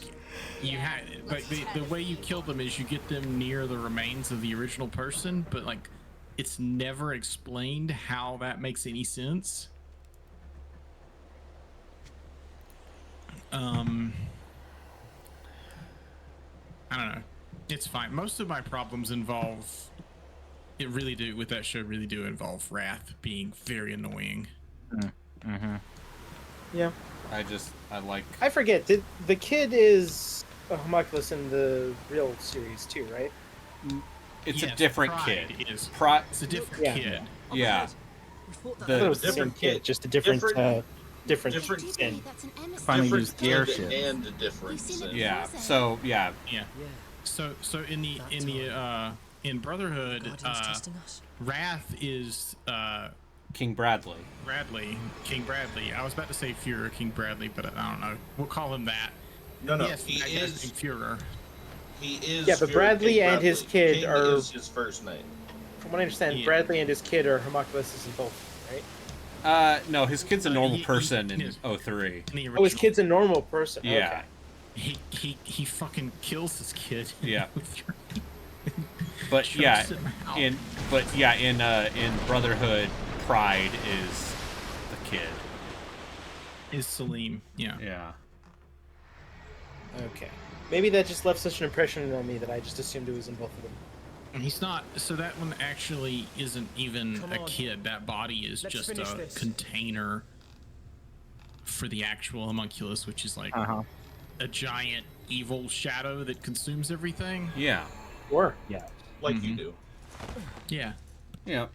Speaker 20: you had like the way you kill them is you get them near the remains of the original person, but like, it's never explained how that makes any sense. I don't know. It's fine. Most of my problems involve. It really do with that show. Really do involve Wrath being very annoying.
Speaker 7: Mm-hmm.
Speaker 13: Yeah.
Speaker 1: I like.
Speaker 13: I forget. Did the kid is a homunculus in the real series too, right?
Speaker 1: It's
Speaker 20: Yes,
Speaker 1: a different
Speaker 20: Pride
Speaker 1: kid.
Speaker 20: is-
Speaker 1: Pride.
Speaker 20: It's a different
Speaker 13: Yeah.
Speaker 20: kid.
Speaker 1: Yeah.
Speaker 13: I thought it was the same
Speaker 15: different
Speaker 13: kid,
Speaker 15: kid.
Speaker 13: just a different
Speaker 15: Different
Speaker 13: skin.
Speaker 19: Finally
Speaker 15: different
Speaker 19: used the airship.
Speaker 15: kid and a different sin.
Speaker 1: Yeah. So yeah.
Speaker 20: So in Brotherhood, Wrath is
Speaker 1: King Bradley.
Speaker 20: King Bradley. I was about to say Führer King Bradley, but I don't know. We'll call him that.
Speaker 15: No,
Speaker 20: Yes,
Speaker 15: he
Speaker 20: that guy's
Speaker 15: is
Speaker 20: named Führer.
Speaker 15: He is.
Speaker 13: Yeah, but
Speaker 15: Führer
Speaker 13: Bradley
Speaker 15: King
Speaker 13: and his
Speaker 15: Bradley.
Speaker 13: kid
Speaker 15: King
Speaker 13: are.
Speaker 15: is his first name.
Speaker 13: From what I understand,
Speaker 20: Yeah.
Speaker 13: Bradley and his kid are homunculuses in both, right?
Speaker 1: No, his kid's a normal
Speaker 20: he
Speaker 1: person in
Speaker 20: is.
Speaker 1: 03.
Speaker 20: In the
Speaker 13: Oh, his
Speaker 20: original.
Speaker 13: kid's a normal person.
Speaker 1: Yeah.
Speaker 13: Okay.
Speaker 20: He fucking kills his kid.
Speaker 1: Yeah. But
Speaker 20: Chokes
Speaker 1: yeah,
Speaker 20: him out.
Speaker 1: in Brotherhood, Pride is the kid.
Speaker 20: Is Salim? Yeah.
Speaker 1: Yeah.
Speaker 13: Okay. Maybe that just left such an impression on me that I just assumed it was in both of them.
Speaker 20: And he's not. So that one actually isn't even
Speaker 5: Come
Speaker 20: a
Speaker 5: on.
Speaker 20: kid. That body is
Speaker 5: Let's
Speaker 20: just
Speaker 5: finish
Speaker 20: a
Speaker 5: this.
Speaker 20: container for the actual homunculus, which is like a giant evil shadow that consumes everything.
Speaker 1: Yeah.
Speaker 13: Or
Speaker 15: Like you do.
Speaker 20: Yeah.
Speaker 1: Yeah.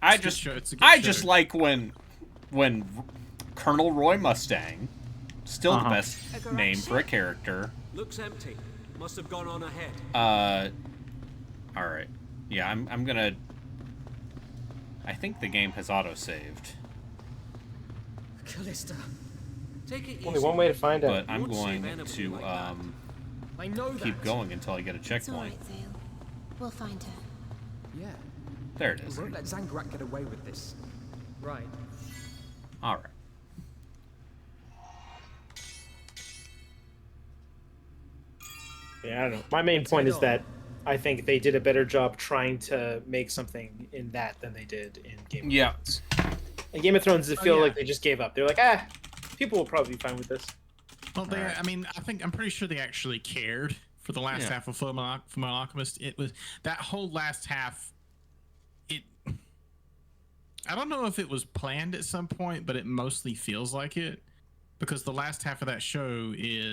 Speaker 20: It's a good show. It's a good
Speaker 1: I
Speaker 20: show.
Speaker 1: just like when Colonel Roy Mustang, still the best name for a character.
Speaker 11: Looks empty. Must have gone on ahead.
Speaker 1: All right. Yeah, I'm gonna. I think the game has auto-saved,
Speaker 5: Callista.
Speaker 11: Take it
Speaker 13: only
Speaker 11: easy.
Speaker 13: one way to find out.
Speaker 1: but I'm
Speaker 11: Won't save
Speaker 1: going
Speaker 11: anybody
Speaker 1: to
Speaker 11: like that.
Speaker 5: I know
Speaker 1: keep
Speaker 5: that.
Speaker 1: going until I get a
Speaker 12: It's all
Speaker 1: checkpoint.
Speaker 12: right, Zale. We'll find her.
Speaker 14: Yeah.
Speaker 1: There it
Speaker 14: We
Speaker 1: is.
Speaker 14: won't let Zangrak get away with this.
Speaker 5: Right.
Speaker 1: All right.
Speaker 13: Yeah, I don't know. My main point is that I think they did a better job trying to make something in that than they did in Game of
Speaker 1: Yeah.
Speaker 13: Thrones. In Game of Thrones, it feel like they just gave up. They're like, people will probably be fine with this.
Speaker 20: Well, I mean, I'm pretty sure they actually cared for the last half of Fullmetal Alchemist. It was that whole last half. I don't know if it was planned at some point, but it mostly feels like it, because the last half of that show is